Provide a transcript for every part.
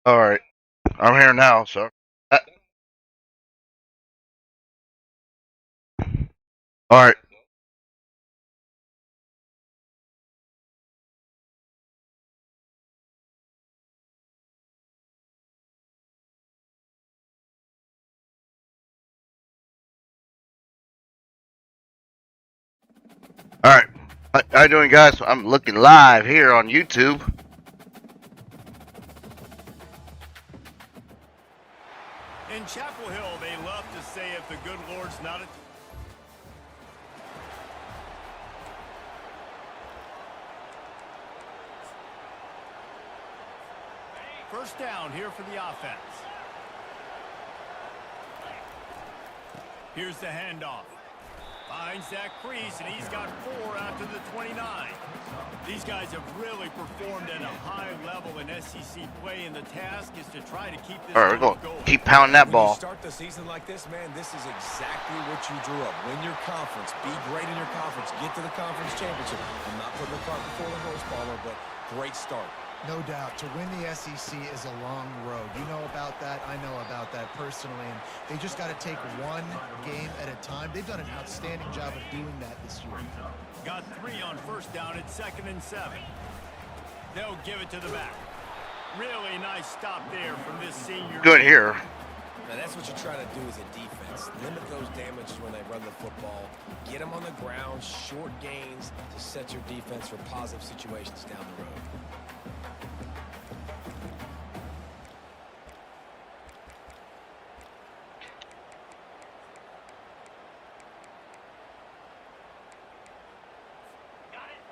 All right, I'm here now, so. Uh, all right, all right. How you doing, guys? I'm looking live here on YouTube. In Chapel Hill, they love to say if the good Lord's not a... First down here for the offense. Here's the handoff. Finds that crease, and he's got 4 out to the 29. These guys have really performed at a high level in SEC play, and the task is to try to keep this All right, we're going. going. Keep pounding that When ball. you start the season like this, man, this is exactly what you drew up. Win your conference. Be great in your conference. Get to the conference championship. I'm not putting the cart before the horse, Palmer, but great start. No doubt. To win the SEC is a long road. You know about that. I know about that personally. And they just got to take one game at a time. They've done an outstanding job of doing that this year. Got 3 on first down at 2nd and 7. They'll give it to the back. Really nice stop there from this senior. Good here. Now, that's what you try to do as a defense. Limit those damages when they run the football. Get them on the ground, short gains to set your defense for positive situations down the road.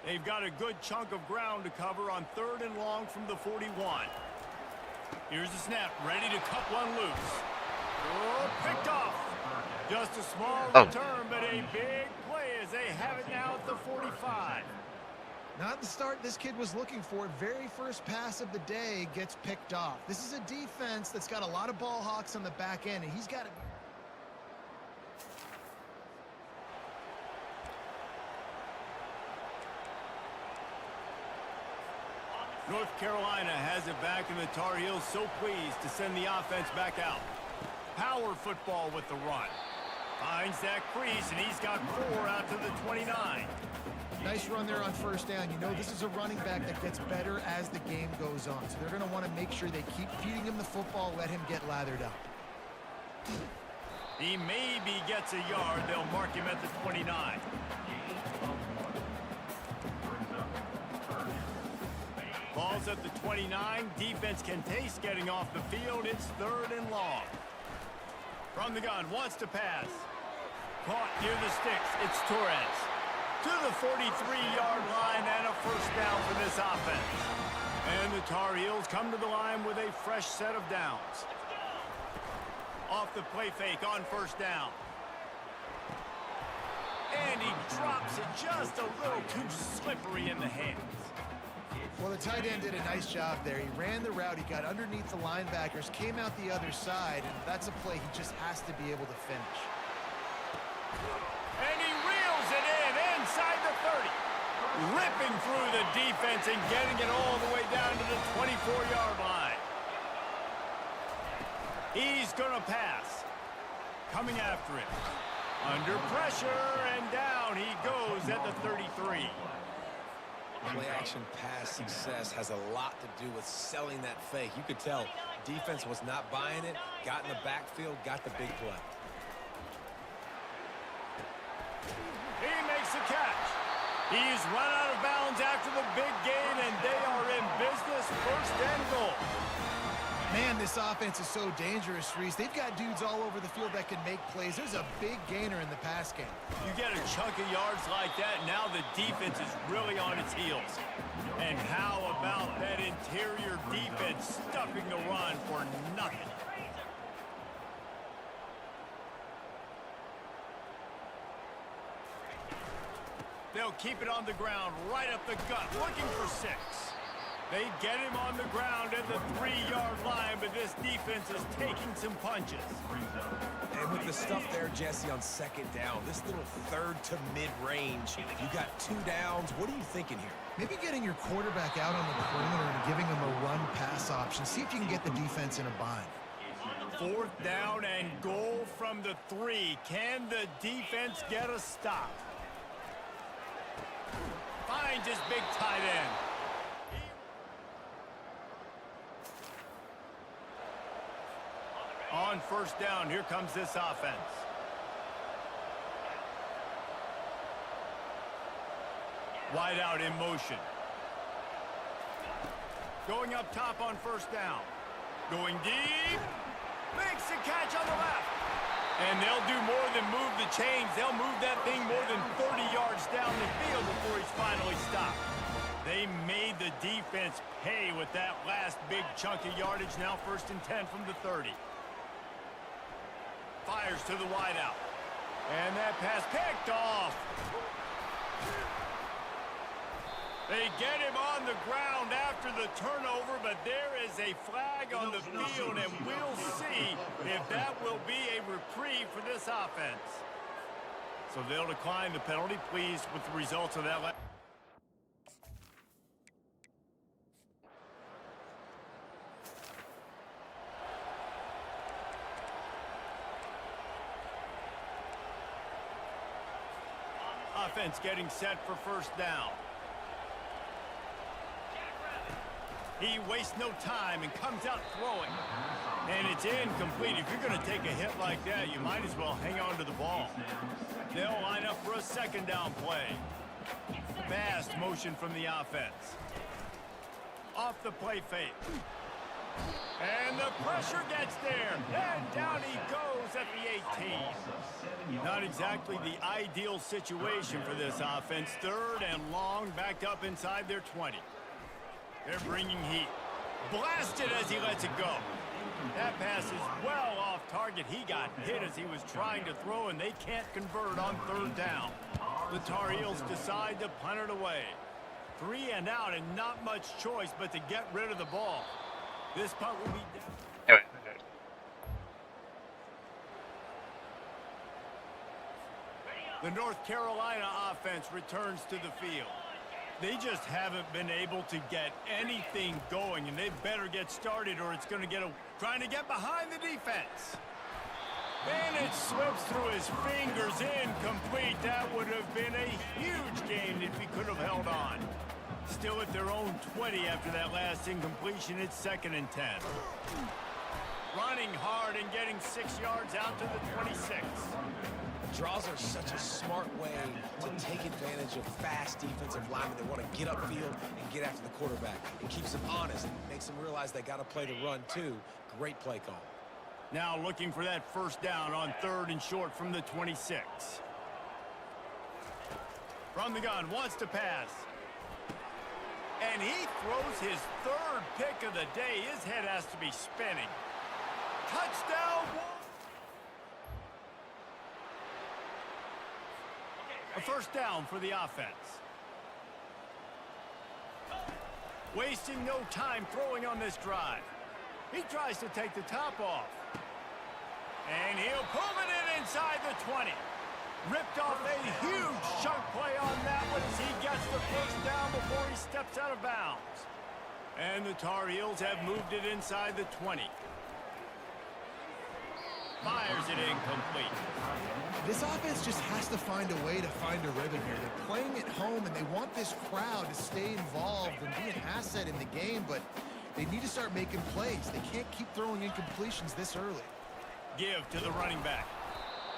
They've got a good chunk of ground to cover on 3rd and long from the 41. Here's the snap, ready to cut one loose. Oh, picked off. Just a small return, but a big play as they have it now at the 45. Not the start this kid was looking for. Very first pass of the day gets picked off. This is a defense that's got a lot of ball hawks on the back end, and he's got to... North Carolina has it back, and the Tar Heels so pleased to send the offense back out. Power football with the run. Finds that crease, and he's got 4 out to the 29. Nice run there on first down. You know this is a running back that gets better as the game goes on. So they're going to want to make sure they keep feeding him the football, let him get lathered up. He maybe gets a yard. They'll mark him at the 29. Ball's at the 29. Defense can taste getting off the field. It's 3rd and long. From the gun, wants to pass. Caught near the sticks. It's Torres. To the 43-yard line and a first down for this offense. And the Tar Heels come to the line with a fresh set of downs. Off the play fake on first down. And he drops it just a little too slippery in the hands. Well, the tight end did a nice job there. He ran the route. He got underneath the linebackers, came out the other side, and that's a play he just has to be able to finish. And he reels it in inside the 30. Ripping through the defense and getting it all the way down to the 24-yard line. He's going to pass. Coming after it. Under pressure, and down he goes at the 33. Play-action pass success has a lot to do with selling that fake. You could tell defense was not buying it, got in the backfield, got the big play. He makes the catch. He's run out of bounds after the big gain, and they are in business. 1st and goal. Man, this offense is so dangerous, Reese. They've got dudes all over the field that can make plays. There's a big gainer in the pass game. You get a chunk of yards like that, now the defense is really on its heels. And how about that interior defense stuffing the run for nothing? They'll keep it on the ground right up the gut, looking for 6. They get him on the ground at the 3-yard line, but this defense is taking some punches. And with the stuff there, Jesse, on second down, this little third to mid-range, you got 2 downs. What are you thinking here? Maybe getting your quarterback out on the perimeter and giving him a run-pass option. See if you can get the defense in a bind. 4th down and goal from the 3. Can the defense get a stop? Finds his big tight end. On 1st down, here comes this offense. Wide out in motion. Going up top on 1st down. Going deep. Makes the catch on the left. And they'll do more than move the chains. They'll move that thing more than 30 yards down the field before he's finally stopped. They made the defense pay with that last big chunk of yardage. Now 1st and 10 from the 30. Fires to the wideout. And that pass picked off. They get him on the ground after the turnover, but there is a flag on the field, and we'll see if that will be a reprieve for this offense. So they'll decline the penalty. Pleased with the results of that. Offense getting set for 1st down. He wastes no time and comes out throwing. And it's incomplete. If you're going to take a hit like that, you might as well hang on to the ball. They'll line up for a 2nd down play. Fast motion from the offense. Off the play fake. And the pressure gets there. And down he goes at the 18. Not exactly the ideal situation for this offense. 3rd and long, backed up inside their 20. They're bringing heat. Blasted as he lets it go. That pass is well off target. He got hit as he was trying to throw, and they can't convert on 3rd down. The Tar Heels decide to punt it away. 3 and out, and not much choice but to get rid of the ball. This punt will be down. The North Carolina offense returns to the field. They just haven't been able to get anything going, and they better get started or it's going to get trying to get behind the defense. And it slips through his fingers, incomplete. That would have been a huge gain if he could have held on. Still at their own 20 after that last incompletion. It's 2nd and 10. Running hard and getting 6 yards out to the 26. Draws are such a smart way to take advantage of fast defensive linemen that want to get upfield and get after the quarterback. It keeps them honest, makes them realize they got to play the run too. Great play call. Now looking for that 1st down on 3rd and short from the 26. From the gun, wants to pass. And he throws his 3rd pick of the day. His head has to be spinning. Touchdown. A 1st down for the offense. Wasting no time throwing on this drive. He tries to take the top off. And he'll pull it in inside the 20. Ripped off a huge chunk play on that one as he gets the 1st down before he steps out of bounds. And the Tar Heels have moved it inside the 20. Fires it incomplete. This offense just has to find a way to find a rhythm here. They're playing at home, and they want this crowd to stay involved and be an asset in the game, but they need to start making plays. They can't keep throwing incompletions this early. Give to the running back.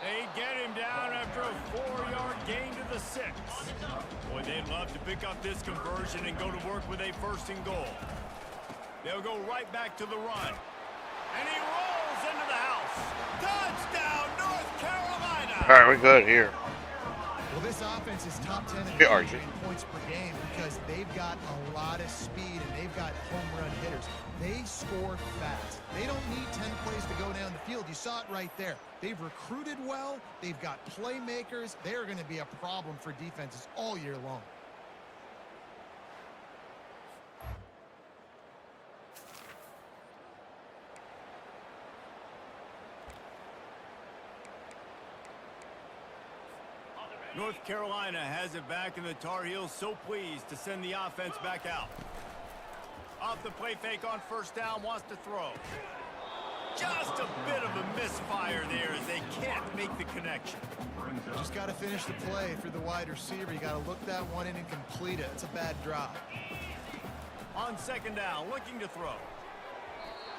They get him down after a 4-yard gain to the 6. Boy, they'd love to pick up this conversion and go to work with a 1st and goal. They'll go right back to the run. And he rolls into the house. Touchdown, North Carolina! All right, we're good here. Well, this offense is top 10 in Yeah, are you? points per game because they've got a lot of speed and they've got home run hitters. They score fast. They don't need 10 plays to go down the field. You saw it right there. They've recruited well. They've got playmakers. They're going to be a problem for defenses all year long. North Carolina has it back, and the Tar Heels so pleased to send the offense back out. Off the play fake on first down, wants to throw. Just a bit of a misfire there as they can't make the connection. Just got to finish the play for the wide receiver. You got to look that one in and complete it. It's a bad drop. On second down, looking to throw.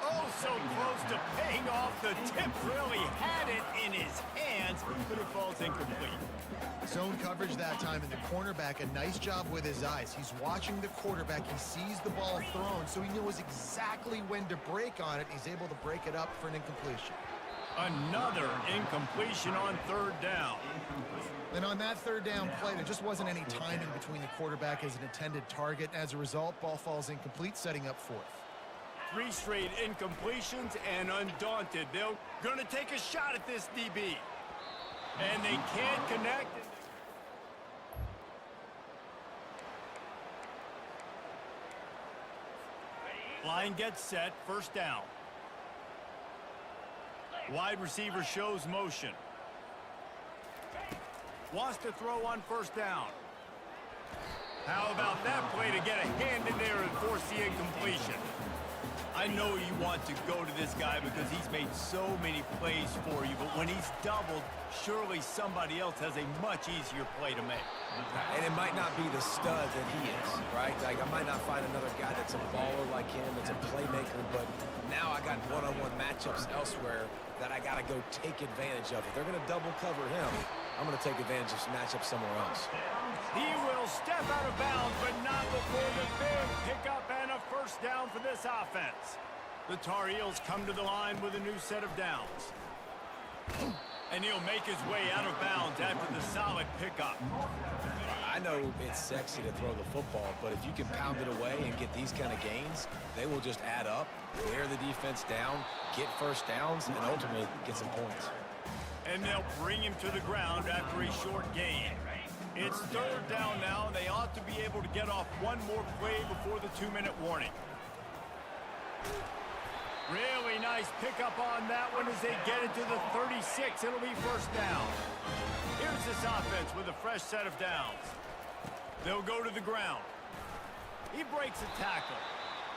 Oh, so close to paying off. The tip really had it in his hands, but it falls incomplete. Zone coverage that time, and the cornerback, a nice job with his eyes. He's watching the quarterback. He sees the ball thrown, so he knows exactly when to break on it. He's able to break it up for an incompletion. Another incompletion on third down. And on that third down play, there just wasn't any timing between the quarterback as an intended target. As a result, ball falls incomplete, setting up fourth. 3 straight incompletions, and undaunted, they're going to take a shot at this DB. And they can't connect. Line gets set, first down. Wide receiver shows motion. Wants to throw on first down. How about that play to get a hand in there and force the incompletion? I know you want to go to this guy because he's made so many plays for you, but when he's doubled, surely somebody else has a much easier play to make. And it might not be the stud that he is, right? Like, I might not find another guy that's a baller like him, that's a playmaker, but now I got one-on-one matchups elsewhere that I got to go take advantage of. If they're going to double cover him, I'm going to take advantage of some matchup somewhere else. He will step out of bounds, but not before the big pickup and a first down for this offense. The Tar Heels come to the line with a new set of downs. And he'll make his way out of bounds after the solid pickup. I know it's sexy to throw the football, but if you can pound it away and get these kind of gains, they will just add up, wear the defense down, get first downs, and ultimately get some points. And they'll bring him to the ground after a short gain. It's third down now, and they ought to be able to get off one more play before the 2-minute warning. Really nice pickup on that one as they get it to the 36. It'll be first down. Here's this offense with a fresh set of downs. They'll go to the ground. He breaks a tackle.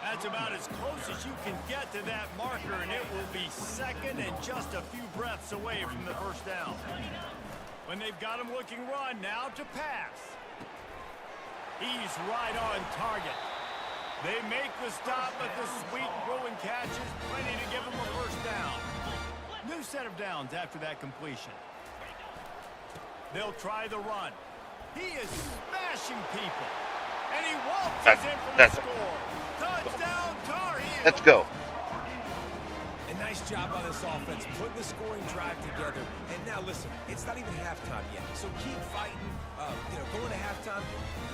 That's about as close as you can get to that marker, and it will be second and just a few breaths away from the first down. When they've got him looking run, now to pass. He's right on target. They make the stop, but the sweet throwing catch is plenty to give him a first down. New set of downs after that completion. They'll try the run. He is smashing people. And he waltzes in for the score. Touchdown, Tar Heels. Let's go. A nice job by this offense, putting the scoring drive together. And now listen, it's not even halftime yet, so keep fighting. Going to halftime,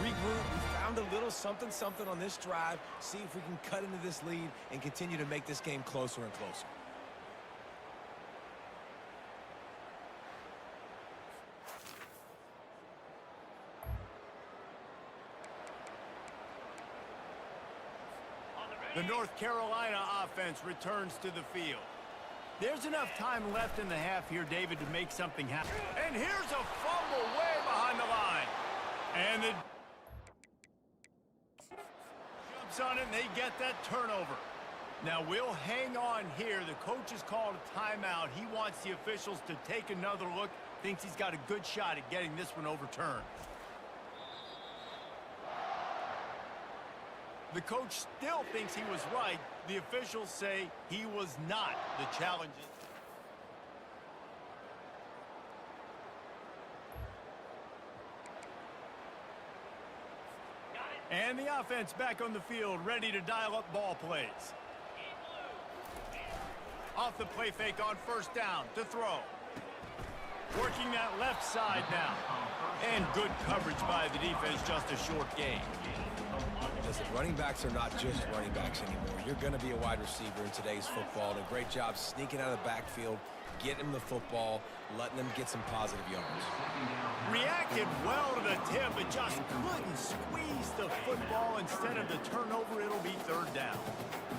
regroup. We found a little something on this drive. See if we can cut into this lead and continue to make this game closer and closer. The North Carolina offense returns to the field. There's enough time left in the half here, David, to make something happen. And here's a fumble way behind the line. And it jumps on it, and they get that turnover. Now, we'll hang on here. The coach has called a timeout. He wants the officials to take another look. Thinks he's got a good shot at getting this one overturned. The coach still thinks he was right. The officials say he was not. The challenge is... And the offense back on the field, ready to dial up ball plays. Off the play fake on first down to throw. Working that left side now. And good coverage by the defense, just a short gain. Listen, running backs are not just running backs anymore. You're going to be a wide receiver in today's football. And a great job sneaking out of the backfield, getting him the football, letting them get some positive yards. Reacted well to the tip, but just couldn't squeeze the football. Instead of the turnover, it'll be third down.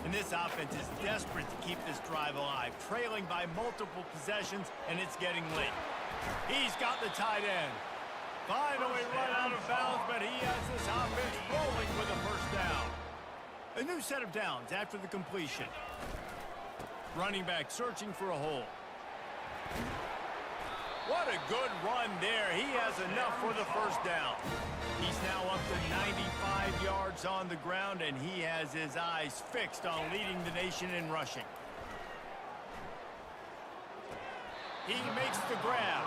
And this offense is desperate to keep this drive alive, trailing by multiple possessions, and it's getting late. He's got the tight end. Finally run out of bounds, but he has this offense rolling with a first down. A new set of downs after the completion. Running back searching for a hole. What a good run there. He has enough for the first down. He's now up to 95 yards on the ground, and he has his eyes fixed on leading the nation in rushing. He makes the grab.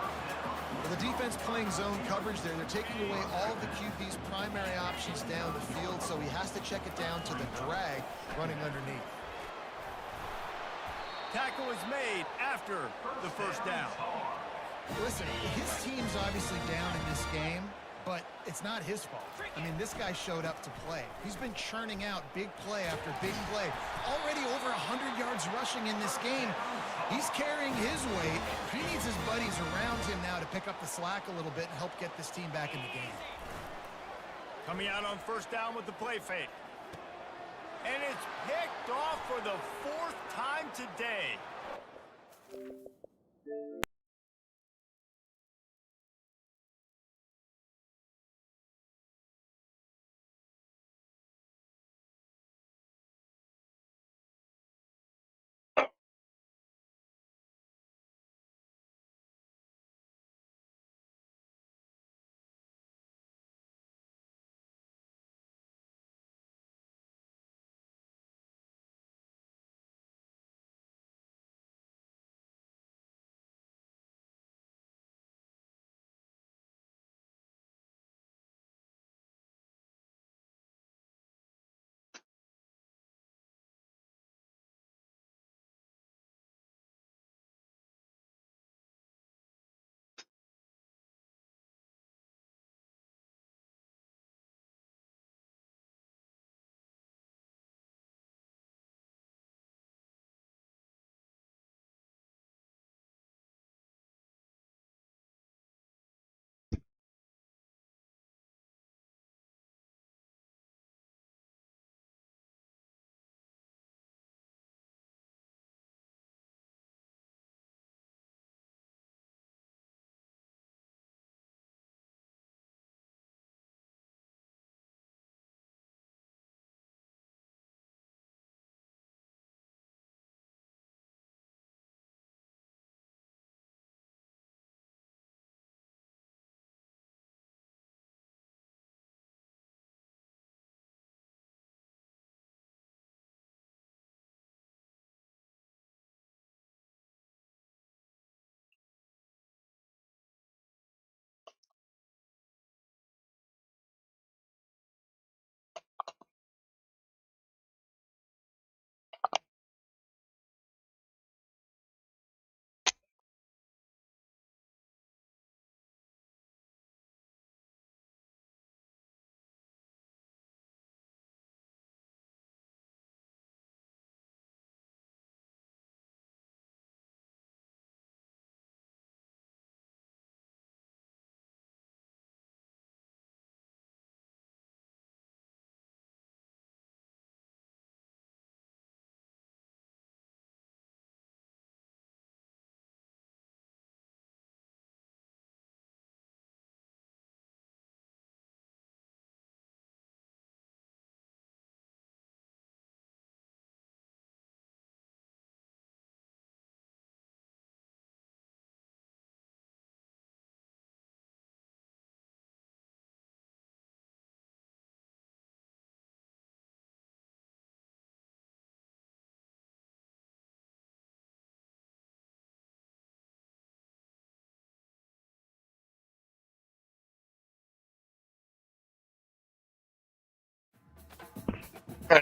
Well, the defense playing zone coverage there. They're taking away all of the QB's primary options down the field, so he has to check it down to the drag running underneath. Tackle is made after the first down. Listen, his team's obviously down in this game, but it's not his fault. I mean, this guy showed up to play. He's been churning out big play after big play. Already over 100 yards rushing in this game. He's carrying his weight. He needs his buddies around him now to pick up the slack a little bit and help get this team back in the game. Coming out on first down with the play fake. And it's picked off for the 4th time today.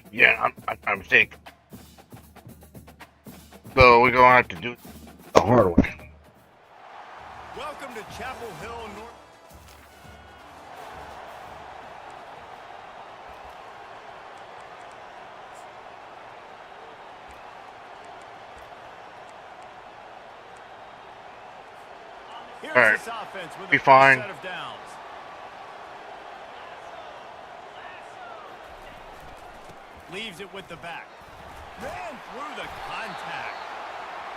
Yeah, I'm sick. So we're gonna have to do it the hard way. Welcome to Chapel Hill, North. Here's All right. this offense with Be a first fine. set of downs. Leaves it with the back. Ran through the contact.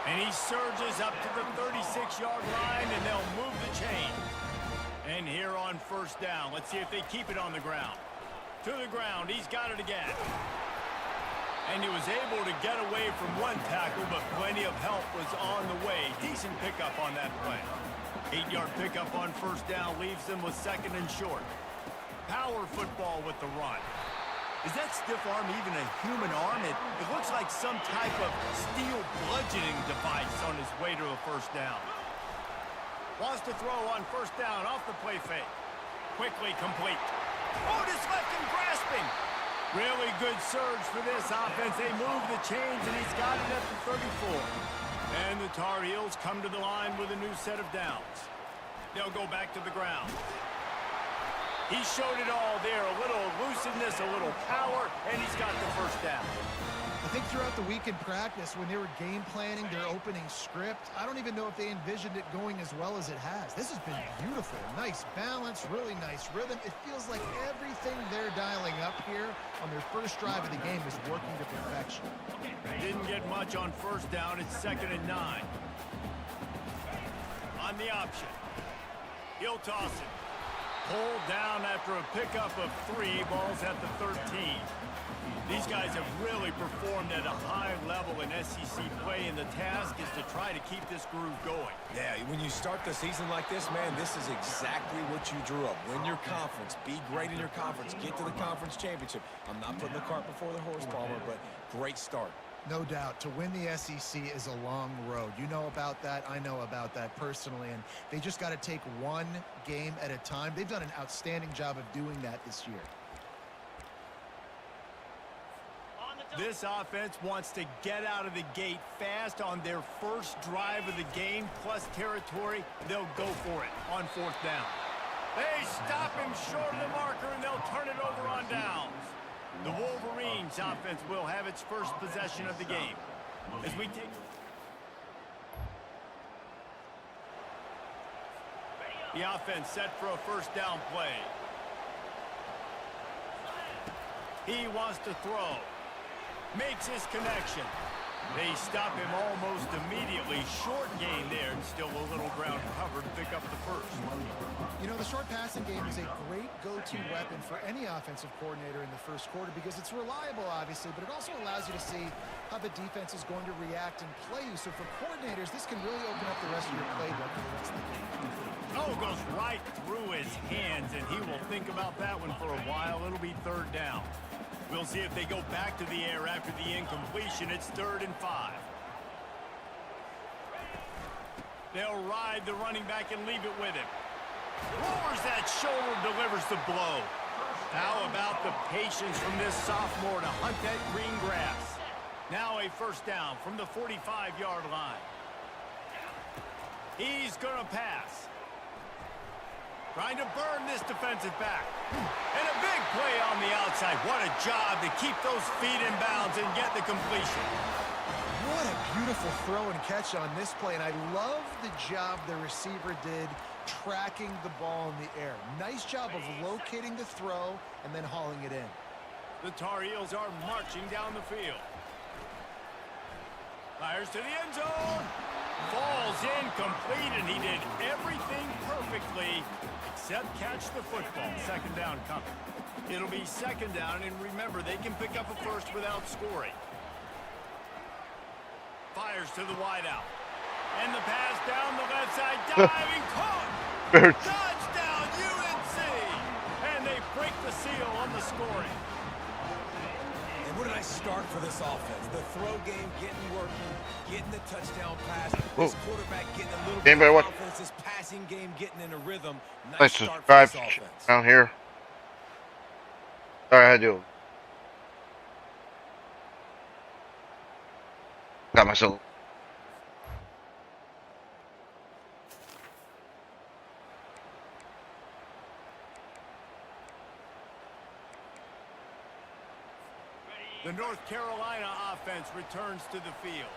And he surges up to the 36-yard line, and they'll move the chain. And here on first down, let's see if they keep it on the ground. To the ground, he's got it again. And he was able to get away from one tackle, but plenty of help was on the way. Decent pickup on that play. 8-yard pickup on first down leaves them with second and short. Power football with the run. Is that stiff arm even a human arm? It looks like some type of steel bludgeoning device on his way to a first down. Wants to throw on first down off the play fake. Quickly complete. Oh, just left him grasping. Really good surge for this offense. They move the chains, and he's got it at the 34. And the Tar Heels come to the line with a new set of downs. They'll go back to the ground. He showed it all there. A little elusiveness, a little power, and he's got the first down. I think throughout the week in practice, when they were game planning their opening script, I don't even know if they envisioned it going as well as it has. This has been beautiful. Nice balance, really nice rhythm. It feels like everything they're dialing up here on their first drive of the game is working to perfection. Didn't get much on first down. It's 2nd and 9. On the option. He'll toss it. Pulled down after a pickup of 3. Ball's at the 13. These guys have really performed at a high level in SEC play, and the task is to try to keep this groove going. Yeah, when you start the season like this, man, this is exactly what you drew up. Win your conference. Be great in your conference. Get to the conference championship. I'm not putting the cart before the horse, Palmer, but great start. No doubt. To win the SEC is a long road. You know about that. I know about that personally. And they just got to take one game at a time. They've done an outstanding job of doing that this year. This offense wants to get out of the gate fast on their first drive of the game, plus territory. They'll go for it on 4th down. They stop him short of the marker, and they'll turn it over on downs. The Wolverines offense will have its first possession of the game. As we take... The offense set for a first down play. He wants to throw. Makes his connection. They stop him almost immediately. Short gain there, and still a little ground covered to pick up the first. You know, the short passing game is a great go-to weapon for any offensive coordinator in the first quarter because it's reliable, obviously, but it also allows you to see how the defense is going to react and play you. So for coordinators, this can really open up the rest of your playbook for the rest of the game. Oh, goes right through his hands, and he will think about that one for a while. It'll be 3rd down. We'll see if they go back to the air after the incompletion. It's 3rd and 5. They'll ride the running back and leave it with him. Lowers that shoulder, delivers the blow. How about the patience from this sophomore to hunt that green grass? Now a first down from the 45-yard line. He's going to pass. Trying to burn this defensive back. And a big play on the outside. What a job to keep those feet in bounds and get the completion. What a beautiful throw and catch on this play. And I love the job the receiver did tracking the ball in the air. Nice job of locating the throw and then hauling it in. The Tar Heels are marching down the field. Fires to the end zone. Falls incomplete, and he did everything perfectly except catch the football. 2nd down coming. It'll be 2nd down, and remember, they can pick up a first without scoring. Fires to the wideout. And the pass down the left side. Diving, caught. Touchdown, UNC. And they break the seal on the scoring. And what a nice start for this offense. The throw game getting working, getting the touchdown pass. This quarterback getting a little bit of confidence. This passing game getting in a rhythm. Nice start for this offense. Down here. Sorry, I do. Got myself. The North Carolina offense returns to the field.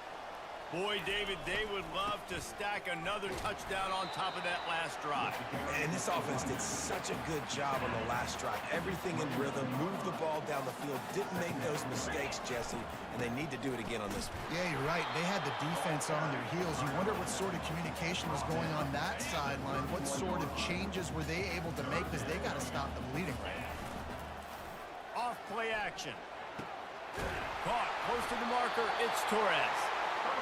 Boy, David, they would love to stack another touchdown on top of that last drive. And this offense did such a good job on the last drive. Everything in rhythm, moved the ball down the field, didn't make those mistakes, Jesse, and they need to do it again on this one. Yeah, you're right. They had the defense on their heels. You wonder what sort of communication was going on that sideline. What sort of changes were they able to make, because they got to stop the bleeding right now. Off play action. Caught close to the marker. It's Torres.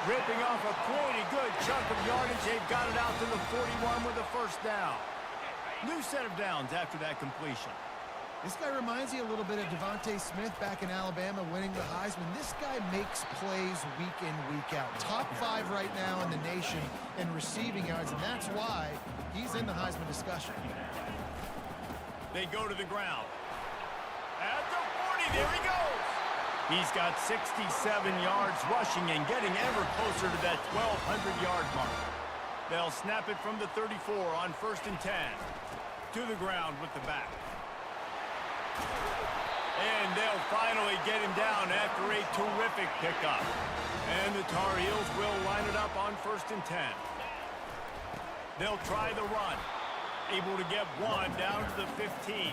Ripping off a pretty good chunk of yardage. They've got it out to the 41 with a first down. New set of downs after that completion. This guy reminds you a little bit of Devontae Smith back in Alabama winning the Heisman. This guy makes plays week in, week out. Top 5 right now in the nation in receiving yards, and that's why he's in the Heisman discussion. They go to the ground. At the 40, there he goes. He's got 67 yards rushing and getting ever closer to that 1,200-yard mark. They'll snap it from the 34 on 1st and 10. To the ground with the back. And they'll finally get him down after a terrific pickup. And the Tar Heels will line it up on 1st and 10. They'll try the run. Able to get one down to the 15.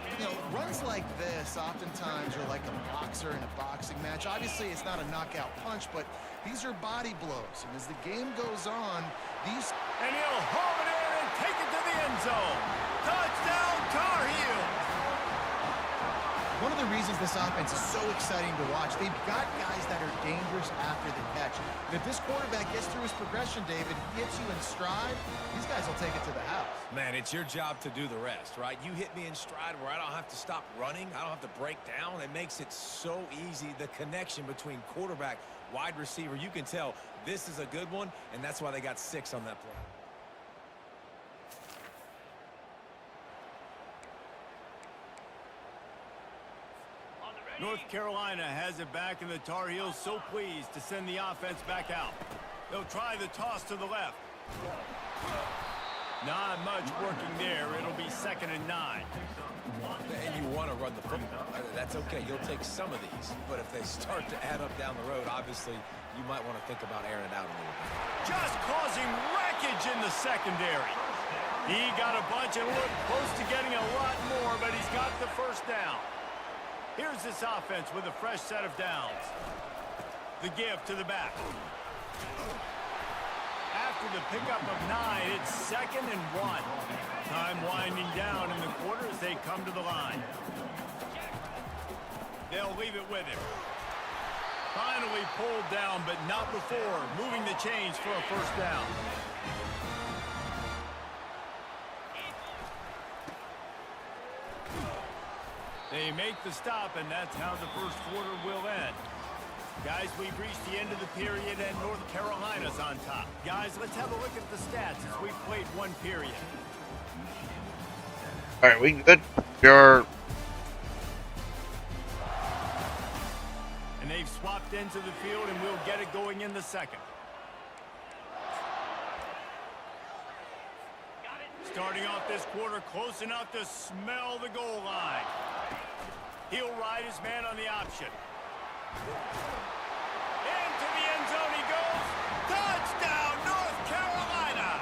You know, runs like this oftentimes are like a boxer in a boxing match. Obviously, it's not a knockout punch, but these are body blows. And as the game goes on, these... And he'll haul it in and take it to the end zone. Touchdown, Tar Heels! One of the reasons this offense is so exciting to watch, they've got guys that are dangerous after the catch. And if this quarterback gets through his progression, David, gets you in stride, these guys will take it to the house. Man, it's your job to do the rest, right? You hit me in stride where I don't have to stop running. I don't have to break down. It makes it so easy, the connection between quarterback, wide receiver. You can tell this is a good one, and that's why they got 6 on that play. North Carolina has it back, and the Tar Heels so pleased to send the offense back out. They'll try the toss to the left. Not much working there. It'll be 2nd and 9. And you want to run the football. That's okay. You'll take some of these. But if they start to add up down the road, obviously, you might want to think about airing it out a little bit. Just causing wreckage in the secondary. He got a bunch and looked close to getting a lot more, but he's got the first down. Here's this offense with a fresh set of downs. The give to the back. After the pickup of 9, it's 2nd and 1. Time winding down in the quarter as they come to the line. They'll leave it with him. Finally pulled down, but not before moving the chains for a first down. They make the stop, and that's how the first quarter will end. Guys, we've reached the end of the period, and North Carolina's on top. Guys, let's have a look at the stats as we've played one period. All right, we good? Your And they've swapped into the field, and we'll get it going in the second. Starting off this quarter close enough to smell the goal line. He'll ride his man on the option. Into the end zone he goes. Touchdown, North Carolina!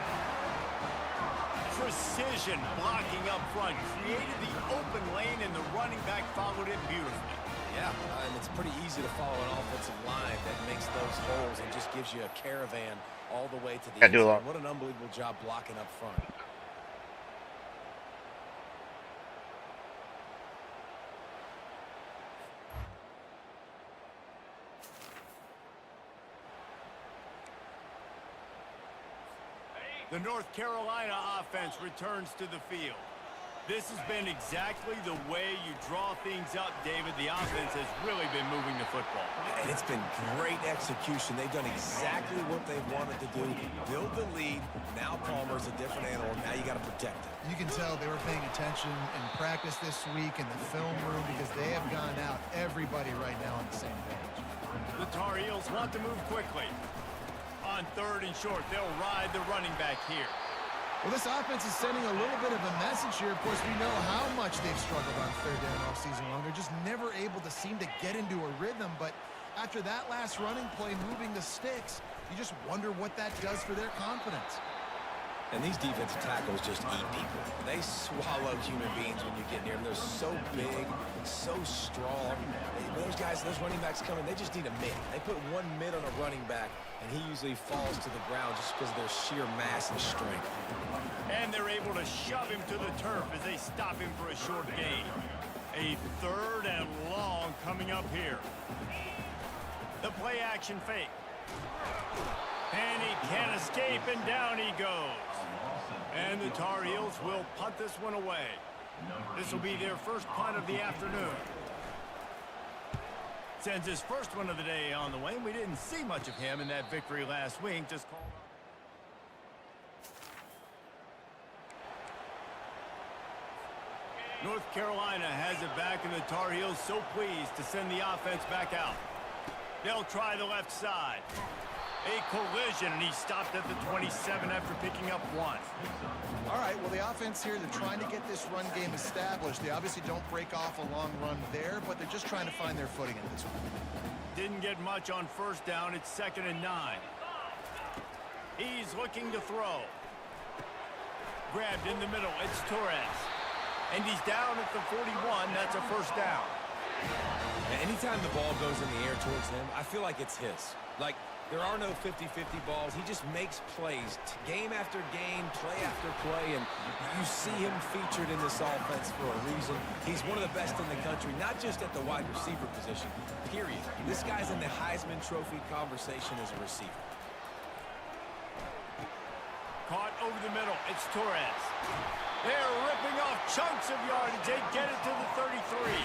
Precision blocking up front. Created the open lane, and the running back followed it beautifully. Yeah, and it's pretty easy to follow an offensive line that makes those holes and just gives you a caravan all the way to the end zone. What an unbelievable job blocking up front. The North Carolina offense returns to the field. This has been exactly the way you draw things up, David. The offense has really been moving the football. And it's been great execution. They've done exactly what they wanted to do. Build the lead. Now Palmer's a different animal. Now you got to protect him. You can tell they were paying attention in practice this week in the film room, because they have gone out, everybody right now on the same page. The Tar Heels want to move quickly. On 3rd and short, they'll ride the running back here. Well, this offense is sending a little bit of a message here. Of course, we know how much they've struggled on 3rd down all season long. They're just never able to seem to get into a rhythm, but After that last running play, moving the sticks, you just wonder what that does for their confidence. And these defensive tackles just eat people. They swallow human beings when you get near them. They're so big, so strong. Those guys, those running backs coming, they just need a mid. They put one mid on a running back, and he usually falls to the ground just because of their sheer mass and strength. And they're able to shove him to the turf as they stop him for a short gain. A 3rd and long coming up here. The play action fake. And he can't escape, and down he goes. And the Tar Heels will punt this one away. This will be their first punt of the afternoon. Sends his first one of the day on the way. We didn't see much of him in that victory last week. Just called up. North Carolina has it back, and the Tar Heels so pleased to send the offense back out. They'll try the left side. A collision, and he stopped at the 27 after picking up 1. All right, well, the offense here, they're trying to get this run game established. They obviously don't break off a long run there, but they're just trying to find their footing in this one. Didn't get much on first down. It's 2nd and 9. He's looking to throw. Grabbed in the middle. It's Torres. And he's down at the 41. That's a first down. And anytime the ball goes in the air towards him, I feel like it's his. Like, there are no 50-50 balls. He just makes plays, game after game, play after play, and you see him featured in this offense for a reason. He's one of the best in the country, not just at the wide receiver position, period. This guy's in the Heisman Trophy conversation as a receiver. Caught over the middle. It's Torres. They're ripping off chunks of yardage. They get it to the 33.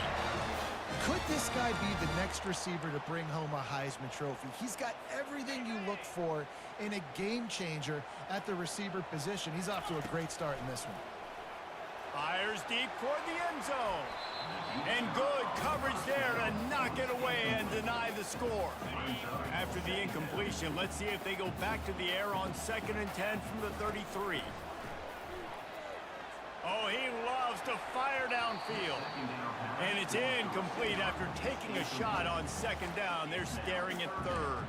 Could this guy be the next receiver to bring home a Heisman Trophy? He's got everything you look for in a game changer at the receiver position. He's off to a great start in this one. Fires deep toward the end zone. And good coverage there to knock it away and deny the score. After the incompletion, let's see if they go back to the air on 2nd and 10 from the 33. Oh, he loves to fire downfield. And it's incomplete after taking a shot on 2nd down. They're staring at 3rd.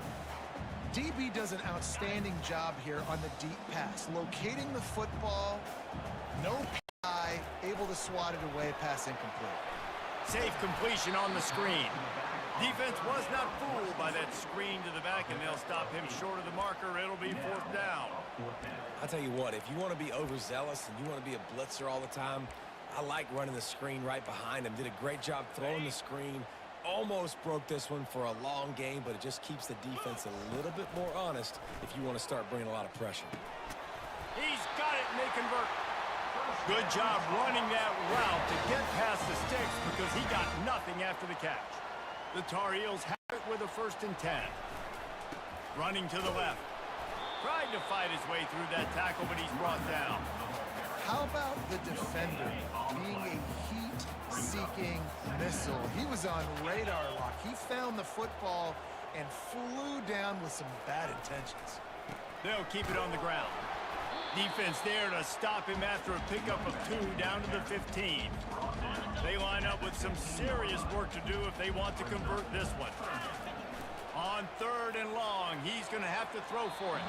DB does an outstanding job here on the deep pass. Locating the football, no PI, able to swat it away, pass incomplete. Safe completion on the screen. Defense was not fooled by that screen to the back, and they'll stop him short of the marker. It'll be 4th down. I'll tell you what, if you want to be overzealous and you want to be a blitzer all the time, I like running the screen right behind him. Did a great job throwing the screen. Almost broke this one for a long game, but it just keeps the defense a little bit more honest if you want to start bringing a lot of pressure. He's got it, and they convert. Good job running that route to get past the sticks because he got nothing after the catch. The Tar Heels have it with a 1st and 10. Running to the left. Tried to fight his way through that tackle, but he's brought down. How about the defender being a heat-seeking missile? He was on radar lock. He found the football and flew down with some bad intentions. They'll keep it on the ground. Defense there to stop him after a pickup of 2 down to the 15. They line up with some serious work to do if they want to convert this one. On 3rd and long, he's going to have to throw for it.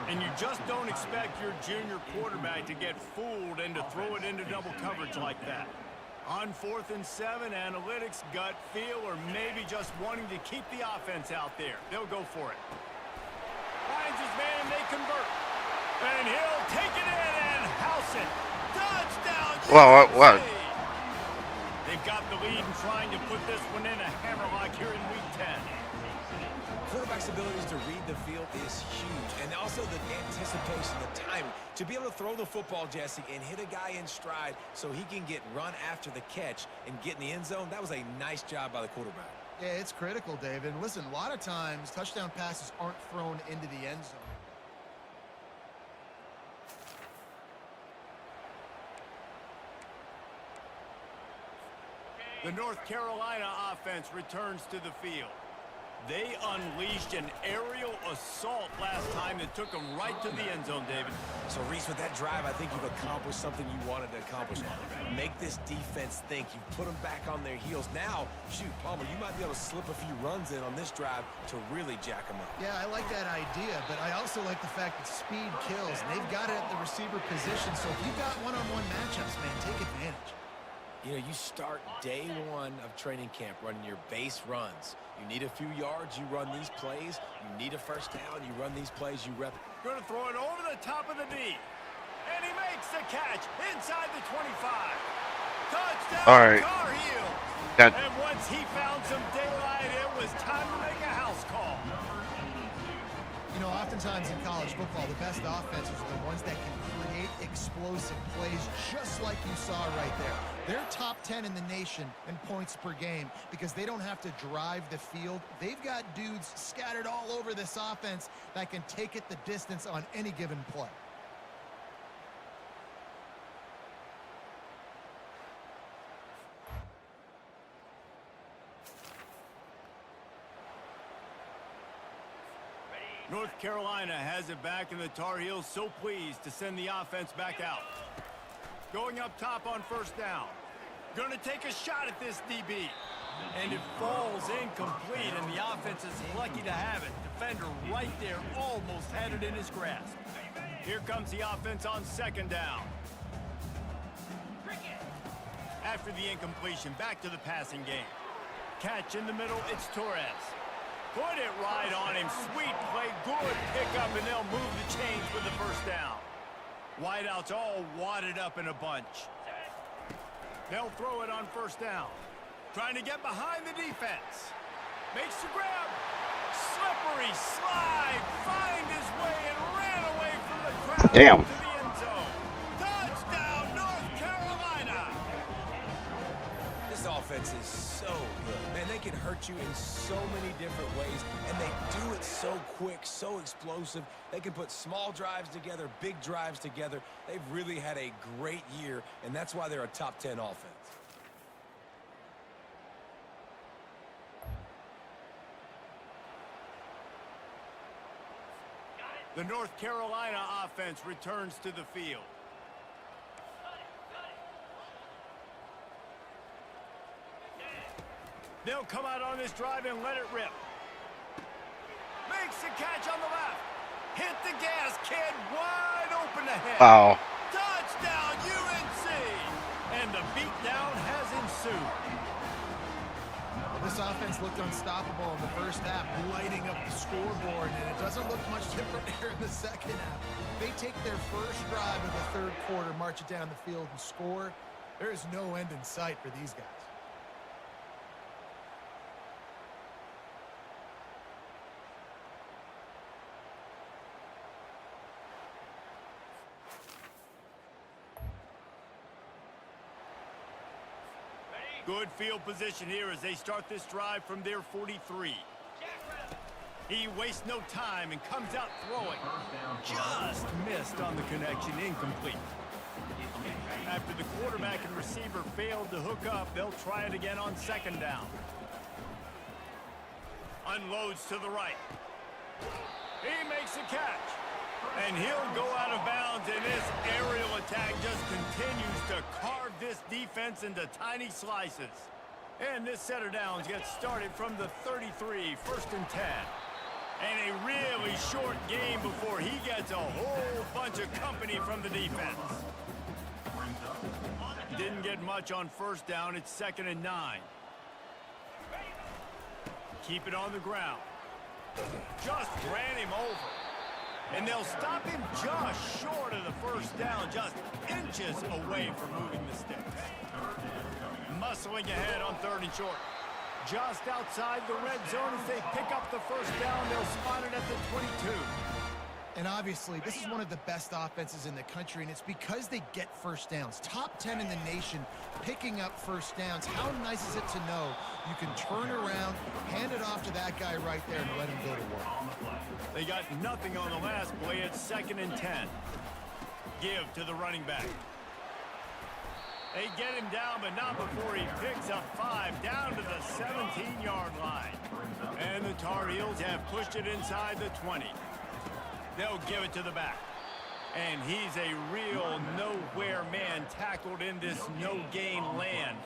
And you just don't expect your junior quarterback to get fooled and to throw it into double coverage like that. On 4th and 7, analytics, gut feel, or maybe just wanting to keep the offense out there. They'll go for it. Finds his man, and they convert. And he'll take it in and house it. Touchdown! What? They've got the lead and trying to put this one in a hammerlock here in Week 10. Quarterback's abilities to read the field is huge, and also the anticipation, the timing. To be able to throw the football, Jesse, and hit a guy in stride so he can get run after the catch and get in the end zone, that was a nice job by the quarterback. Yeah, it's critical, David. And listen, a lot of times touchdown passes aren't thrown into the end zone. The North Carolina offense returns to the field. They unleashed an aerial assault last time that took them right to the end zone, David. So, Reese, with that drive, I think you've accomplished something you wanted to accomplish. Make this defense think. You put them back on their heels. Now, shoot, Palmer, you might be able to slip a few runs in on this drive to really jack them up. Yeah, I like that idea, but I also like the fact that speed kills. They've got it at the receiver position, so if you've got one-on-one matchups, man, take advantage. You know, you start day one of training camp running your base runs. You need a few yards, you run these plays. You need a first down, you run these plays, you rep it. Going to throw it over the top of the knee. And he makes the catch inside the 25. Touchdown, All right. Tar Heels. That- And once he found some daylight, it was time to make a house call. You know, oftentimes in college football, the best offenses are the ones that can create explosive plays just like you saw right there. They're top 10 in the nation in points per game because they don't have to drive the field. They've got dudes scattered all over this offense that can take it the distance on any given play. North Carolina has it back, and the Tar Heels so pleased to send the offense back out. Going up top on first down. Going to take a shot at this DB. And it falls incomplete, and the offense is lucky to have it. Defender right there almost had it in his grasp. Here comes the offense on second down. After the incompletion, back to the passing game. Catch in the middle, it's Torres. Put it right on him. Sweet play, good pickup, and they'll move the chains with the first down. Wideouts all wadded up in a bunch. They'll throw it on first down. Trying to get behind the defense. Makes the grab. Slippery slide. Find his way and ran away from the crowd. Damn. To the end zone. Touchdown, North Carolina. This offense is so good. Man, they can hurt you in so many different ways, and they do it so quick, so explosive. They can put small drives together, big drives together. They've really had a great year, and that's why they're a top 10 offense. The North Carolina offense returns to the field. They'll come out on this drive and let it rip. Makes the catch on the left. Hit the gas, kid. Wide open ahead. Wow. Touchdown, UNC. And the beatdown has ensued. This offense looked unstoppable in the first half, lighting up the scoreboard, and it doesn't look much different here in the second half. They take their first drive of the third quarter, march it down the field, and score. There is no end in sight for these guys. Good field position here as they start this drive from their 43. He wastes no time and comes out throwing. Just missed on the connection, incomplete. After the quarterback and receiver failed to hook up, they'll try it again on second down. Unloads to the right. He makes a catch. And he'll go out of bounds, and this aerial attack just continues to carve this defense into tiny slices. And this set of downs gets started from the 33, first and 10. And a really short game before he gets a whole bunch of company from the defense. Didn't get much on first down. It's second and 9. Keep it on the ground. Just ran him over. And they'll stop him just short of the first down, just inches away from moving the sticks. Muscling ahead on third and short. Just outside the red zone as they pick up the first down, they'll spot it at the 22. And obviously, this is one of the best offenses in the country, and it's because they get first downs. Top 10 in the nation, picking up first downs. How nice is it to know you can turn around, hand it off to that guy right there, and let him go to work? They got nothing on the last play. It's second and 10. Give to the running back. They get him down, but not before he picks up 5 down to the 17-yard line. And the Tar Heels have pushed it inside the 20. They'll give it to the back. And he's a real nowhere man tackled in this no-gain land.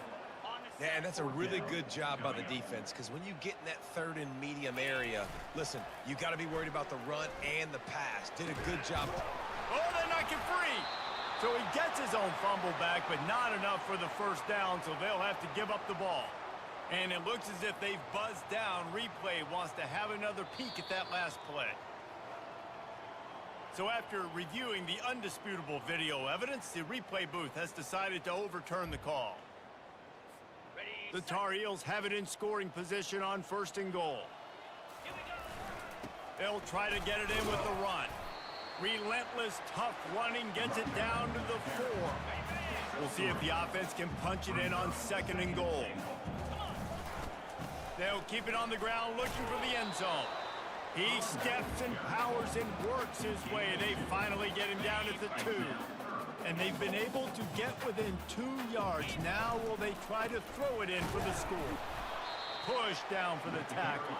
Yeah, and that's a really good job by the defense, because when you get in that third and medium area, listen, you got to be worried about the run and the pass. Did a good job. Oh, they knock him free. So he gets his own fumble back, but not enough for the first down, so they'll have to give up the ball. And it looks as if they've buzzed down. Replay wants to have another peek at that last play. So after reviewing the undisputable video evidence, the replay booth has decided to overturn the call. The Tar Heels have it in scoring position on 1st and goal. They'll try to get it in with the run. Relentless, tough running gets it down to the 4. We'll see if the offense can punch it in on 2nd and goal. They'll keep it on the ground looking for the end zone. He steps and powers and works his way. They finally get him down at the 2. And they've been able to get within 2 yards. Now will they try to throw it in for the score? Push down for the tackle.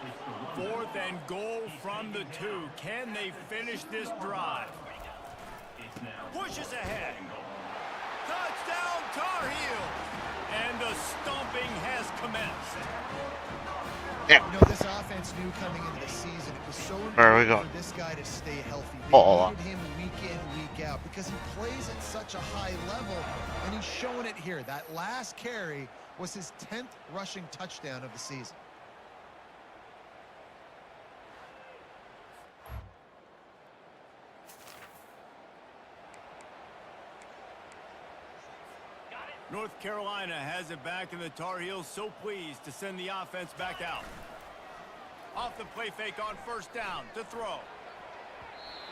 4th and goal from the 2. Can they finish this drive? Pushes ahead. Touchdown Tar Heels. And the stomping has commenced. Yeah. You know, this offense knew coming into the season it was so Where are we important going? for this guy to stay healthy. They Oh. needed him week in, week out because he plays at such a high level, and he's showing it here. That last carry was his 10th rushing touchdown of the season. North Carolina has it back, and the Tar Heels so pleased to send the offense back out. Off the play fake on 1st down to throw.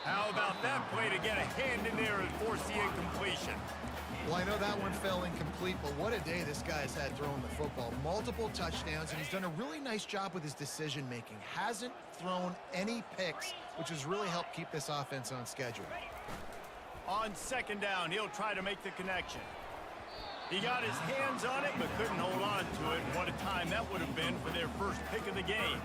How about that play to get a hand in there and force the incompletion? Well, I know that one fell incomplete, but what a day this guy's had throwing the football. Multiple touchdowns, and he's done a really nice job with his decision-making. Hasn't thrown any picks, which has really helped keep this offense on schedule. On 2nd down, he'll try to make the connection. He got his hands on it, but couldn't hold on to it. What a time that would have been for their first pick of the game.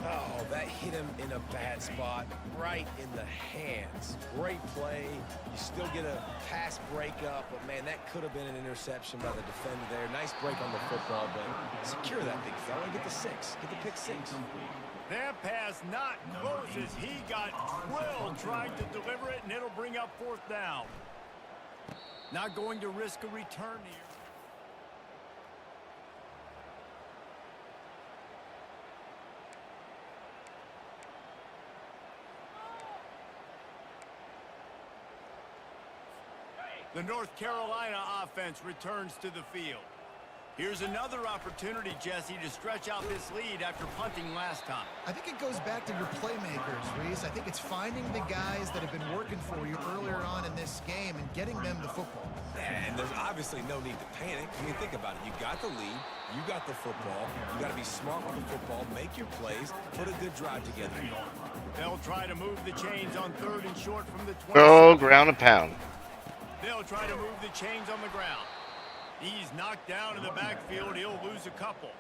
Oh, that hit him in a bad spot, right in the hands. Great play. You still get a pass breakup, but man, that could have been an interception by the defender there. Nice break on the football, but secure that big fella. Get the 6. Get the pick 6. That pass not close as he got drilled trying to deliver it, and it'll bring up 4th down. Not going to risk a return here. The North Carolina offense returns to the field. Here's another opportunity, Jesse, to stretch out this lead after punting last time. I think it goes back to your playmakers, Reese. I think it's finding the guys that have been working for you earlier on in this game and getting them the football. And there's obviously no need to panic. I mean, think about it. You got the lead. You got the football. You got to be smart with the football. Make your plays. Put a good drive together. They'll try to move the chains on 3rd and short from the 20. Go ground and pound. They'll try to move the chains on the ground. He's knocked down in the backfield. He'll lose a couple.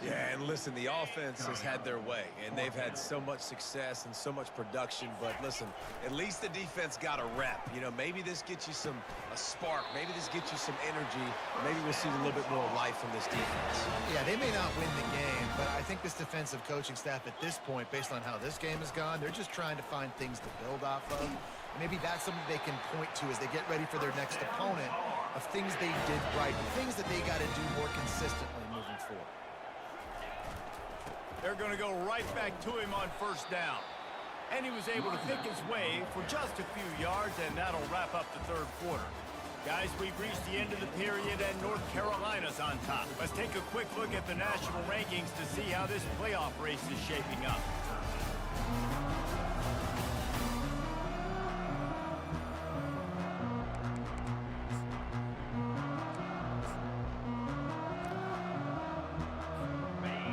Yeah, and listen, the offense has had their way, and they've had so much success and so much production. But listen, at least the defense got a rep. You know, maybe this gets you a spark. Maybe this gets you some energy. Maybe we'll see a little bit more life from this defense. Yeah, they may not win the game, but I think this defensive coaching staff at this point, based on how this game has gone, they're just trying to find things to build off of. Maybe that's something they can point to as they get ready for their next opponent, of things they did right, things that they got to do more consistently moving forward. They're going to go right back to him on 1st down. And he was able to pick his way for just a few yards, and that'll wrap up the 3rd quarter. Guys, we've reached the end of the period, and North Carolina's on top. Let's take a quick look at the national rankings to see how this playoff race is shaping up.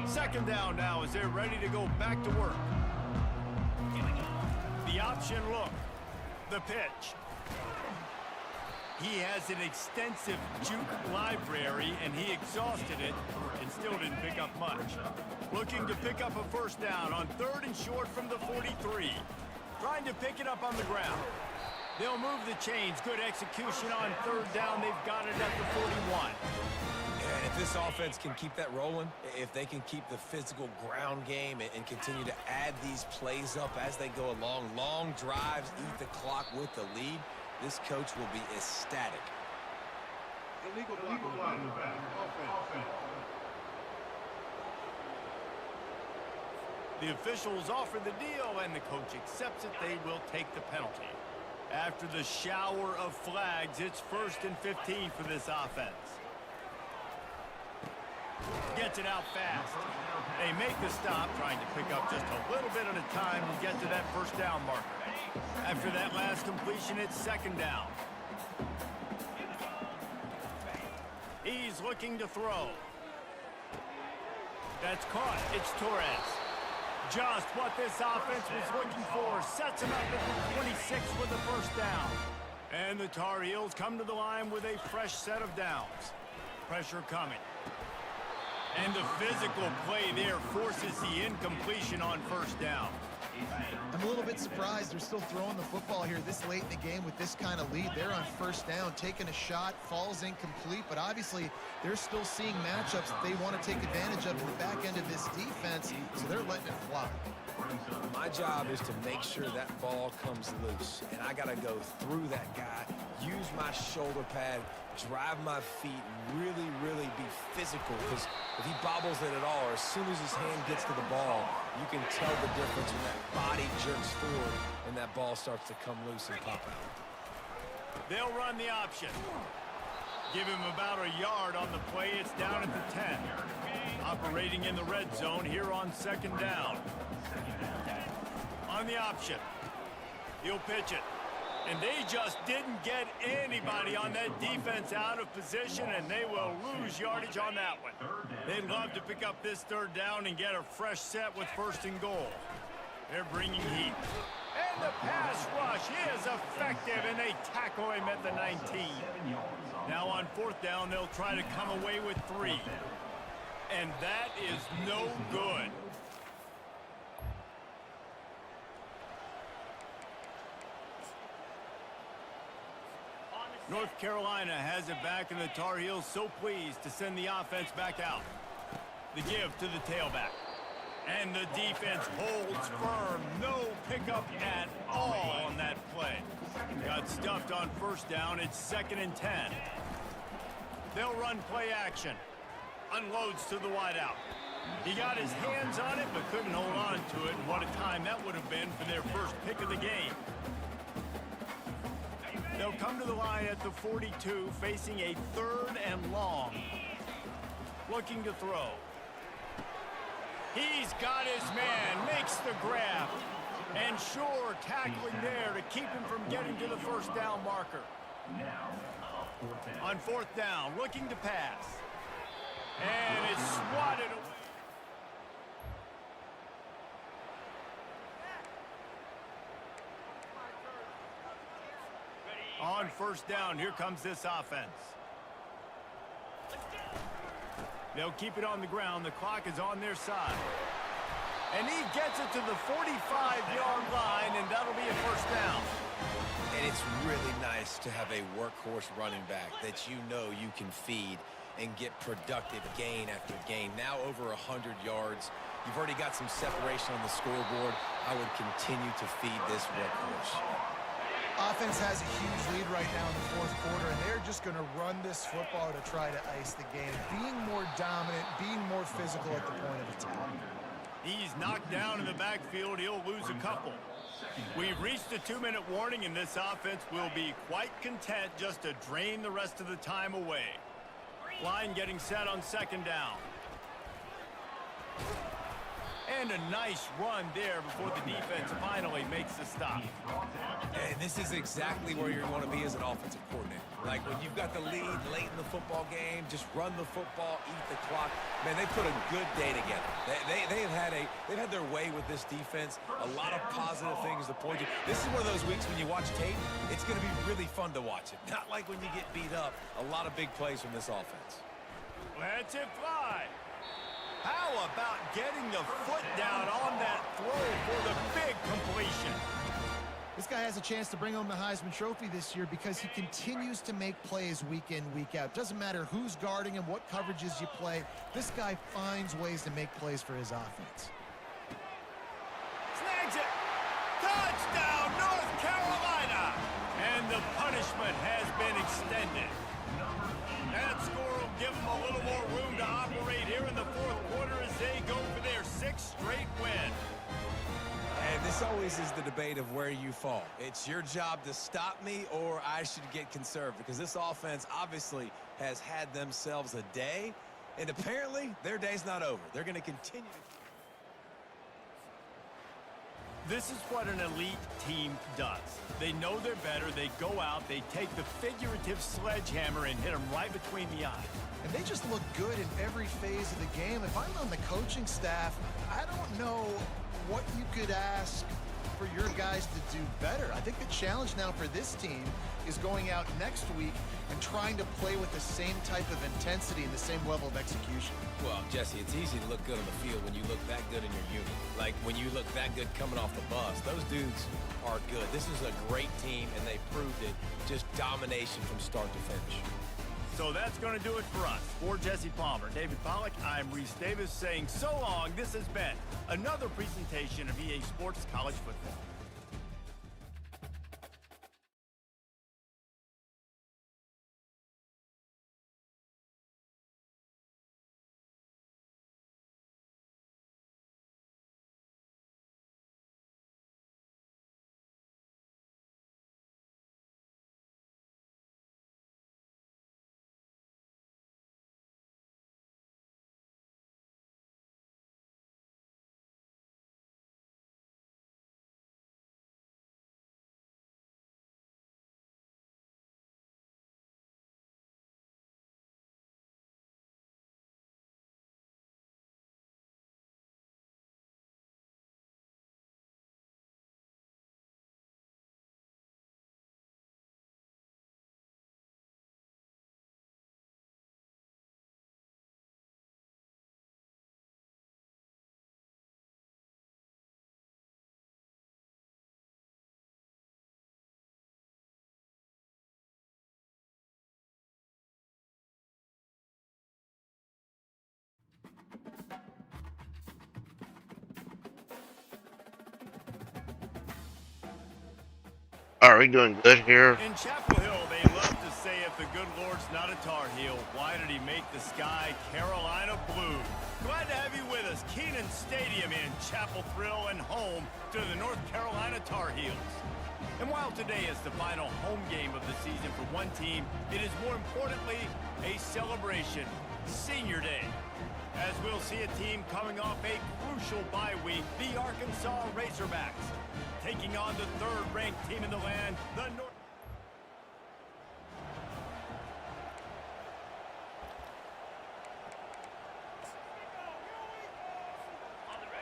Second down now as they're ready to go back to work. The option look. The pitch. He has an extensive juke library, and he exhausted it and still didn't pick up much. Looking to pick up a first down on 3rd and short from the 43. Trying to pick it up on the ground. They'll move the chains. Good execution on 3rd down. They've got it at the 41. And if this offense can keep that rolling, if they can keep the physical ground game and continue to add these plays up as they go along, long drives, eat the clock with the lead, this coach will be ecstatic. Illegal block. Offense. The officials offer the deal, and the coach accepts it. They will take the penalty. After the shower of flags, it's 1st and 15 for this offense. Gets it out fast. They make the stop, trying to pick up just a little bit at a time to get to that first down marker. After that last completion, it's 2nd down. He's looking to throw. That's caught. It's Torres. Just what this offense was looking for. Sets him up at the 26 with the first down. And the Tar Heels come to the line with a fresh set of downs. Pressure coming. And the physical play there forces the incompletion on first down. I'm a little bit surprised they're still throwing the football here this late in the game with this kind of lead. They're on first down, taking a shot, falls incomplete, but obviously they're still seeing matchups that they want to take advantage of in the back end of this defense, so they're letting it fly. My job is to make sure that ball comes loose, and I got to go through that guy, use my shoulder pad, drive my feet, really, really be physical, because if he bobbles it at all, or as soon as his hand gets to the ball, you can tell the difference when that body jerks forward and that ball starts to come loose and pop out. They'll run the option. Give him about a yard on the play. It's down at the 10. Operating in the red zone here on 2nd down. On the option. He'll pitch it. And they just didn't get anybody on that defense out of position, and they will lose yardage on that one. They'd love to pick up this 3rd down and get a fresh set with 1st and goal. They're bringing heat. And the pass rush is effective, and they tackle him at the 19. Now on 4th down, they'll try to come away with 3. And that is no good. North Carolina has it back, and the Tar Heels so pleased to send the offense back out. The give to the tailback. And the defense holds firm. No pickup at all on that play. Got stuffed on 1st down. It's 2nd and 10. They'll run play action. Unloads to the wideout. He got his hands on it, but couldn't hold on to it. And what a time that would have been for their first pick of the game. They'll come to the line at the 42, facing a 3rd and long. Looking to throw. He's got his man, makes the grab. And sure, tackling there to keep him from getting to the first down marker. On 4th down, looking to pass. And it's swatted away. On 1st down, here comes this offense. They'll keep it on the ground. The clock is on their side. And he gets it to the 45-yard line, and that'll be a first down. And it's really nice to have a workhorse running back that you know you can feed and get productive gain after gain. Now over 100 yards. You've already got some separation on the scoreboard. I would continue to feed this workhorse. Offense has a huge lead right now in the 4th quarter, and they're just going to run this football to try to ice the game. Being more dominant, being more physical at the point of attack. He's knocked down in the backfield. He'll lose a couple. We've reached a 2-minute warning, and this offense will be quite content just to drain the rest of the time away. Line getting set on 2nd down. And a nice run there before the defense finally makes the stop. And this is exactly where you want to be as an offensive coordinator. Like when you've got the lead late in the football game, just run the football, eat the clock. Man, they put a good day together. They've had their way with this defense. A lot of positive things to point to. This is one of those weeks when you watch tape, it's going to be really fun to watch it. Not like when you get beat up. A lot of big plays from this offense. Lets it fly. How about getting the foot down on that throw for the big completion? This guy has a chance to bring home the Heisman Trophy this year because he continues to make plays week in, week out. Doesn't matter who's guarding him, what coverages you play. This guy finds ways to make plays for his offense. Snags it. Touchdown, North Carolina. And the punishment has been extended. That score will give them a little more room to operate here in the fourth quarter as they go for their 6th straight win. And this always is the debate of where you fall. It's your job to stop me or I should get conserved because this offense obviously has had themselves a day, and apparently their day's not over. They're going to continue. This is what an elite team does. They know they're better. They go out, they take the figurative sledgehammer and hit them right between the eyes. And they just look good in every phase of the game. If I'm on the coaching staff, I don't know what you could ask for your guys to do better. I think the challenge now for this team is going out next week and trying to play with the same type of intensity and the same level of execution. Well, Jesse, it's easy to look good on the field when you look that good in your unit. Like when you look that good coming off the bus. Those dudes are good. This is a great team, and they proved it. Just domination from start to finish. So that's going to do it for us. For Jesse Palmer, David Pollack, I'm Reese Davis saying so long. This has been another presentation of EA Sports College Football. Are we doing good here? In Chapel Hill, they love to say if the good Lord's not a Tar Heel, why did he make the sky Carolina blue? Glad to have you with us. Kenan Stadium in Chapel Thrill and home to the North Carolina Tar Heels. And while today is the final home game of the season for one team, it is more importantly a celebration, Senior Day. As we'll see a team coming off a crucial bye week, the Arkansas Razorbacks, taking on the third-ranked team in the land, the North.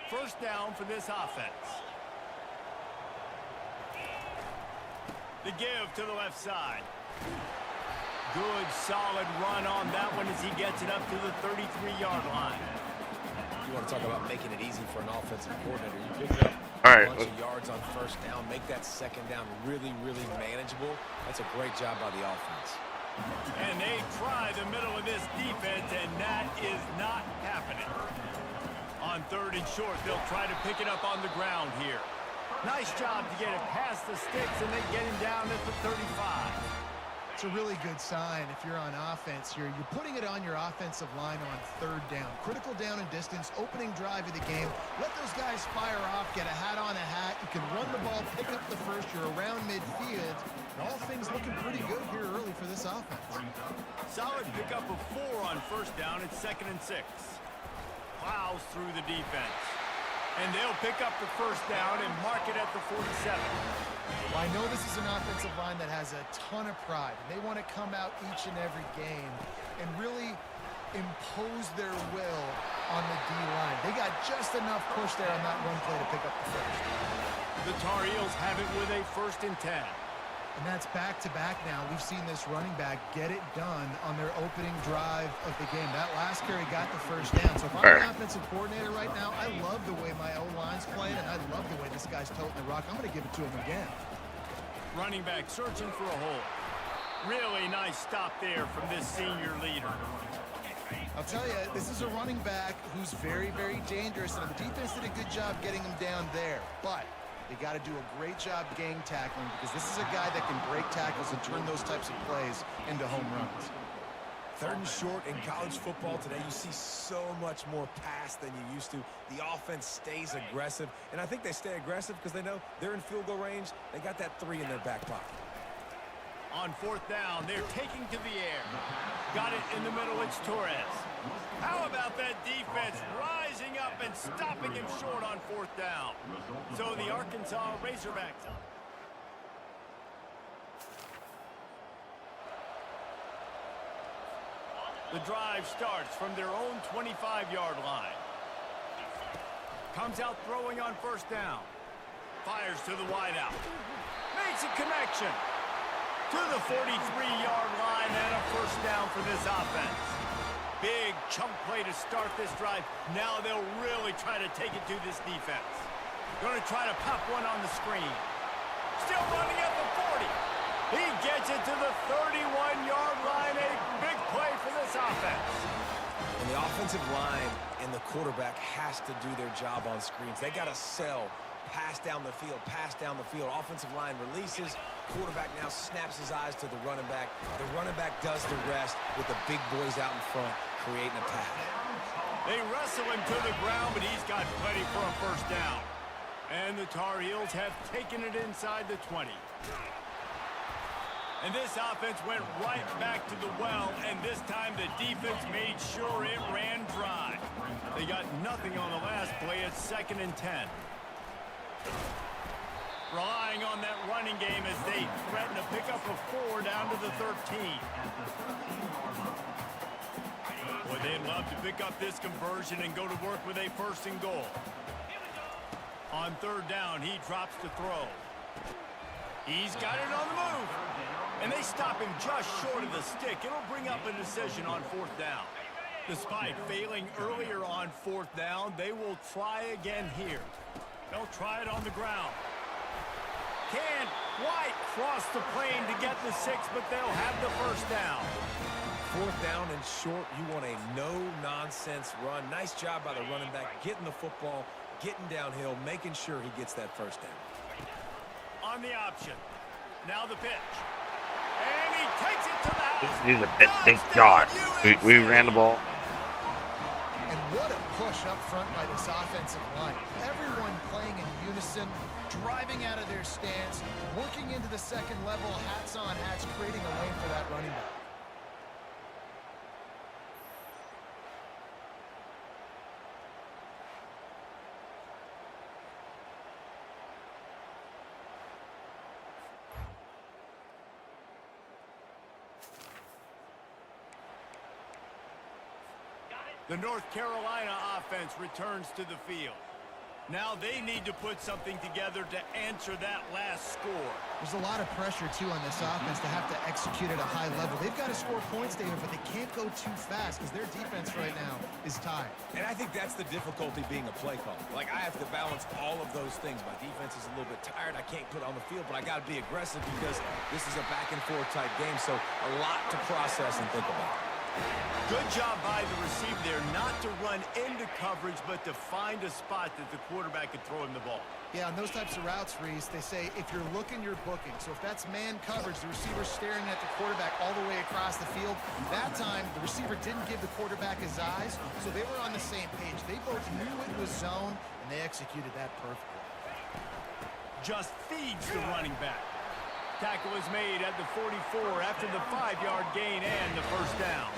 First down for this offense. The give to the left side. Good, solid run on that one as he gets it up to the 33-yard line. You want to talk about making it easy for an offensive coordinator. You pick up All a right, bunch of yards on first down, make that second down really, really manageable. That's a great job by the offense. And they try the middle of this defense, and that is not happening. On third and short, they'll try to pick it up on the ground here. Nice job to get it past the sticks, and they get him down at the 35. It's a really good sign if you're on offense here. You're putting it on your offensive line on third down. Critical down and distance, opening drive of the game. Let those guys fire off, get a hat on a hat. You can run the ball, pick up the first. You're around midfield. All things looking pretty good here early for this offense. Solid pickup of 4 on first down. It's 2nd and 6. Plows through the defense. And they'll pick up the first down and mark it at the 47. Well, I know this is an offensive line that has a ton of pride. They want to come out each and every game and really impose their will on the D-line. They got just enough push there on that run play to pick up the first. The Tar Heels have it with a 1st and 10. And that's back-to-back now. We've seen this running back get it done on their opening drive of the game. That last carry got the first down. So if I'm an offensive coordinator right now, I love the way my O-line's playing, and I love the way this guy's toting the rock. I'm going to give it to him again. Running back searching for a hole. Really nice stop there from this senior leader. I'll tell you, this is a running back who's very, very dangerous, and the defense did a good job getting him down there. But they got to do a great job gang tackling, because this is a guy that can break tackles and turn those types of plays into home runs. 3rd and short in college football today. You see so much more pass than you used to. The offense stays aggressive, and I think they stay aggressive because they know they're in field goal range. They got that 3 in their back pocket. On 4th down, they're taking to the air. Got it in the middle, it's Torres. How about that defense rising up and stopping him short on 4th down? So the Arkansas Razorbacks up. The drive starts from their own 25-yard line. Comes out throwing on 1st down. Fires to the wideout. Makes a connection to the 43-yard line, and a 1st down for this offense. Big chunk play to start this drive. Now they'll really try to take it to this defense. Going to try to pop one on the screen. Still running at the 40. He gets it to the 31-yard line. A big play for this offense. And the offensive line and the quarterback has to do their job on screens. They got to sell. Pass down the field, pass down the field. Offensive line releases. Quarterback now snaps his eyes to the running back. The running back does the rest with the big boys out in front, creating a pass. They wrestle him to the ground, but he's got plenty for a 1st down. And the Tar Heels have taken it inside the 20. And this offense went right back to the well, and this time the defense made sure it ran dry. They got nothing on the last play. It's 2nd and 10. Relying on that running game as they threaten to pick up a 4 down to the 13. Boy, they'd love to pick up this conversion and go to work with a 1st and goal. On 3rd down, he drops to throw. He's got it on the move. And they stop him just short of the stick. It'll bring up a decision on 4th down. Despite failing earlier on 4th down, they will try again here. They'll try it on the ground. Can White cross the plane to get the 6, but they'll have the 1st down. 4th down and short, you want a no-nonsense run. Nice job by the running back, getting the football, getting downhill, making sure he gets that 1st down. On the option. Now the pitch. And he takes it to the house. This is a big yard. We ran the ball. And what a push up front by this offensive line. Everyone playing in unison, driving out of their stance, working into the 2nd level, hats on hats, creating a lane for that running back. The North Carolina offense returns to the field. Now they need to put something together to answer that last score. There's a lot of pressure, too, on this offense to have to execute at a high level. They've got to score points, David, but they can't go too fast because their defense right now is tired. And I think that's the difficulty being a play caller. Like, I have to balance all of those things. My defense is a little bit tired. I can't put on the field, but I got to be aggressive because this is a back-and-forth type game, so a lot to process and think about. Good job by the receiver there, not to run into coverage, but to find a spot that the quarterback could throw him the ball. Yeah, on those types of routes, Reese, they say if you're looking, you're booking. So if that's man coverage, the receiver's staring at the quarterback all the way across the field. That time, the receiver didn't give the quarterback his eyes, so they were on the same page. They both knew it was zone, and they executed that perfectly. Just feeds the running back. Tackle is made at the 44 after the 5-yard gain and the 1st down.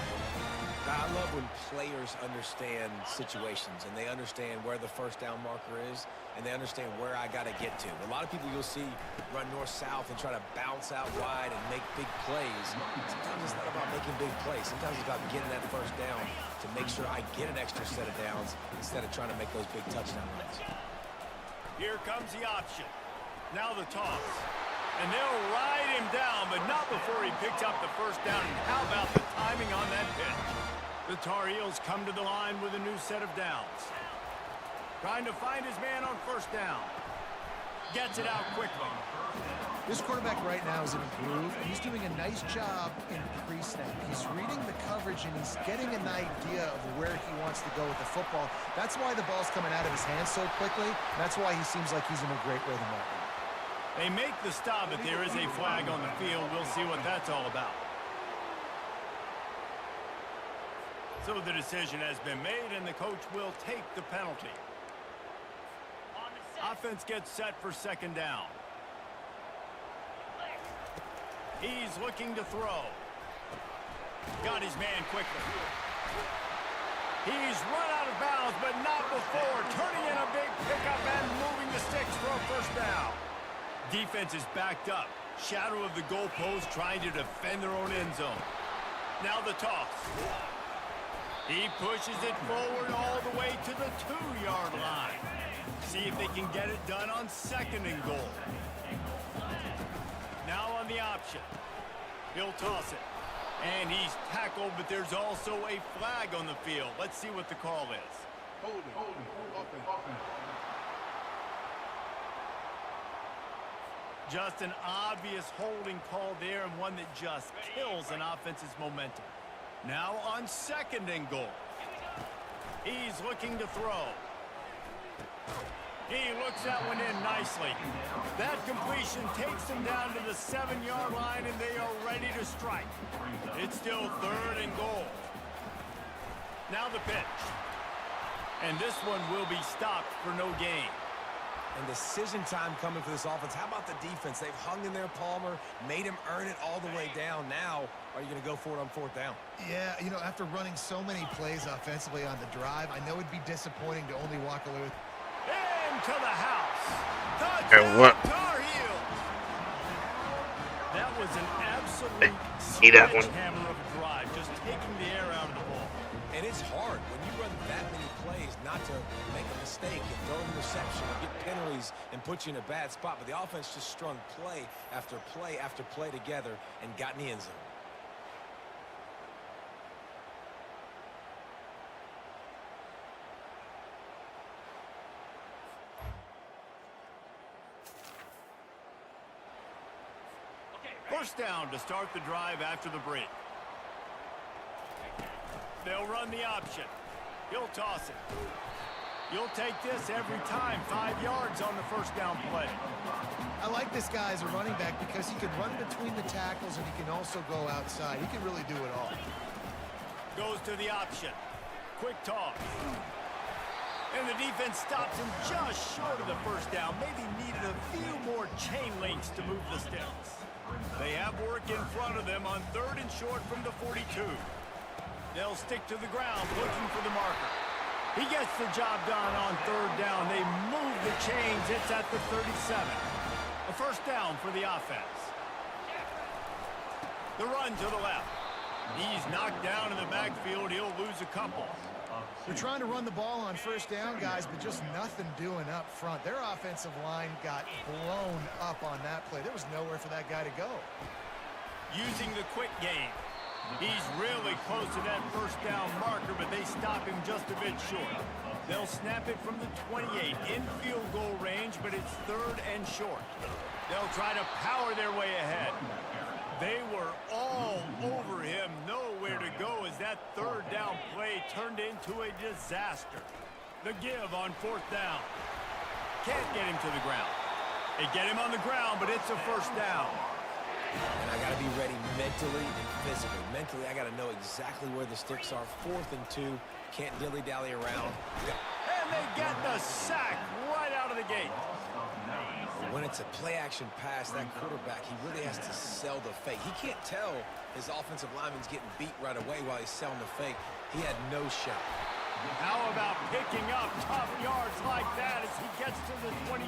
I love when players understand situations and they understand where the first down marker is and they understand where I got to get to. A lot of people you'll see run north-south and try to bounce out wide and make big plays. Sometimes it's not about making big plays. Sometimes it's about getting that first down to make sure I get an extra set of downs instead of trying to make those big touchdown runs. Here comes the option. Now the toss. And they'll ride him down, but not before he picks up the first down. And how about the timing on that pitch? The Tar Heels come to the line with a new set of downs. Trying to find his man on first down. Gets it out quickly. This quarterback right now is in a groove, and he's doing a nice job in pre-snap. He's reading the coverage, and he's getting an idea of where he wants to go with the football. That's why the ball's coming out of his hands so quickly. That's why he seems like he's in a great rhythm right now. They make the stop, but there is a flag on the field. We'll see what that's all about. So the decision has been made, and the coach will take the penalty. Offense gets set for second down. He's looking to throw. Got his man quickly. He's run out of bounds, but not before. Turning in a big pickup and moving the sticks for a first down. Defense is backed up. Shadow of the goalpost trying to defend their own end zone. Now the toss. He pushes it forward all the way to the 2-yard line. See if they can get it done on second and goal. Now on the option. He'll toss it. And he's tackled, but there's also a flag on the field. Let's see what the call is. Holding. Offense. Just an obvious holding call there, and one that just kills an offense's momentum. Now on second and goal. He's looking to throw. He looks that one in nicely. That completion takes him down to the 7-yard line, and they are ready to strike. It's still third and goal. Now the pitch. And this one will be stopped for no gain. And decision time coming for this offense. How about the defense? They've hung in there, Palmer, made him earn it all the way down. Now, are you going to go for it on fourth down? Yeah, you know, after running so many plays offensively on the drive, I know it'd be disappointing to only walk away with. Into the house. And what? Touchdown, Tar Heels. That was an absolute See that one? sledgehammer of a drive, just taking the air out of the ball. And it's hard when you run that many plays not to make a mistake and throw an interception or get penalties and put you in a bad spot. But the offense just strung play after play after play together and got in the end zone. First down to start the drive after the break. They'll run the option. He'll toss it. You'll take this every time. 5 yards on the first down play. I like this guy as a running back because he can run between the tackles and he can also go outside. He can really do it all. Goes to the option. Quick toss. And the defense stops him just short of the first down. Maybe needed a few more chain links to move the sticks. They have work in front of them on third and short from the 42. They'll stick to the ground looking for the marker. He gets the job done on third down. They move the chains. It's at the 37. A first down for the offense. The run to the left. He's knocked down in the backfield. He'll lose a couple. They're trying to run the ball on first down, guys, but just nothing doing up front. Their offensive line got blown up on that play. There was nowhere for that guy to go. Using the quick game. He's really close to that first down marker, but they stop him just a bit short. They'll snap it from the 28 in field goal range, but it's third and short. They'll try to power their way ahead. They were all over him, nowhere to go as that third down play turned into a disaster. The give on fourth down. Can't get him to the ground. They get him on the ground, but it's a first down. And I got to be ready mentally and physically. Mentally, I got to know exactly where the sticks are. 4th and 2. Can't dilly-dally around. And they get the sack right out of the gate. When it's a play-action pass, that quarterback, he really has to sell the fake. He can't tell his offensive lineman's getting beat right away while he's selling the fake. He had no shot. How about picking up tough yards like that as he gets to the 22?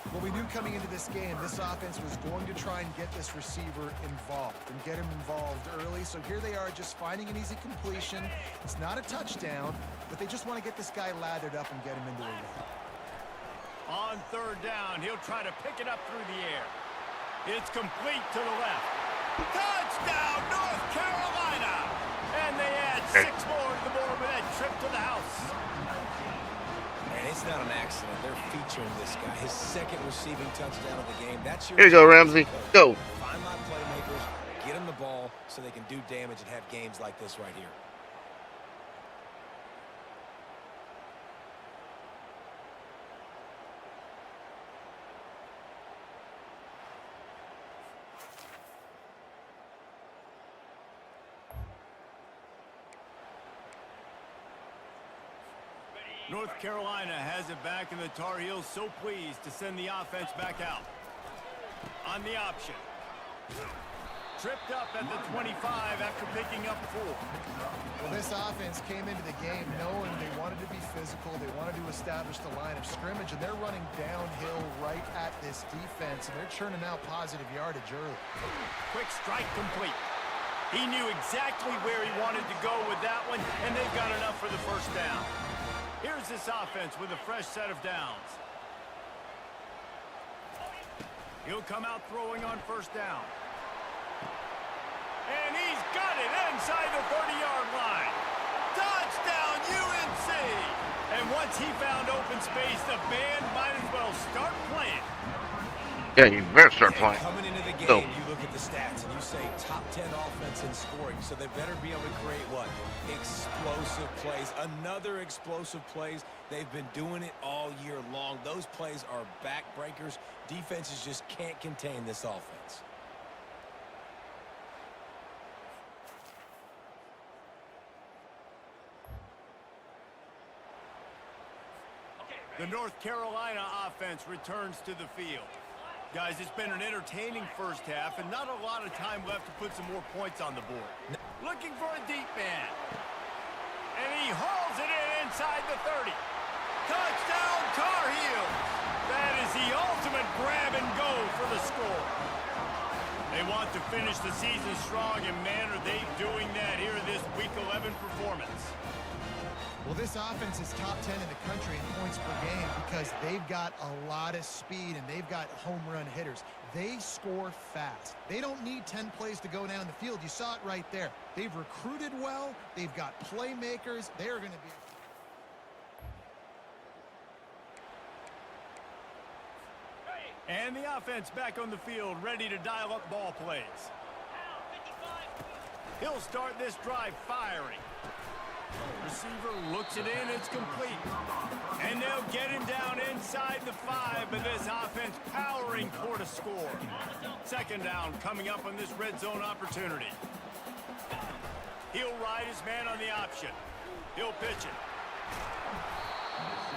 Well, we knew coming into this game, this offense was going to try and get this receiver involved and get him involved early. So here they are just finding an easy completion. It's not a touchdown, but they just want to get this guy lathered up and get him into a rhythm. On third down, he'll try to pick it up through the air. It's complete to the left. Touchdown, North Carolina! And they add 6 more to the board with that trip to the house. And it's not an accident. They're featuring this guy. His second receiving touchdown of the game. That's your... Here you go, Ramsey. Go. Find my playmakers, get them the ball so they can do damage and have games like this right here. North Carolina has it back, and the Tar Heels so pleased to send the offense back out. On the option. Tripped up at the 25 after picking up 4. Well, this offense came into the game knowing they wanted to be physical. They wanted to establish the line of scrimmage, and they're running downhill right at this defense, and they're churning out positive yardage early. Quick strike complete. He knew exactly where he wanted to go with that one, and they've got enough for the first down. Here's this offense with a fresh set of downs. He'll come out throwing on first down. And he's got it inside the 30-yard line. Touchdown, UNC! And once he found open space, the band might as well start playing. Yeah, you better start playing. Coming into the game, you look at the stats and you say top 10 offense in scoring, so they better be able to create what? Explosive plays. Another explosive plays. They've been doing it all year long. Those plays are backbreakers. Defenses just can't contain this offense. The North Carolina offense returns to the field. Guys, it's been an entertaining first half and not a lot of time left to put some more points on the board. Looking for a deep man. And he hauls it in inside the 30. Touchdown, Tar Heels. That is the ultimate grab and go for the score. They want to finish the season strong, and man, are they doing that here in this Week 11 performance. Well, this offense is top 10 in the country in points per game because they've got a lot of speed and they've got home run hitters. They score fast. They don't need 10 plays to go down the field. You saw it right there. They've recruited well. They've got playmakers. They're going to be... And the offense back on the field, ready to dial up ball plays. He'll start this drive firing. Receiver looks it in, it's complete. And they'll get him down inside the 5, but this offense powering toward a score. Second down coming up on this red zone opportunity. He'll ride his man on the option. He'll pitch it.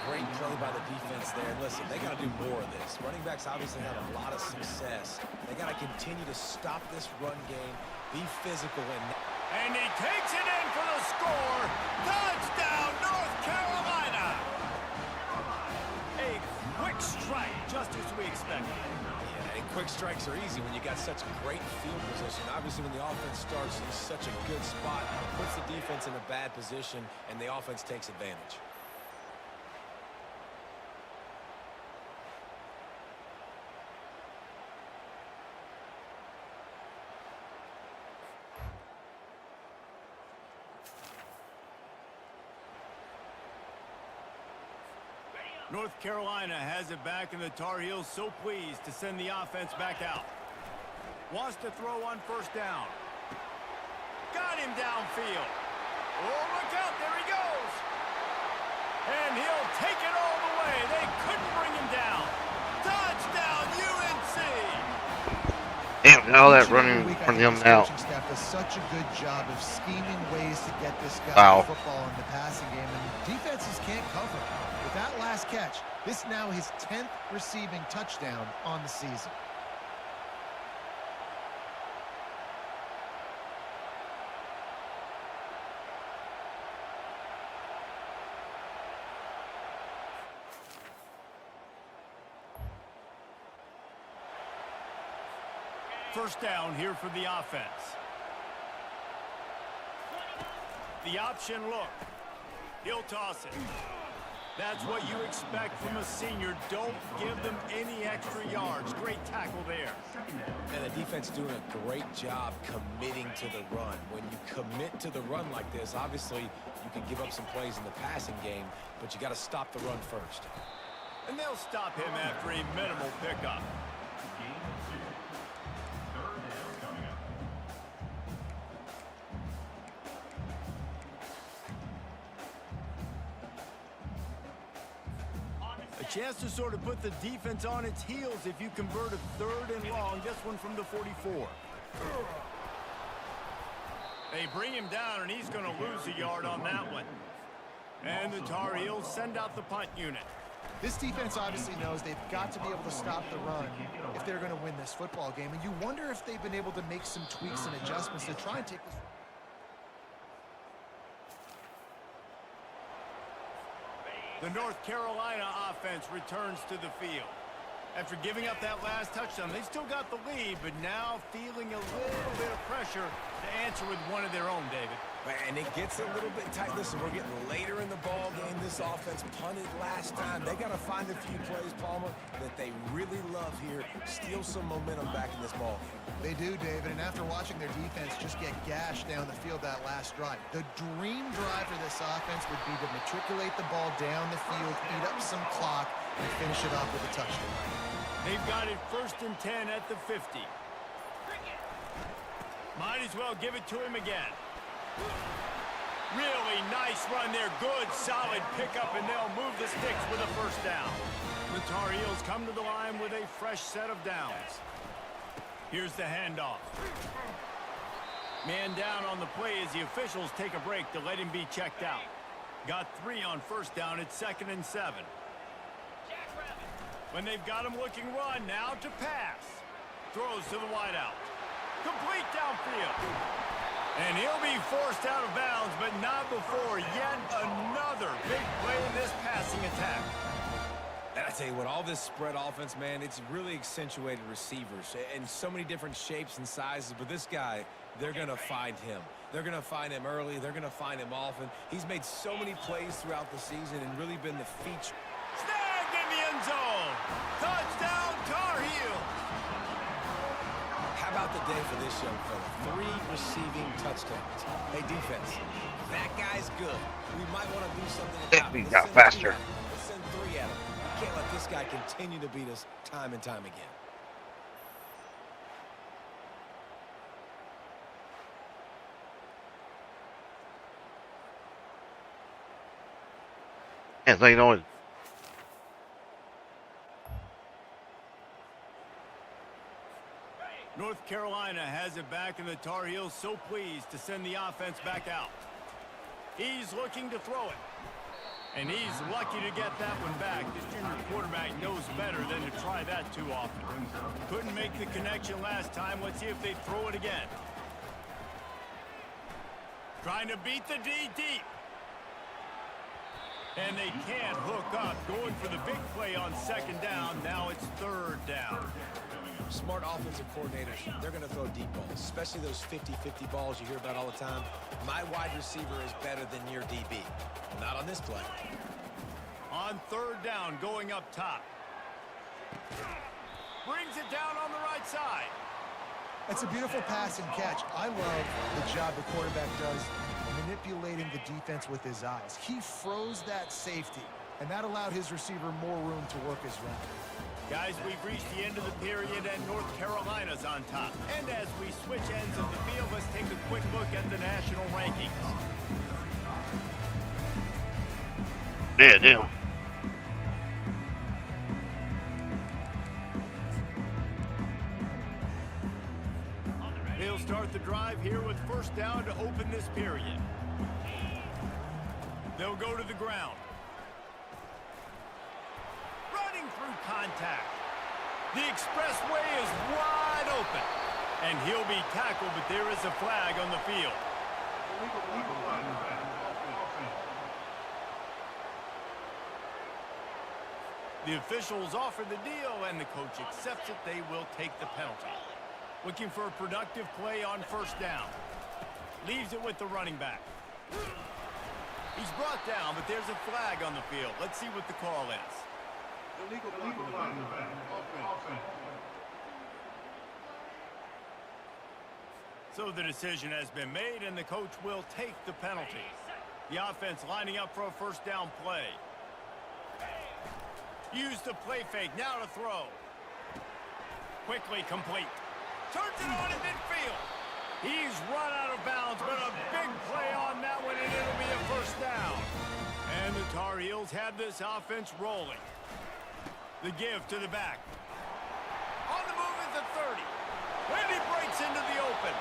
Great play by the defense there. Listen, they got to do more of this. Running backs obviously have a lot of success. They got to continue to stop this run game, be physical, and he takes it in for the score. Touchdown, North Carolina. A quick strike, just as we expected. Yeah, and quick strikes are easy when you got such great field position. Obviously, when the offense starts in such a good spot, puts the defense in a bad position, and the offense takes advantage. North Carolina has it back, and the Tar Heels so pleased to send the offense back out. Wants to throw on first down. Got him downfield. Oh, look out, there he goes. And he'll take it all the way. They couldn't bring him down. Touchdown, UNC. Damn, all that running from him now. does such a good job of scheming ways to get this guy Wow. the football in the passing game, and defenses can't cover. With that last catch, this is now his 10th receiving touchdown on the season. First down here for the offense. The option look. He'll toss it. That's what you expect from a senior. Don't give them any extra yards. Great tackle there. And the defense doing a great job committing to the run. When you commit to the run like this, obviously you can give up some plays in the passing game, but you got to stop the run first. And they'll stop him after a minimal pickup. A chance to sort of put the defense on its heels if you convert a 3rd and long. This one from the 44. They bring him down, and he's going to lose a yard on that one. And the Tar Heels send out the punt unit. This defense obviously knows they've got to be able to stop the run if they're going to win this football game. And you wonder if they've been able to make some tweaks and adjustments to try and take this. The North Carolina offense returns to the field. After giving up that last touchdown, they still got the lead, but now feeling a little bit of pressure to answer with one of their own, David. And it gets a little bit tight. Listen, we're getting later in the ball game. This offense punted last time. They got to find a few plays, Palmer, that they really love here. Steal some momentum back in this ball game. They do, David, and after watching their defense just get gashed down the field that last drive, the dream drive for this offense would be to matriculate the ball down the field, eat up some clock, and finish it off with a touchdown. They've got it 1st and 10 at the 50. Might as well give it to him again. Really nice run there. Good, solid pickup, and they'll move the sticks with a 1st down. The Tar Heels come to the line with a fresh set of downs. Here's the handoff. Man down on the play as the officials take a break to let him be checked out. Got 3 on 1st down. It's 2nd and 7. When they've got him looking run, now to pass. Throws to the wideout. Complete downfield. And he'll be forced out of bounds, but not before yet another big play in this passing attack. And I tell you what, all this spread offense, man, it's really accentuated receivers in so many different shapes and sizes. But this guy, they're going to find him. They're going to find him early. They're going to find him often. He's made so many plays throughout the season and really been the feature. Snagged in the end zone. Touchdown, Tar Heels. How about the day for this young fella? 3 receiving touchdowns. Hey, defense, that guy's good. We might want to do something about it. He got faster. Let's send 3 at him. We can't let this guy continue to beat us time and time again. Yeah, so you know, North Carolina has it back, and the Tar Heels so pleased to send the offense back out. He's looking to throw it. And he's lucky to get that one back. This junior quarterback knows better than to try that too often. Couldn't make the connection last time. Let's see if they throw it again. Trying to beat the D deep. And they can't hook up. Going for the big play on 2nd down. Now it's 3rd down. Smart offensive coordinators, they're going to throw deep balls, especially those 50-50 balls you hear about all the time. My wide receiver is better than your DB. Not on this play. On 3rd down, going up top. Brings it down on the right side. It's a beautiful pass and catch. I love the job the quarterback does manipulating the defense with his eyes. He froze that safety, and that allowed his receiver more room to work his route. Guys, we've reached the end of the period, and North Carolina's on top. And as we switch ends of the field, let's take a quick look at the national rankings. yeah, damn. They'll start start the drive here with first down to open this period. They'll go to the ground. Running through contact. The expressway is wide open. And he'll be tackled, but there is a flag on the field. The officials offer the deal, and the coach accepts it. They will take the penalty. Looking for a productive play on first down. Leaves it with the running back. He's brought down, but there's a flag on the field. Let's see what the call is. Illegal flag. Offense. So the decision has been made, and the coach will take the penalty. The offense lining up for a first down play. Use the play fake, now to throw. Quickly complete. Turns it on in midfield. He's run out of bounds, but a big play on that one, and it'll be a first down. And the Tar Heels have this offense rolling. The give to the back. On the move is the 30. And he breaks into the open.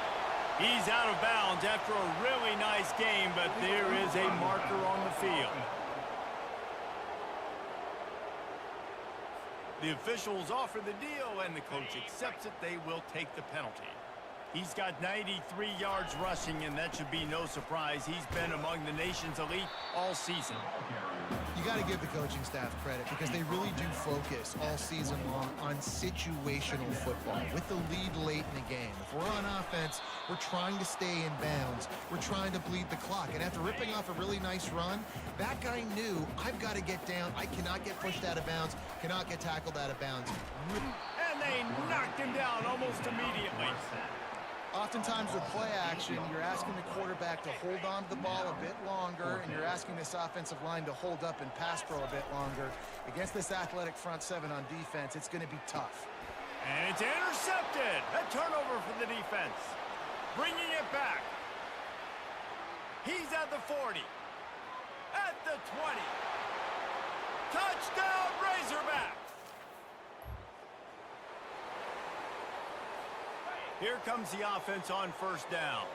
He's out of bounds after a really nice game, but there is a marker on the field. The officials offer the deal, and the coach accepts it. They will take the penalty. He's got 93 yards rushing, and that should be no surprise. He's been among the nation's elite all season. You got to give the coaching staff credit because they really do focus all season long on situational football with the lead late in the game. If we're on offense, we're trying to stay in bounds. We're trying to bleed the clock. And after ripping off a really nice run, that guy knew, I've got to get down. I cannot get pushed out of bounds, cannot get tackled out of bounds. And they knocked him down almost immediately. Oftentimes with play action, you're asking the quarterback to hold on to the ball a bit longer, and you're asking this offensive line to hold up and pass pro a bit longer. Against this athletic front seven on defense, it's going to be tough. And it's intercepted. A turnover for the defense. Bringing it back. He's at the 40. At the 20. Touchdown, Razorback. Here comes the offense on first down.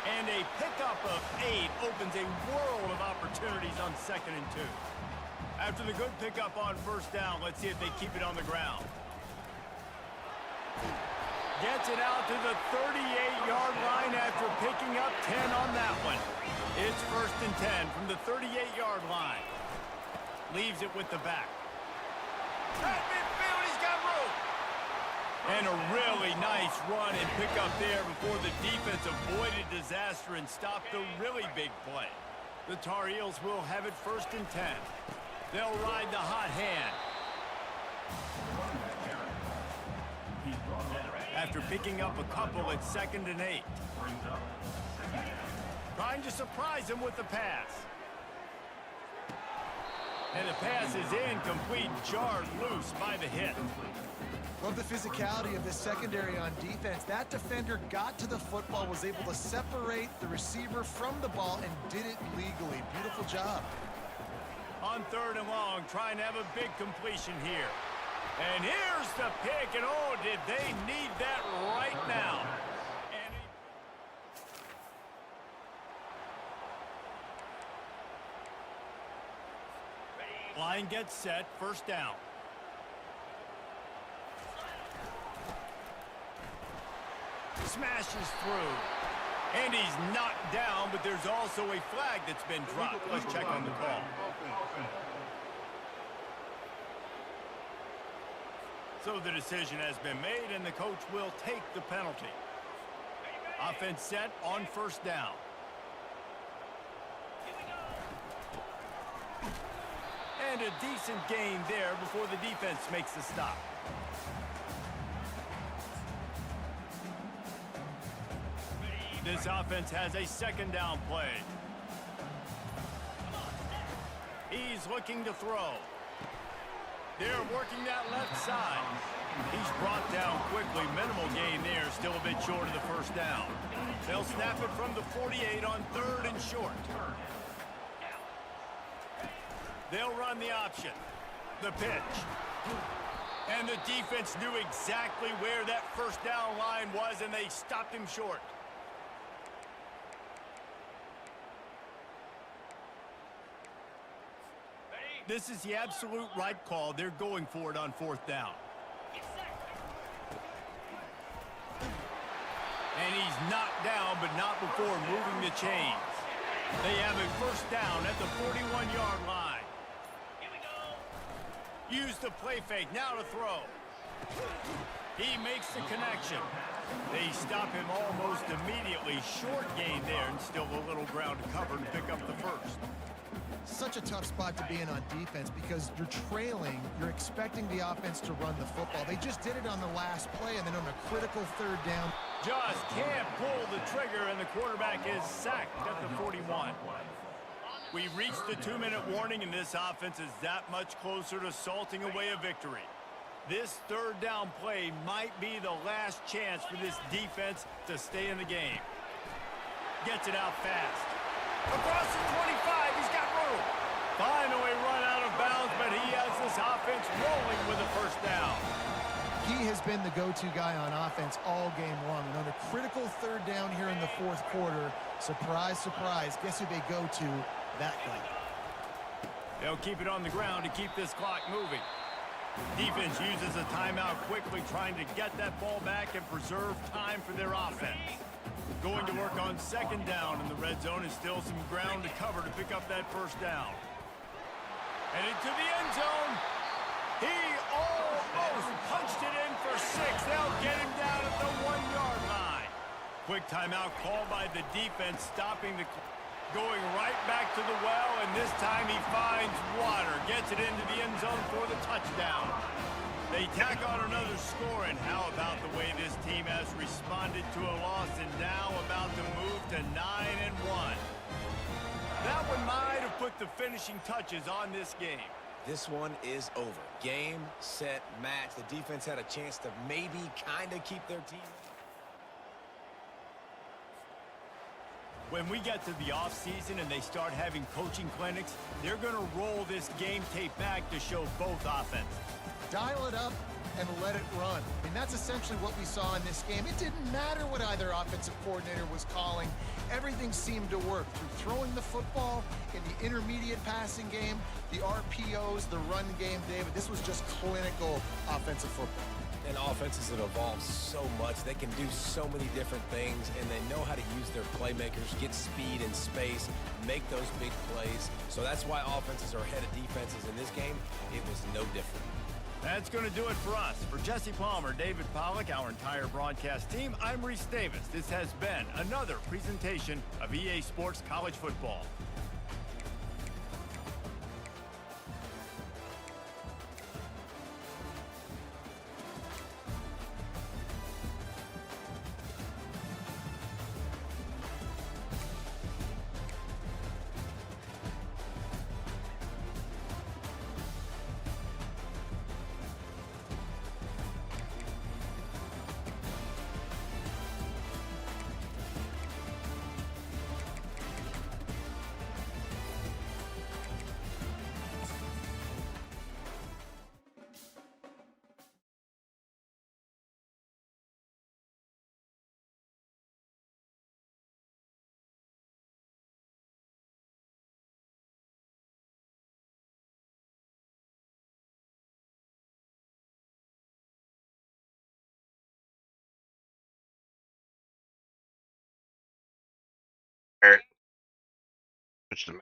And a pickup of 8 opens a world of opportunities on 2nd and 2. After the good pickup on first down, let's see if they keep it on the ground. Gets it out to the 38-yard line after picking up 10 on that one. It's 1st and 10 from the 38-yard line. Leaves it with the back. At midfield, he's got room. And a really nice run and pick up there before the defense avoided disaster and stopped the really big play. The Tar Heels will have it 1st and 10. They'll ride the hot hand. After picking up a couple at 2nd and 8. Trying to surprise him with the pass. And the pass is incomplete, jarred loose by the hit. Love the physicality of this secondary on defense. That defender got to the football, was able to separate the receiver from the ball, and did it legally. Beautiful job. On 3rd and long, trying to have a big completion here. And here's the pick, and oh, did they need that right now. Line gets set, 1st down. Smashes through. And he's knocked down, but there's also a flag that's been dropped. Let's check on the call. So the decision has been made, and the coach will take the penalty. Offense set on 1st down. And a decent gain there before the defense makes the stop. This offense has a 2nd down play. He's looking to throw. They're working that left side. He's brought down quickly. Minimal gain there, still a bit short of the 1st down. They'll snap it from the 48 on 3rd and short. They'll run the option. The pitch. And the defense knew exactly where that first down line was, and they stopped him short. This is the absolute right call. They're going for it on fourth down. And he's knocked down, but not before moving the chains. They have a first down at the 41-yard line. Here we go. Use the play fake. Now to throw. He makes the connection. They stop him almost immediately. Short gain there, and still a little ground to cover and pick up the first. Such a tough spot to be in on defense because you're trailing. You're expecting the offense to run the football. They just did it on the last play, and then on a critical third down. Just can't pull the trigger, and the quarterback is sacked at the 41. We reached the 2-minute warning, and this offense is that much closer to salting away a victory. This third down play might be the last chance for this defense to stay in the game. Gets it out fast. Across the 25, he's got room. Finally run out of bounds, but he has this offense rolling with a first down. He has been the go-to guy on offense all game long. And on a critical third down here in the fourth quarter, surprise, surprise, guess who they go to? That guy. They'll keep it on the ground to keep this clock moving. Defense uses a timeout quickly, trying to get that ball back and preserve time for their offense. Going to work on second down, and the red zone is still some ground to cover to pick up that first down. And into the end zone. He almost punched it in for 6. They'll get him down at the 1-yard line. Quick timeout called by the defense, stopping the clock. Going right back to the well, and this time he finds water. Gets it into the end zone for the touchdown. They tack on another score, and how about the way this team has responded to a loss and now about to move to 9-1. That one might have put the finishing touches on this game. This one is over. Game, set, match. The defense had a chance to maybe kind of keep their team. When we get to the offseason and they start having coaching clinics, they're going to roll this game tape back to show both offenses. Dial it up and let it run. I mean, that's essentially what we saw in this game. It didn't matter what either offensive coordinator was calling. Everything seemed to work through throwing the football in the intermediate passing game, the RPOs, the run game, David. This was just clinical offensive football. And offenses that evolve so much, they can do so many different things, and they know how to use their playmakers, get speed and space, make those big plays. So that's why offenses are ahead of defenses in this game. It was no different. That's going to do it for us. For Jesse Palmer, David Pollack, our entire broadcast team, I'm Reese Davis. This has been another presentation of EA Sports College Football. Switch to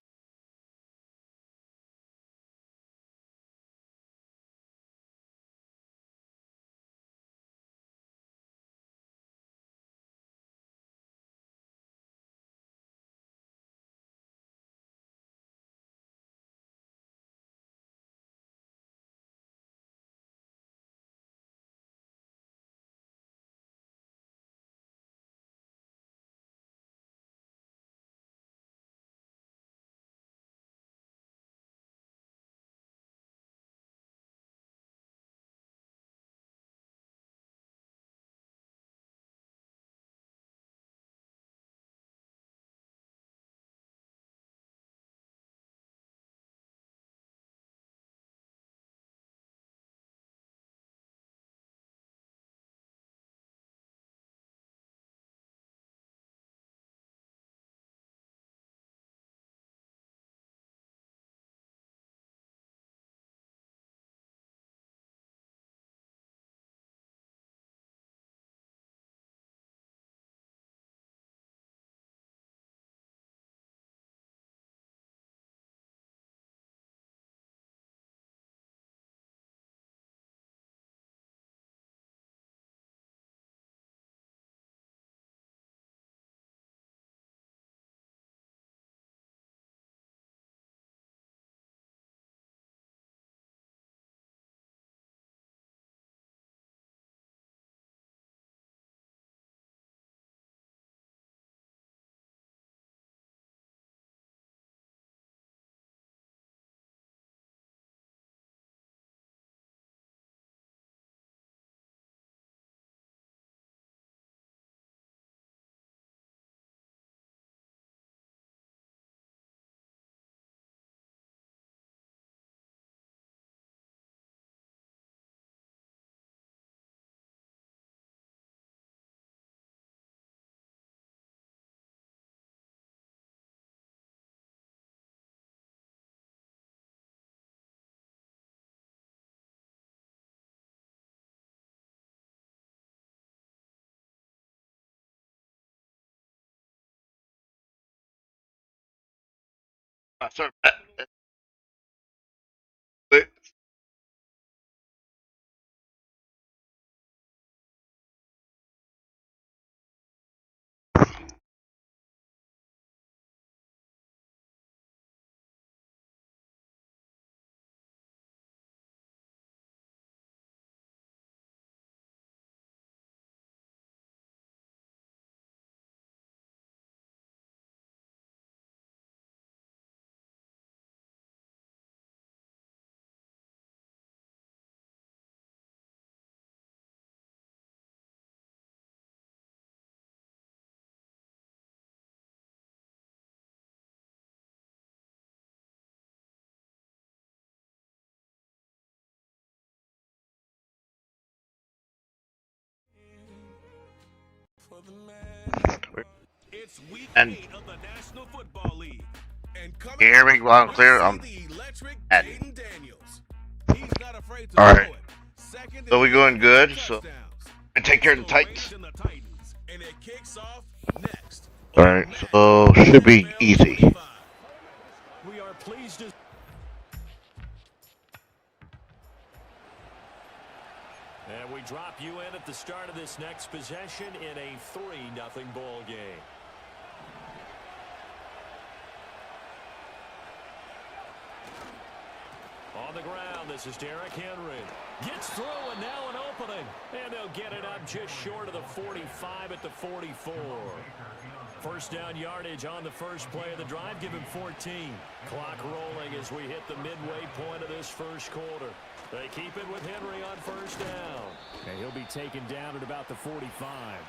Sorry. It's week And 8 of the National Football League. And coming hear me loud and clear. we'll I'm see the electric at Jaden Daniels. He's not afraid to all throw right. it. Second So we and going 8 good. So touchdowns. and take care of the Still Titans. raging the Titans, and it kicks off next All on right. Madden So should be NFL easy. 25. We are pleased to. And we drop you in at the start of this next possession in a 3-0 ball game. On the ground, this is Derrick Henry. Gets through and now an opening. And they'll get it up just short of the 45 at the 44. First down yardage on the first play of the drive. Give him 14. Clock rolling as we hit the midway point of this first quarter. They keep it with Henry on first down. And he'll be taken down at about the 45.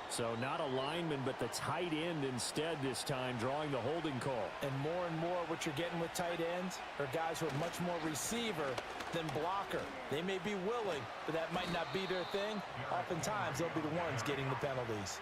So not a lineman, but the tight end instead this time, drawing the holding call. And more what you're getting with tight ends are guys who are much more receiver than blocker. They may be willing, but that might not be their thing. Oftentimes, they'll be the ones getting the penalties.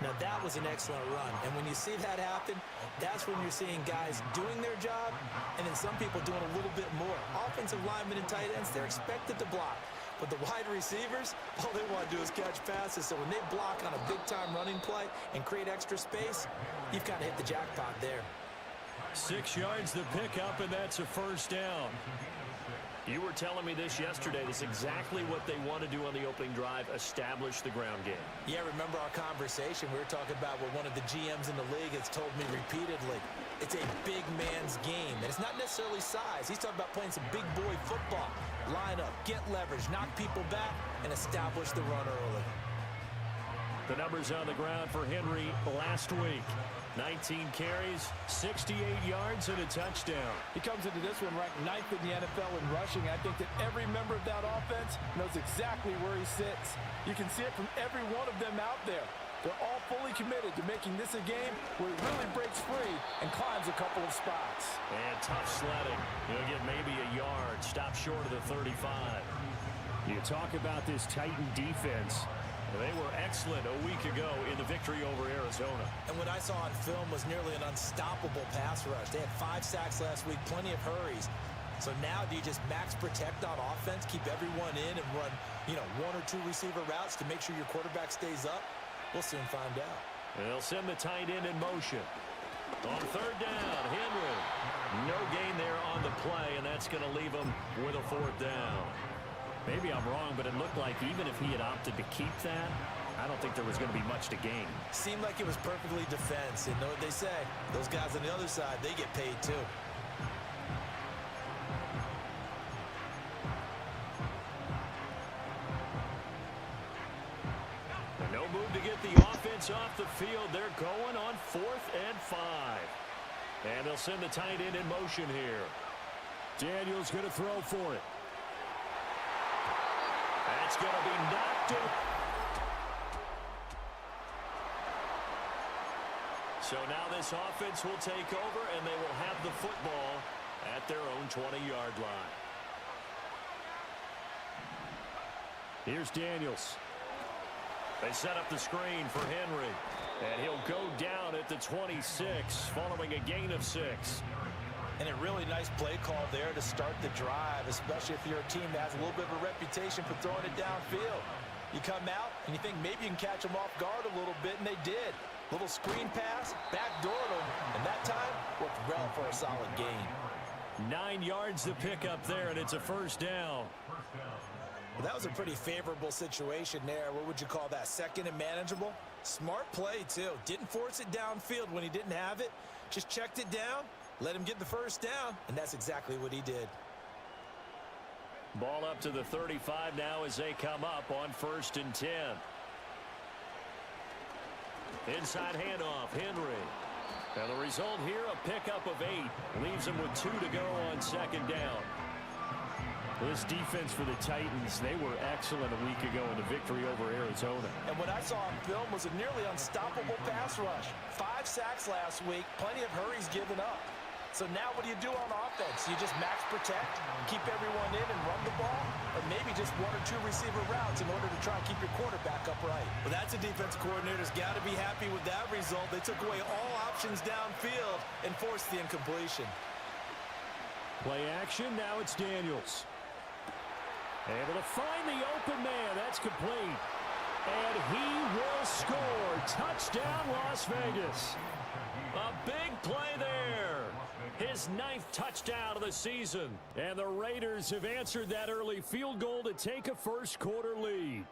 Now, that was an excellent run. And when you see that happen, that's when you're seeing guys doing their job and then some people doing a little bit more. Offensive linemen and tight ends, they're expected to block. But the wide receivers, all they want to do is catch passes. So when they block on a big-time running play and create extra space, you've kind of hit the jackpot there. 6 yards to pick up, and that's a first down. You were telling me this yesterday. This is exactly what they want to do on the opening drive, establish the ground game. Yeah, remember our conversation? We were talking about what one of the GMs in the league has told me repeatedly. It's a big man's game, and it's not necessarily size. He's talking about playing some big boy football. Line up, get leverage, knock people back, and establish the run early. The numbers on the ground for Henry last week. 19 carries, 68 yards, and a touchdown. He comes into this one ranked 9th in the NFL in rushing. I think that every member of that offense knows exactly where he sits. You can see it from every one of them out there. They're all fully committed to making this a game where he really breaks free and climbs a couple of spots. And tough sledding. He'll get maybe a yard. Stop short of the 35. You talk about this Titan defense. They were excellent a week ago in the victory over Arizona. And what I saw on film was nearly an unstoppable pass rush. They had 5 sacks last week, plenty of hurries. So now do you just max protect on offense, keep everyone in and run, 1 or 2 receiver routes to make sure your quarterback stays up? We'll soon find out. They'll send the tight end in motion. On third down, Henry. No gain there on the play, and that's going to leave him with a 4th down. Maybe I'm wrong, but it looked like even if he had opted to keep that, I don't think there was going to be much to gain. Seemed like it was perfectly defense. And know what they say? Those guys on the other side, they get paid too. No move to get the offense off the field. They're going on 4th and 5. And they'll send the tight end in motion here. Daniels going to throw for it. That's going to be knocked in. So now this offense will take over, and they will have the football at their own 20-yard line. Here's Daniels. They set up the screen for Henry. And he'll go down at the 26, following a gain of 6. And a really nice play call there to start the drive, especially if you're a team that has a little bit of a reputation for throwing it downfield. You come out and you think maybe you can catch them off guard a little bit, and they did. Little screen pass, backdoored them, and that time worked well for a solid gain. 9 yards to pick up there, and it's a first down. Well, that was a pretty favorable situation there. What would you call that? Second and manageable? Smart play, too. Didn't force it downfield when he didn't have it. Just checked it down, let him get the first down, and that's exactly what he did. Ball up to the 35 now as they come up on 1st and 10. Inside handoff, Henry. And the result here, a pickup of 8. Leaves them with 2 to go on 2nd down. This defense for the Titans, they were excellent a week ago in the victory over Arizona. And what I saw on film was a nearly unstoppable pass rush. 5 sacks last week, plenty of hurries given up. So now what do you do on offense? You just max protect, keep everyone in and run the ball, or maybe just 1 or 2 receiver routes in order to try and keep your quarterback upright. Well, that's a defense coordinator's got to be happy with that result. They took away all options downfield and forced the incompletion. Play action, now it's Daniels. Able to find the open man, that's complete. And he will score. Touchdown, Las Vegas. A big play there. His 9th touchdown of the season. And the Raiders have answered that early field goal to take a first quarter lead.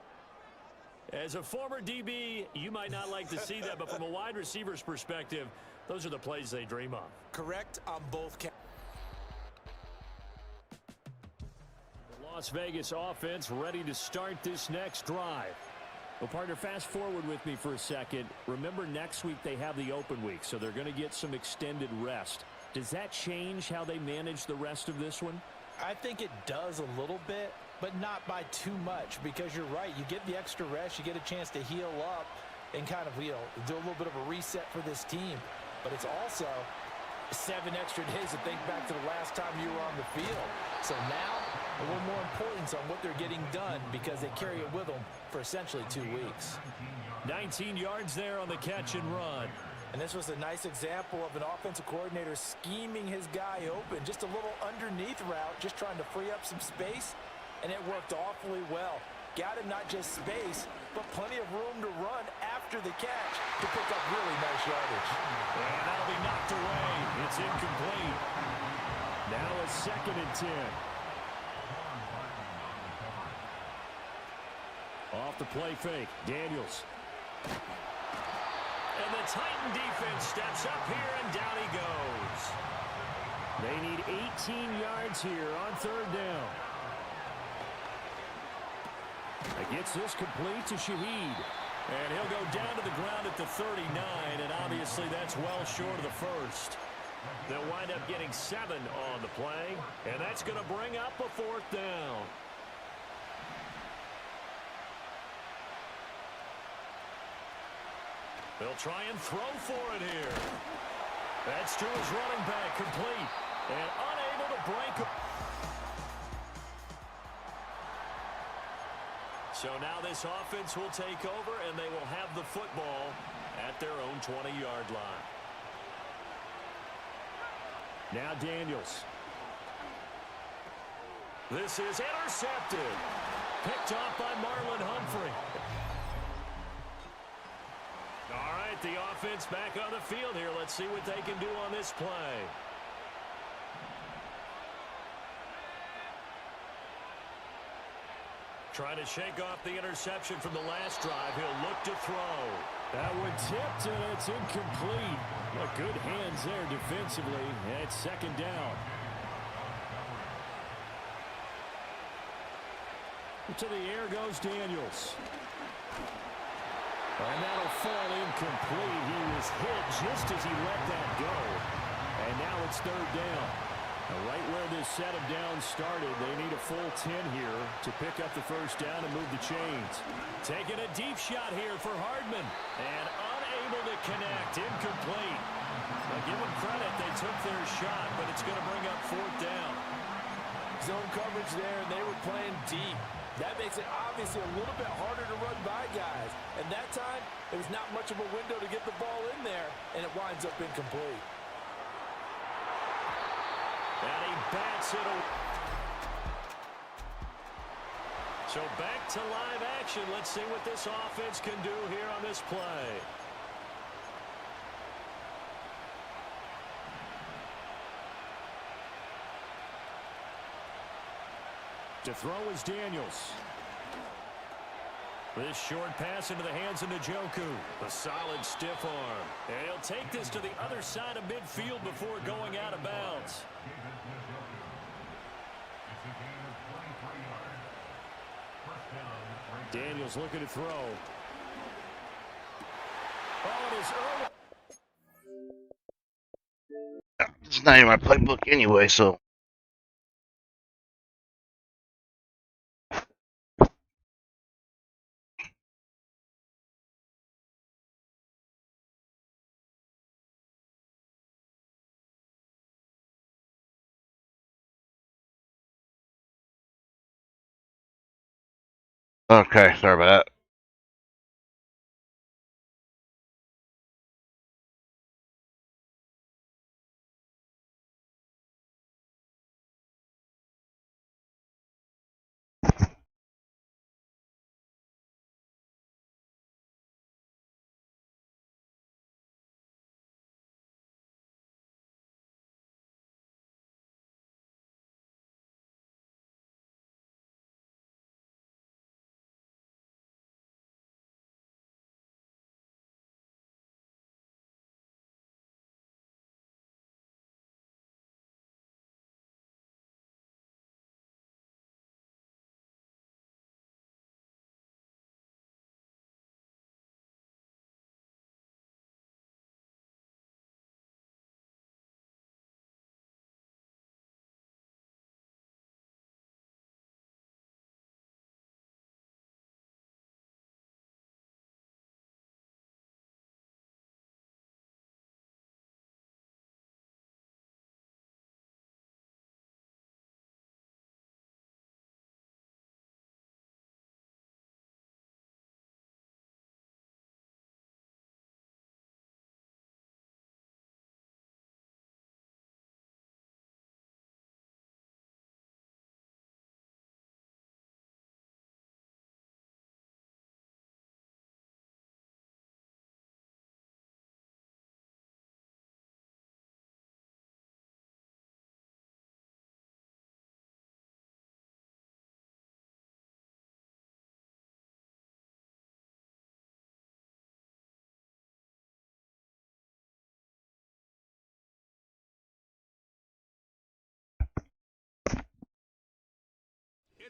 As a former DB, you might not like to see that, but from a wide receiver's perspective, those are the plays they dream of. Correct on both counts. The Las Vegas offense ready to start this next drive. Well, partner, fast forward with me for a second. Remember, next week they have the open week, so they're going to get some extended rest. Does that change how they manage the rest of this one? I think it does a little bit, but not by too much, because you're right. You get the extra rest, you get a chance to heal up and kind of, do a little bit of a reset for this team. But it's also 7 extra days to think back to the last time you were on the field. So now, a little more importance on what they're getting done because they carry it with them for essentially 2 weeks. 19 yards there on the catch and run. And this was a nice example of an offensive coordinator scheming his guy open. Just a little underneath route, just trying to free up some space, and it worked awfully well. Got him not just space, but plenty of room to run after the catch to pick up really nice yardage. And that'll be knocked away. It's incomplete. Now a 2nd and 10. Off the play fake, Daniels. And the Titan defense steps up here, and down he goes. They need 18 yards here on 3rd down. That gets this complete to Shaheed. And he'll go down to the ground at the 39, and obviously that's well short of the first. They'll wind up getting 7 on the play, and that's going to bring up a 4th down. They'll try and throw for it here. That's to his running back, complete, and unable to break. So now this offense will take over, and they will have the football at their own 20-yard line. Now Daniels. This is intercepted. Picked off by Marlon Humphrey. All right, the offense back on the field here. Let's see what they can do on this play. Trying to shake off the interception from the last drive. He'll look to throw. That one tipped, and it's incomplete. But good hands there defensively. And it's 2nd down. To the air goes Daniels. And that'll fall incomplete. He was hit just as he let that go. And now it's 3rd down. Right where this set of downs started, they need a full 10 here to pick up the first down and move the chains. Taking a deep shot here for Hardman. And unable to connect. Incomplete. Now give them credit. They took their shot, but it's going to bring up 4th down. Zone coverage there, and they were playing deep. That makes it obviously a little bit harder to run by guys. And that time, there was not much of a window to get the ball in there, and it winds up incomplete. And he bats it away. So back to live action. Let's see what this offense can do here on this play. To throw is Daniels. This short pass into the hands of Njoku. A solid stiff arm. And he'll take this to the other side of midfield before going out of bounds. Daniels looking to throw. Oh, it is early. It's not in my playbook anyway, so. Okay, sorry about that.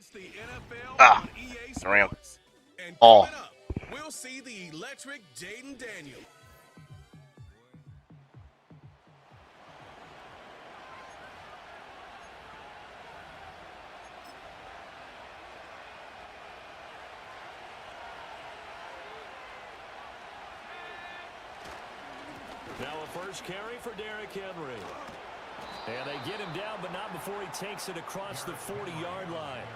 It's the NFL Ah, on EA around. Sports. And All. coming up, we'll see the electric Jaden Daniels. Now a first carry for Derrick Henry. And they get him down, but not before he takes it across the 40-yard line.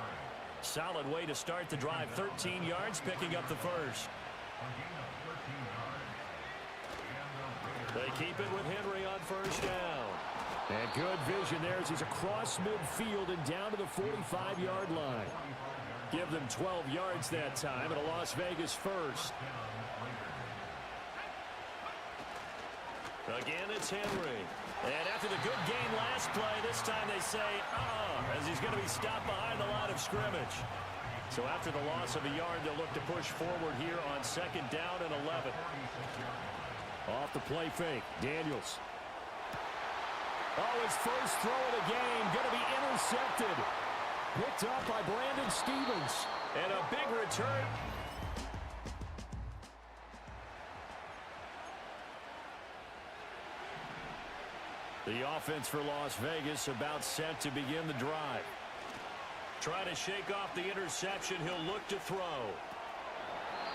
Solid way to start the drive. 13 yards, picking up the first. They keep it with Henry on first down. And good vision there as he's across midfield and down to the 45-yard line. Give them 12 yards that time and a Las Vegas first. Again, it's Henry. And after the good gain last play, this time they say, as he's going to be stopped behind the line of scrimmage. So after the loss of a yard, they'll look to push forward here on second down and 11. Off the play fake, Daniels. Oh, his first throw of the game, going to be intercepted. Picked up by Brandon Stevens. And a big return. The offense for Las Vegas about set to begin the drive. Trying to shake off the interception. He'll look to throw.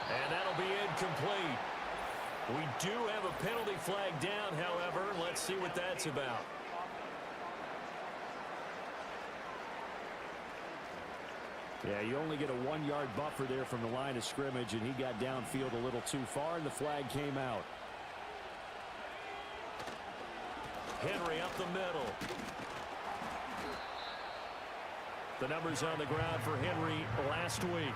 And that'll be incomplete. We do have a penalty flag down, however. Let's see what that's about. Yeah, you only get a 1-yard buffer there from the line of scrimmage, and he got downfield a little too far, and the flag came out. Henry up the middle. The numbers on the ground for Henry last week.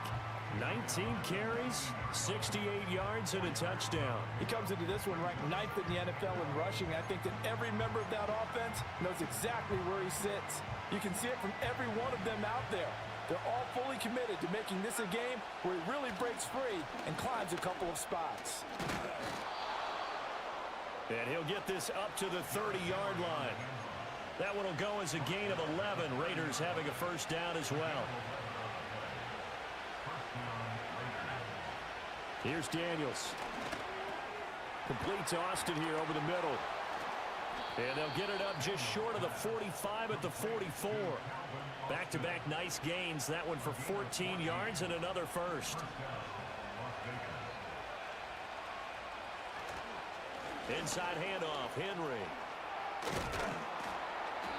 19 carries, 68 yards, and a touchdown. He comes into this one ranked 9th in the NFL in rushing. I think that every member of that offense knows exactly where he sits. You can see it from every one of them out there. They're all fully committed to making this a game where he really breaks free and climbs a couple of spots. And he'll get this up to the 30-yard line. That one will go as a gain of 11. Raiders having a first down as well. Here's Daniels. Complete to Austin here over the middle. And they'll get it up just short of the 45 at the 44. Back-to-back nice gains. That one for 14 yards and another first. Inside handoff, Henry.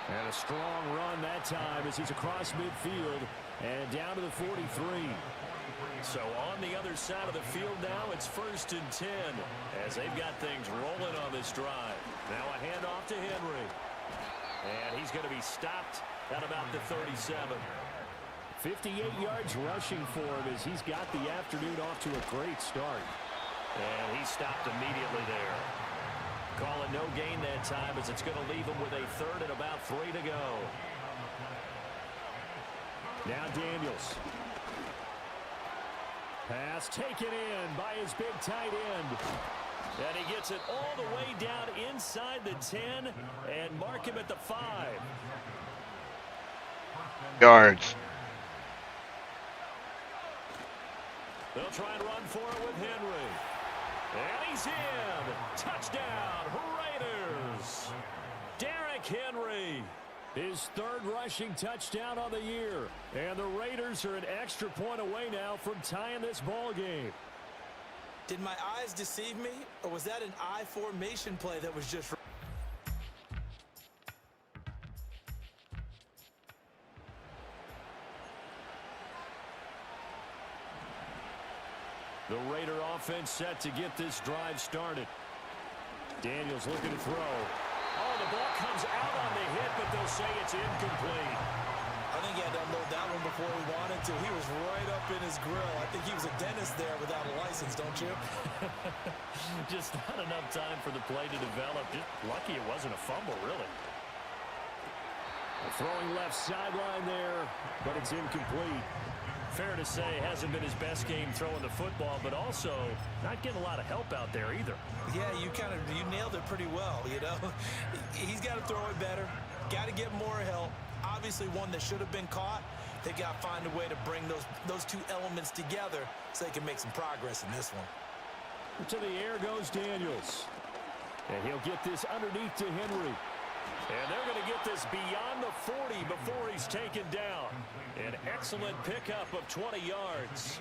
And a strong run that time as he's across midfield and down to the 43. So on the other side of the field now, it's 1st and 10 as they've got things rolling on this drive. Now a handoff to Henry. And he's going to be stopped at about the 37. 58 yards rushing for him as he's got the afternoon off to a great start. And he stopped immediately there. Call it no gain that time as it's going to leave him with a 3rd and about 3 to go. Now Daniels. Pass taken in by his big tight end. And he gets it all the way down inside the 10 and mark him at the 5. Yards. They'll try and run for it with Henry. And he's in. Touchdown, Raiders. Derrick Henry. His 3rd rushing touchdown on the year. And the Raiders are an extra point away now from tying this ball game. Did my eyes deceive me, or was that an I formation play that was just... The Raider offense set to get this drive started. Daniels looking to throw. Oh, the ball comes out on the hit, but they'll say it's incomplete. I think he had to unload that one before he wanted to. He was right up in his grill. I think he was a dentist there without a license, don't you? Just not enough time for the play to develop. Just lucky it wasn't a fumble, really. Throwing left sideline there, but it's incomplete. Fair to say, hasn't been his best game throwing the football, but also not getting a lot of help out there either. Yeah, you nailed it pretty well, you know. He's got to throw it better. Got to get more help. Obviously one that should have been caught. They got to find a way to bring those two elements together so they can make some progress in this one. To the air goes Daniels. And he'll get this underneath to Henry. And they're going to get this beyond the 40 before he's taken down. An excellent pickup of 20 yards.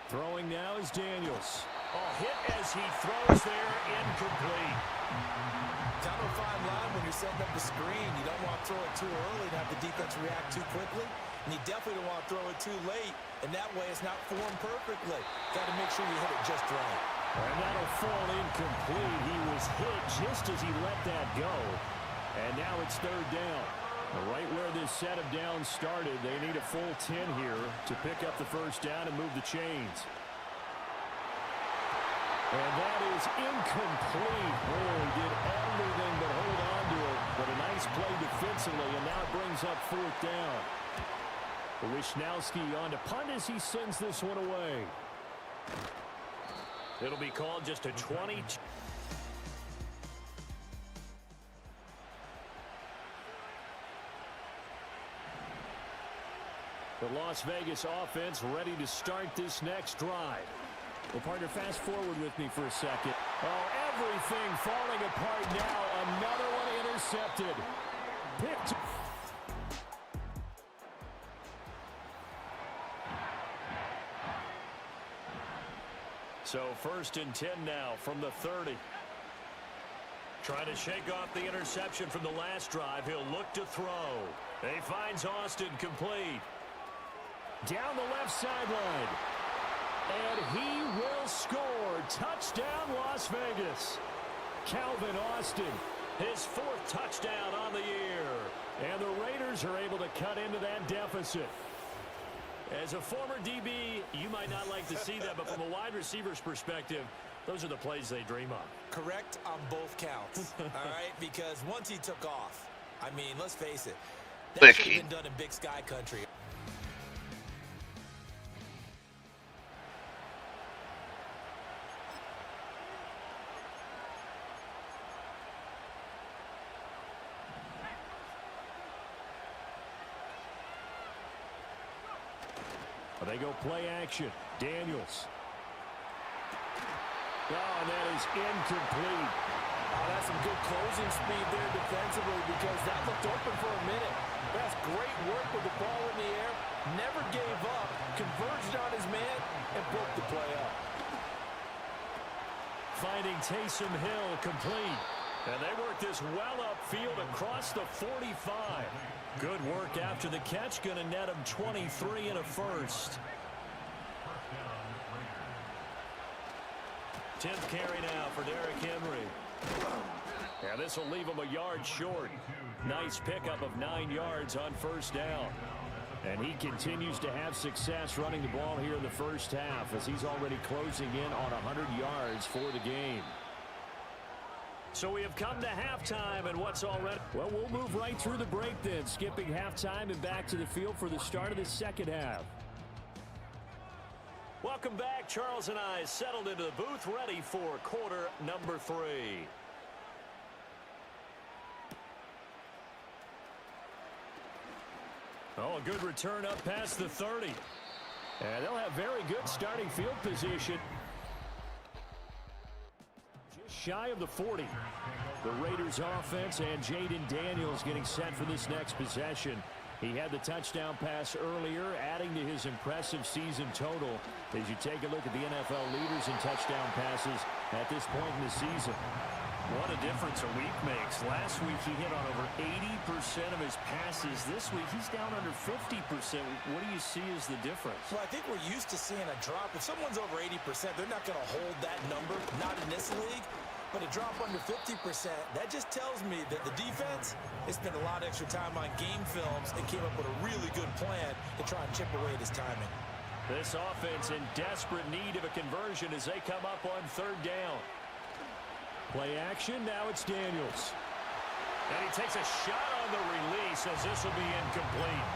Throwing now is Daniels. Oh, hit as he throws there, incomplete. Kind of a fine line when you're setting up the screen. You don't want to throw it too early to have the defense react too quickly. And you definitely don't want to throw it too late. And that way it's not formed perfectly. Got to make sure you hit it just right. And that'll fall incomplete. He was hit just as he let that go. And now it's 3rd down. Right where this set of downs started, they need a full 10 here to pick up the first down and move the chains. And that is incomplete. Oh, he did everything but hold on to it. But a nice play defensively, and now it brings up 4th down. Wishnowski on to punt as he sends this one away. It'll be called just a 20. The Las Vegas offense ready to start this next drive. Well, partner, fast forward with me for a second. Oh, everything falling apart now. Another one intercepted. Picked. So 1st and 10 now from the 30. Trying to shake off the interception from the last drive. He'll look to throw. He finds Austin complete. Down the left sideline. And he will score. Touchdown, Las Vegas. Calvin Austin His 4th touchdown on the year. And the Raiders are able to cut into that deficit. As a former DB, you might not like to see that, but from a wide receiver's perspective, those are the plays they dream of. Correct on both counts, all right? Because once he took off, I mean, let's face it, that should have been done in Big Sky country. They go play action. Daniels. Oh, and that is incomplete. Oh, that's some good closing speed there defensively because that looked open for a minute. That's great work with the ball in the air. Never gave up. Converged on his man and broke the play up. Finding Taysom Hill complete. And they work this well upfield across the 45. Good work after the catch. Going to net him 23 and a first. 10th carry now for Derrick Henry. Yeah, this will leave him a yard short. Nice pickup of 9 yards on first down. And he continues to have success running the ball here in the first half as he's already closing in on 100 yards for the game. So we have come to halftime, and what's already... Well, we'll move right through the break then, skipping halftime and back to the field for the start of the second half. Welcome back. Charles and I settled into the booth, ready for quarter number 3. Oh, a good return up past the 30. And they'll have very good starting field position. Just shy of the 40. The Raiders offense and Jaden Daniels getting set for this next possession. He had the touchdown pass earlier, adding to his impressive season total as you take a look at the NFL leaders in touchdown passes at this point in the season. What a difference a week makes. Last week he hit on over 80% of his passes. This week he's down under 50%. What do you see as the difference? Well, I think we're used to seeing a drop. If someone's over 80%, they're not going to hold that number, not in this league. But a drop under 50%, that just tells me that the defense has spent a lot of extra time on game films and came up with a really good plan to try and chip away at his timing. This offense in desperate need of a conversion as they come up on third down. Play action, now it's Daniels. And he takes a shot on the release as this will be incomplete.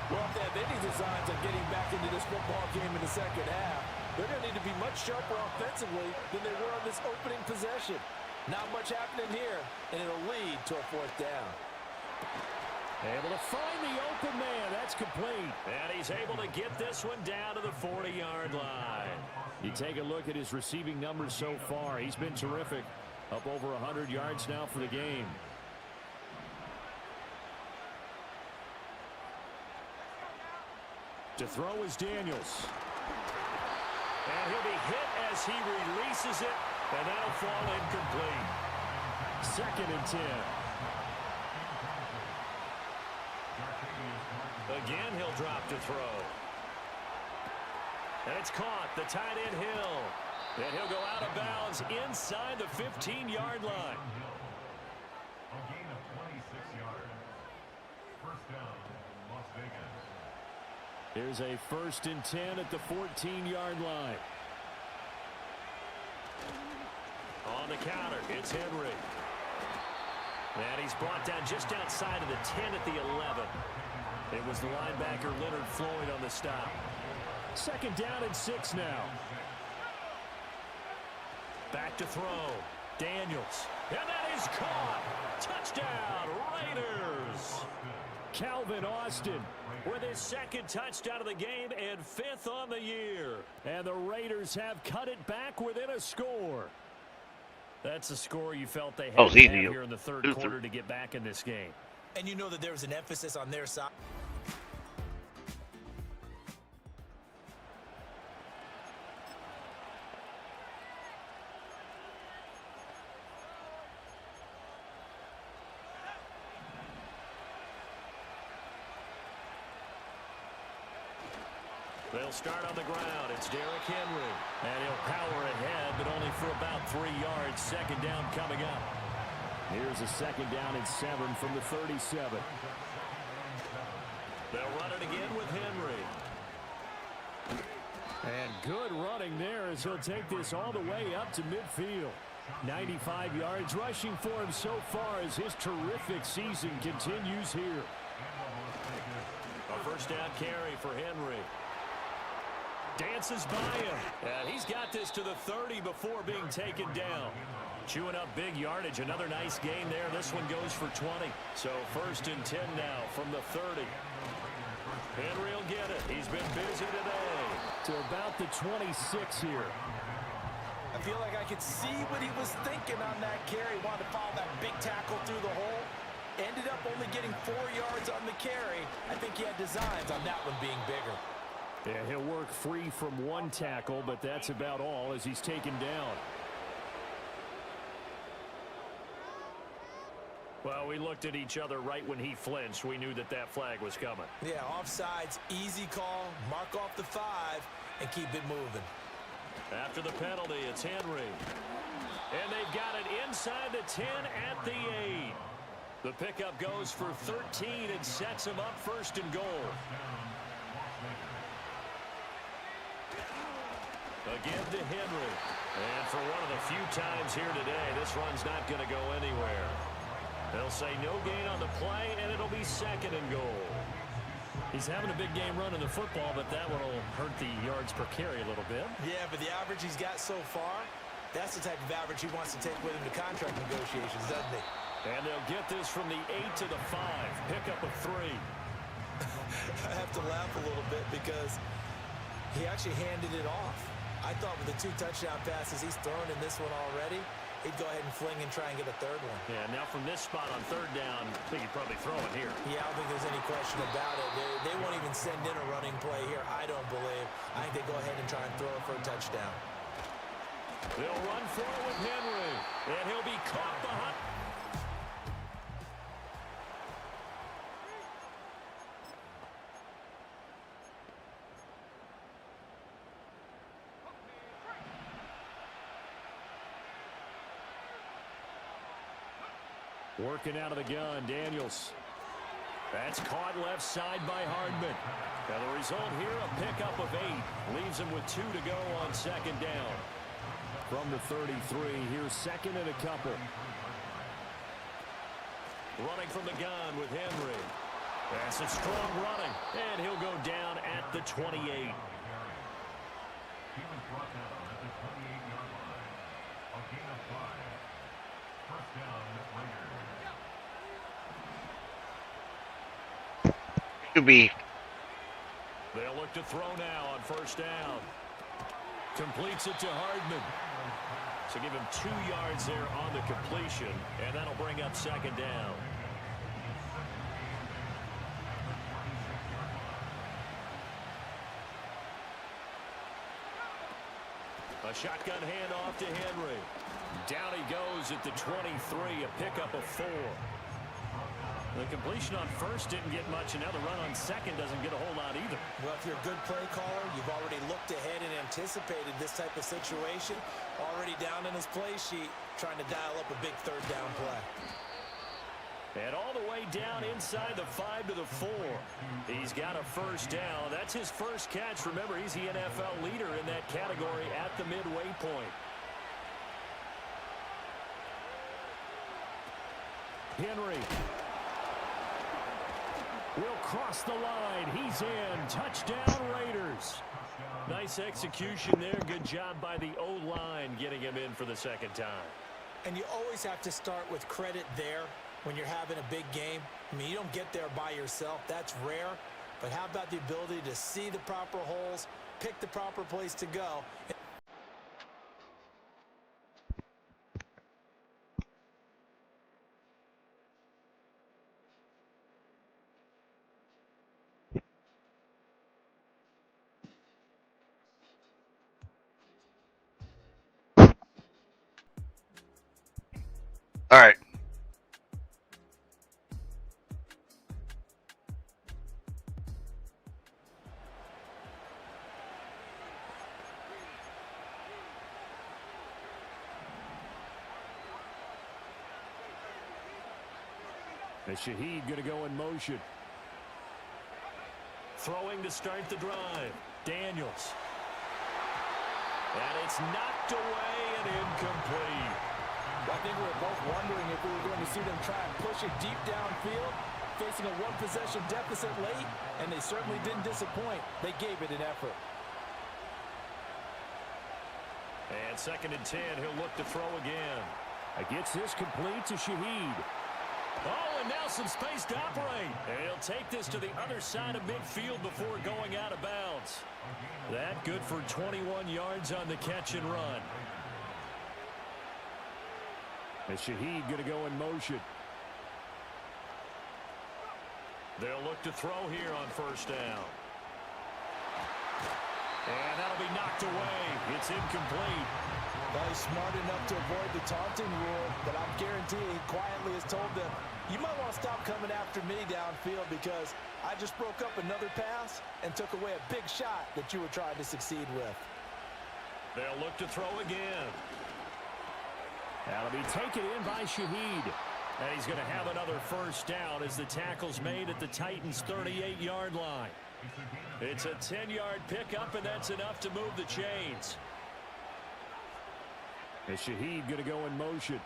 Well, if they have any designs on getting back into this football game in the second half, they're going to need to be much sharper offensively than they were on this opening possession. Not much happening here, and it'll lead to a fourth down. Able to find the open man. That's complete. And he's able to get this one down to the 40-yard line. You take a look at his receiving numbers so far. He's been terrific. Up over 100 yards now for the game. To throw is Daniels. And he'll be hit as he releases it, and that'll fall incomplete. 2nd and 10. Again, he'll drop to throw. And it's caught. The tight end Hill. And he'll go out of bounds inside the 15-yard line. A gain of 26 yards. First down, Las Vegas. Here's a 1st and 10 at the 14-yard line. On the counter, it's Henry. And he's brought down just outside of the 10 at the 11. It was the linebacker Leonard Floyd on the stop. 2nd down and 6 now. Back to throw. Daniels. And that is caught. Touchdown, Raiders. Calvin Austin with his 2nd touchdown of the game and 5th on the year. And the Raiders have cut it back within a score. That's the score you felt they had to have here in the third quarter to get back in this game. And you know that there was an emphasis on their side. They'll start on the ground. It's Derrick Henry. And he'll power ahead, but only for about 3 yards. 2nd down coming up. Here's a 2nd down and 7 from the 37. They'll run it again with Henry. And good running there as he'll take this all the way up to midfield. 95 yards rushing for him so far as his terrific season continues here. A 1st down carry for Henry. Dances by him. And he's got this to the 30 before being taken down. Chewing up big yardage. Another nice gain there. This one goes for 20. So 1st and 10 now from the 30. Henry will get it. He's been busy today. To about the 26 here. I feel like I could see what he was thinking on that carry. Wanted to follow that big tackle through the hole. Ended up only getting 4 yards on the carry. I think he had designs on that one being bigger. Yeah, he'll work free from 1 tackle, but that's about all as he's taken down. Well, we looked at each other right when he flinched. We knew that that flag was coming. Yeah, offsides, easy call. Mark off the 5 and keep it moving. After the penalty, it's Henry. And they've got it inside the 10 at the 8. The pickup goes for 13 and sets him up 1st and goal. Again to Henry. And for one of the few times here today, this run's not going to go anywhere. They'll say no gain on the play, and it'll be 2nd and goal. He's having a big game running the football, but that one will hurt the yards per carry a little bit. Yeah, but the average he's got so far, that's the type of average he wants to take with him to contract negotiations, doesn't he? And they'll get this from the 8 to the 5. Pickup of 3. I have to laugh a little bit because he actually handed it off. I thought with the 2 touchdown passes he's thrown in this one already, he'd go ahead and fling and try and get a 3rd one. Yeah, now from this spot on 3rd down, I think he'd probably throw it here. Yeah, I don't think there's any question about it. They won't even send in a running play here, I don't believe. I think they go ahead and try and throw it for a touchdown. They'll run for it with Henry, and he'll be caught behind. Working out of the gun, Daniels. That's caught left side by Hardman. Now the result here, a pickup of 8. Leaves him with 2 to go on 2nd down. From the 33, here's 2nd and a couple. Running from the gun with Henry. That's a strong running, and he'll go down at the 28. He was brought down at the 28-yard line. A gain of 5. 1st down, Raiders. QB. They'll look to throw now on 1st down. Completes it to Hardman. So give him 2 yards there on the completion, and that'll bring up 2nd down. A shotgun handoff to Henry. Down he goes at the 23, a pickup of 4. The completion on 1st didn't get much, and now the run on 2nd doesn't get a whole lot either. Well, if you're a good play caller, you've already looked ahead and anticipated this type of situation. Already down in his play sheet, trying to dial up a big 3rd down play. And all the way down inside the 5 to the 4. He's got a 1st down. That's his 1st catch. Remember, he's the NFL leader in that category at the midway point. Henry will cross the line. He's in. Touchdown, Raiders. Nice execution there. Good job by the O-line getting him in for the 2nd time. And you always have to start with credit there when you're having a big game. I mean, you don't get there by yourself. That's rare. But how about the ability to see the proper holes, pick the proper place to go? All right. And Shaheed going to go in motion. Throwing to start the drive. Daniels. And it's knocked away and incomplete. I think we were both wondering if we were going to see them try and push it deep downfield, facing a one-possession deficit late, and they certainly didn't disappoint. They gave it an effort. And 2nd and 10, he'll look to throw again. Gets this complete to Shaheed. Oh, and now some space to operate. And he'll take this to the other side of midfield before going out of bounds. That good for 21 yards on the catch and run. And Shaheed going to go in motion. They'll look to throw here on 1st down. And that'll be knocked away. It's incomplete. Well, he's smart enough to avoid the taunting rule, but I'm guaranteeing he quietly has told them, you might want to stop coming after me downfield because I just broke up another pass and took away a big shot that you were trying to succeed with. They'll look to throw again. That'll be taken in by Shaheed. And he's going to have another 1st down as the tackle's made at the Titans' 38-yard line. It's a 10-yard pickup, and that's enough to move the chains. And Shaheed going to go in motion.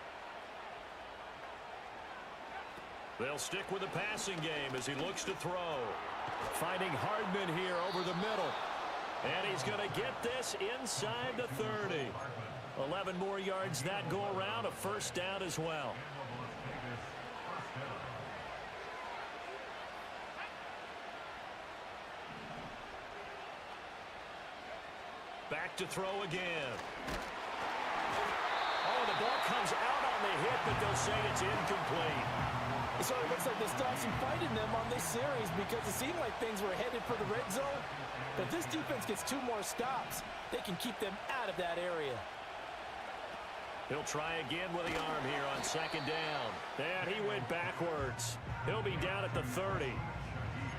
They'll stick with the passing game as he looks to throw. Finding Hardman here over the middle. And he's going to get this inside the 30. 11 more yards that go around, a 1st down as well. Back to throw again. Oh, the ball comes out on the hit, but they'll say it's incomplete. So it looks like they still have some fight in them on this series because it seemed like things were headed for the red zone. But this defense gets 2 more stops. They can keep them out of that area. He'll try again with the arm here on 2nd down. And he went backwards. He'll be down at the 30.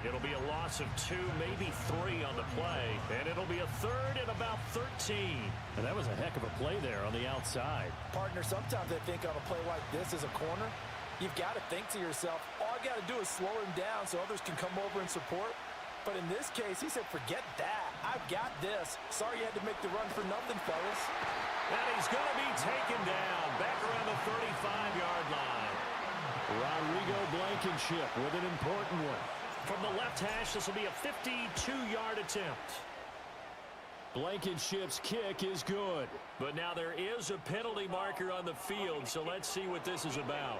It'll be a loss of 2, maybe 3 on the play. And it'll be a 3rd and about 13. And that was a heck of a play there on the outside. Partner, sometimes I think on a play like this as a corner, you've got to think to yourself, all I got to do is slow him down so others can come over and support. But in this case, he said, forget that. I've got this. Sorry you had to make the run for nothing, fellas. And he's going to be taken down back around the 35-yard line. Rodrigo Blankenship with an important one. From the left hash, this will be a 52-yard attempt. Blankenship's kick is good. But now there is a penalty marker on the field, so let's see what this is about.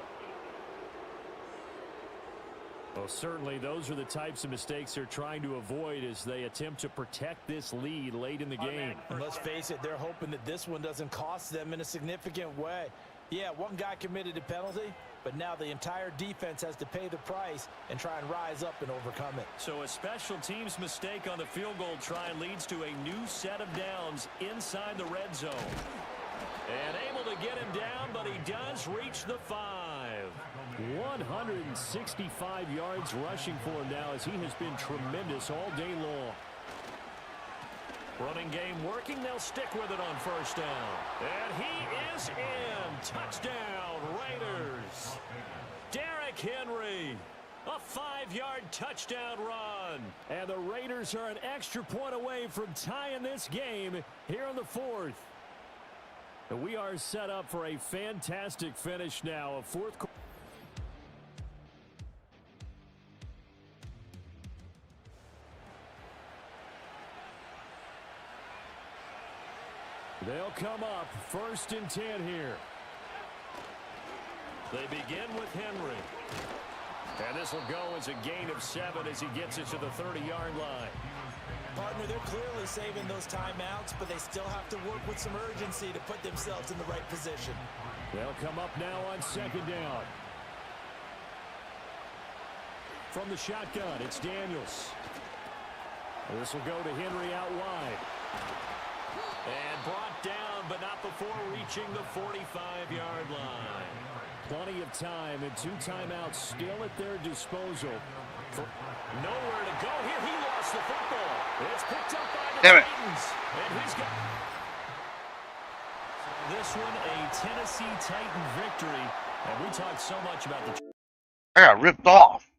Well, certainly those are the types of mistakes they're trying to avoid as they attempt to protect this lead late in the game. And let's face it, they're hoping that this one doesn't cost them in a significant way. Yeah, one guy committed a penalty, but now the entire defense has to pay the price and try and rise up and overcome it. So a special teams mistake on the field goal try leads to a new set of downs inside the red zone. And able to get him down, but he does reach the 5. 165 yards rushing for him now as he has been tremendous all day long. Running game working. They'll stick with it on 1st down. And he is in. Touchdown, Raiders. Derrick Henry. A 5-yard touchdown run. And the Raiders are an extra point away from tying this game here in the 4th. And we are set up for a fantastic finish now. A 4th quarter. They'll come up 1st and 10 here. They begin with Henry. And this will go as a gain of 7 as he gets it to the 30-yard line. Partner, they're clearly saving those timeouts, but they still have to work with some urgency to put themselves in the right position. They'll come up now on 2nd down. From the shotgun, it's Daniels. This will go to Henry out wide. And brought down, but not before reaching the 45-yard line. Plenty of time and 2 timeouts still at their disposal. Nowhere to go here. He lost the football. It's picked up by the Titans. And he's got this one, a Tennessee Titan victory. And we talked so much about the I got ripped off.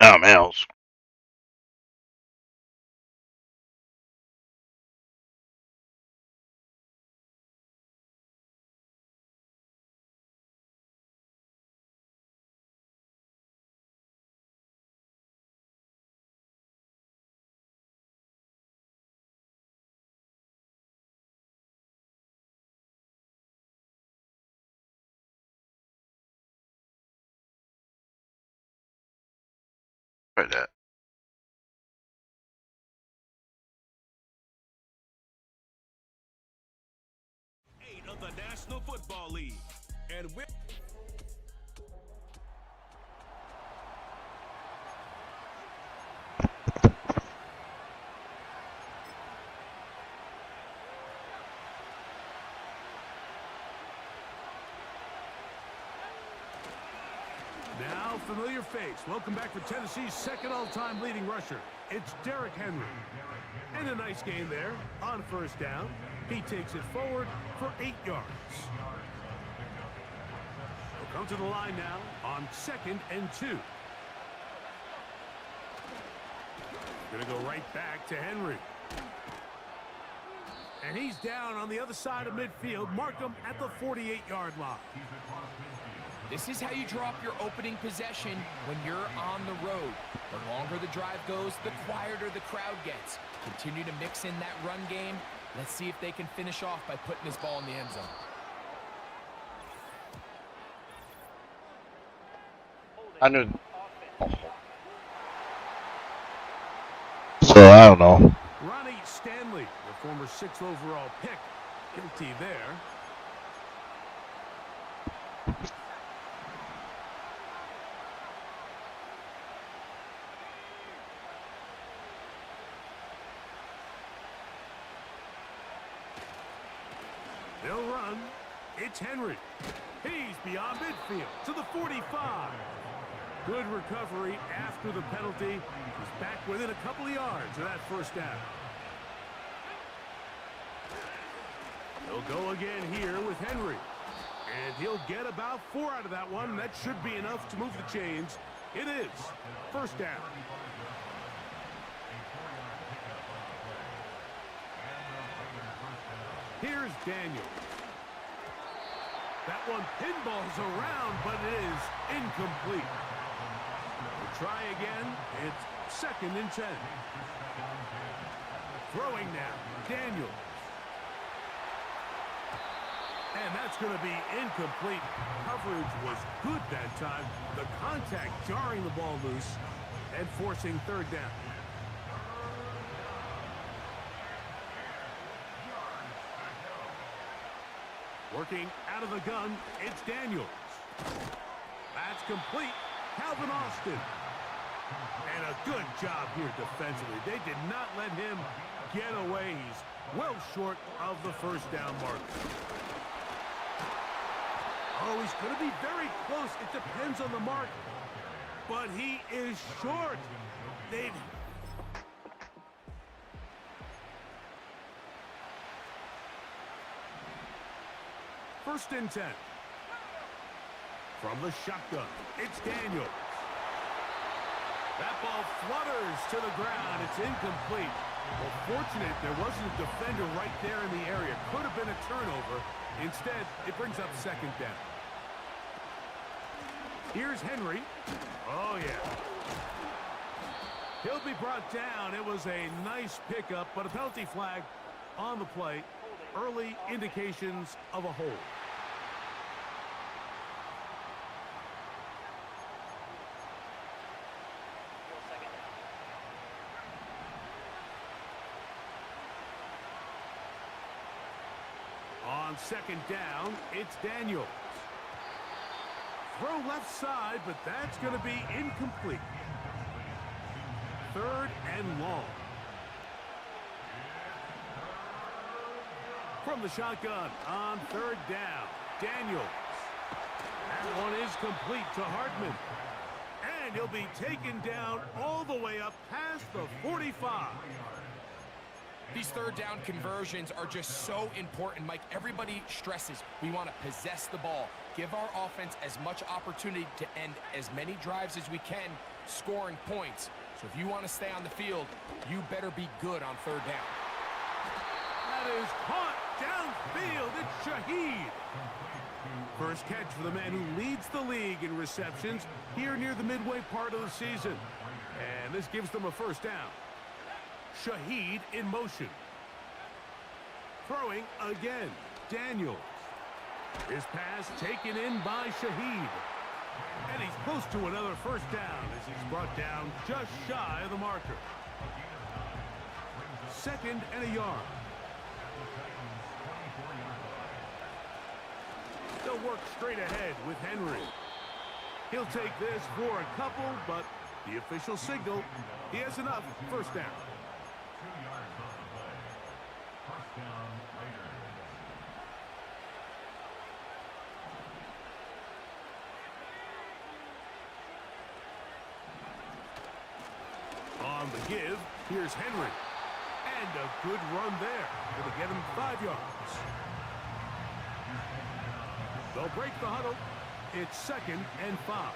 Something else. Try that. Of the National Football League. And with now, familiar face. Welcome back for Tennessee's second all-time leading rusher. It's Derrick Henry. And a nice game there on first down. He takes it forward for 8 yards. He'll come to the line now on 2nd and 2. Gonna go right back to Henry. And he's down on the other side of midfield. Mark him at the 48-yard line. This is how you drop your opening possession when you're on the road. The longer the drive goes, the quieter the crowd gets. Continue to mix in that run game. Let's see if they can finish off by putting this ball in the end zone. I knew. So I don't know. Ronnie Stanley, the former 6th overall pick, guilty there. They'll run. It's Henry. He's beyond midfield to the 45. Good recovery after the penalty. He's back within a couple of yards of that first down. He'll go again here with Henry. And he'll get about 4 out of that one. That should be enough to move the chains. It is first down. Here's Daniel. That one pinballs around, but it is incomplete. We'll try again. It's 2nd and 10. Throwing now, Daniel. And that's going to be incomplete. Coverage was good that time. The contact jarring the ball loose and forcing 3rd down. Working out of the gun, it's Daniels. That's complete. Calvin Austin. And a good job here defensively. They did not let him get away. He's well short of the first down mark. Oh, he's going to be very close. It depends on the mark. But he is short. They've... First and 10. From the shotgun, it's Daniels. That ball flutters to the ground. It's incomplete. Well, fortunate there wasn't a defender right there in the area. Could have been a turnover. Instead, it brings up 2nd down. Here's Henry. Oh, yeah. He'll be brought down. It was a nice pickup, but a penalty flag on the play. Early indications of a hold. On second down, it's Daniels. Throw left side, but that's going to be incomplete. Third and long. From the shotgun on third down, Daniels. That one is complete to Hartman. And he'll be taken down all the way up past the 45. These third down conversions are just so important, Mike. Everybody stresses we want to possess the ball, give our offense as much opportunity to end as many drives as we can, scoring points. So if you want to stay on the field, you better be good on third down. That is caught downfield. It's Shaheed. First catch for the man who leads the league in receptions here near the midway part of the season. And this gives them a first down. Shaheed in motion. Throwing again. Daniels. His pass taken in by Shaheed. And he's close to another first down as he's brought down just shy of the marker. Second and a yard. They'll work straight ahead with Henry. He'll take this for a couple, but the official signal, he has enough. First down. 2 yards on the play. First down, Raiders. On the give, here's Henry. And a good run there. It'll get him 5 yards. They'll break the huddle. It's second and 5.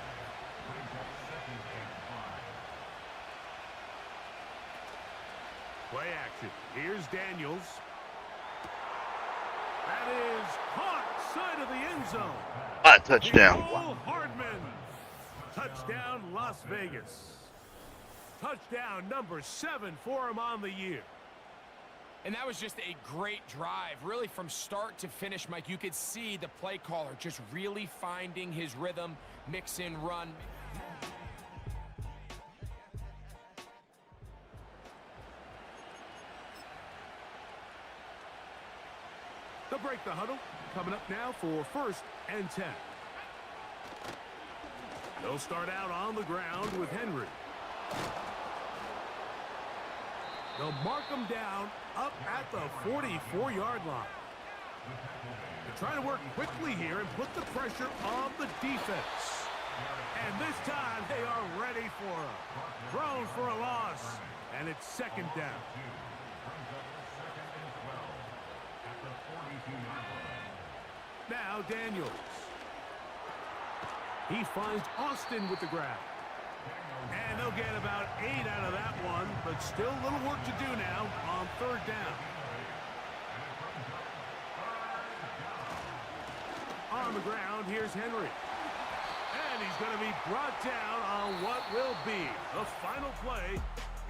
Play action. Here's Daniels. That is caught side of the end zone. Touchdown. Nicole Hardman. Touchdown, Las Vegas. Touchdown number 7 for him on the year. And that was just a great drive. Really, from start to finish, Mike, you could see the play caller just really finding his rhythm, mix in, run. They'll break the huddle. Coming up now for first and 10. They'll start out on the ground with Henry. They'll mark him down up at the 44-yard line. They're trying to work quickly here and put the pressure on the defense. And this time they are ready for him. Thrown for a loss. And it's second down. Now Daniels. He finds Austin with the grab. And they'll get about 8 out of that one, but still a little work to do now on third down. On the ground, here's Henry. And he's going to be brought down on what will be the final play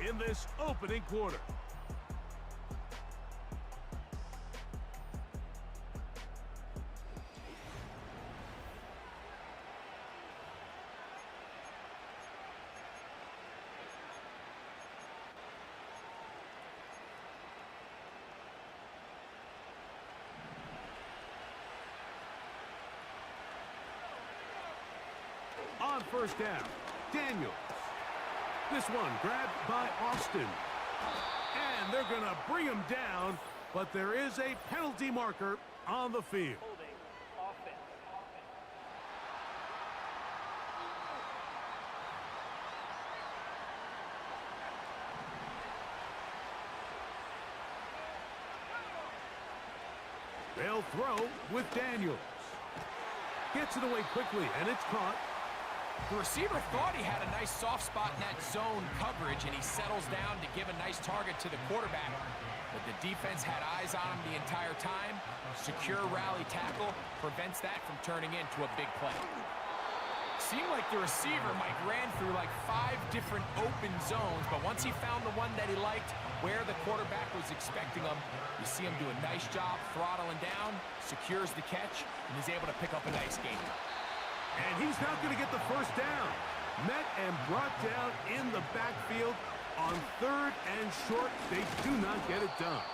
in this opening quarter. On first down, Daniels. This one grabbed by Austin. And they're going to bring him down, but there is a penalty marker on the field. They'll throw with Daniels. Gets it away quickly, and it's caught. The receiver thought he had a nice soft spot in that zone coverage, and he settles down to give a nice target to the quarterback. But the defense had eyes on him the entire time. Secure rally tackle prevents that from turning into a big play. Seemed like the receiver, Mike, ran through like 5 different open zones, but once he found the one that he liked, where the quarterback was expecting him, you see him do a nice job throttling down, secures the catch, and is able to pick up a nice gain. And he's not going to get the first down. Met and brought down in the backfield on 3rd and short. They do not get it done.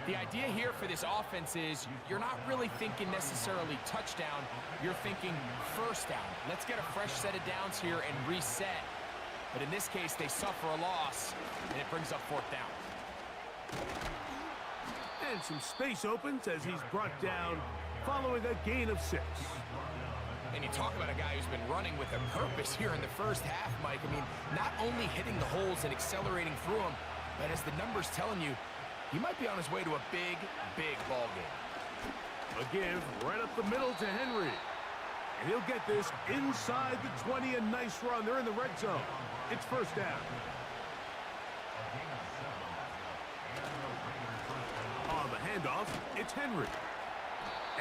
The idea here for this offense is you're not really thinking necessarily touchdown. You're thinking first down. Let's get a fresh set of downs here and reset. But in this case, they suffer a loss, and it brings up 4th down. And some space opens as he's brought down following a gain of 6. And you talk about a guy who's been running with a purpose here in the first half, Mike. I mean, not only hitting the holes and accelerating through them, but as the numbers telling you, he might be on his way to a big, big ball game. A give right up the middle to Henry. And he'll get this inside the 20, a nice run. They're in the red zone. It's first down. On the handoff, it's Henry.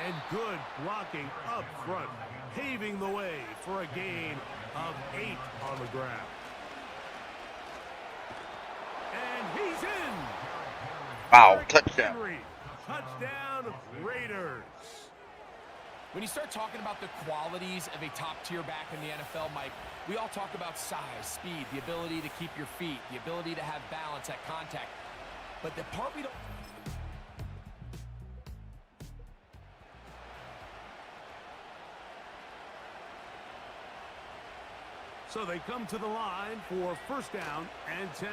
And good blocking up front, paving the way for a gain of 8 on the ground. And he's in. Wow, touchdown. Henry, touchdown Raiders. When you start talking about the qualities of a top-tier back in the NFL, Mike, we all talk about size, speed, the ability to keep your feet, the ability to have balance at contact. But the part we don't... So they come to the line for first down and 10.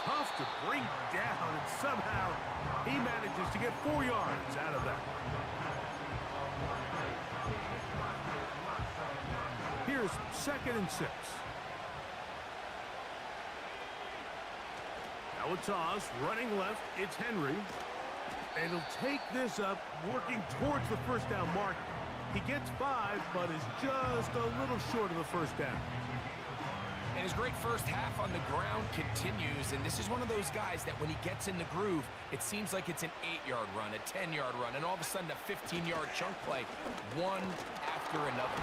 Tough to bring down, and somehow he manages to get 4 yards out of that. Here's 2nd and 6. Now a toss, running left, it's Henry. And he'll take this up, working towards the first down mark. He gets 5, but is just a little short of the first down. And his great first half on the ground continues, and this is one of those guys that when he gets in the groove, it seems like it's an 8-yard run, a 10-yard run, and all of a sudden a 15-yard chunk play, one after another.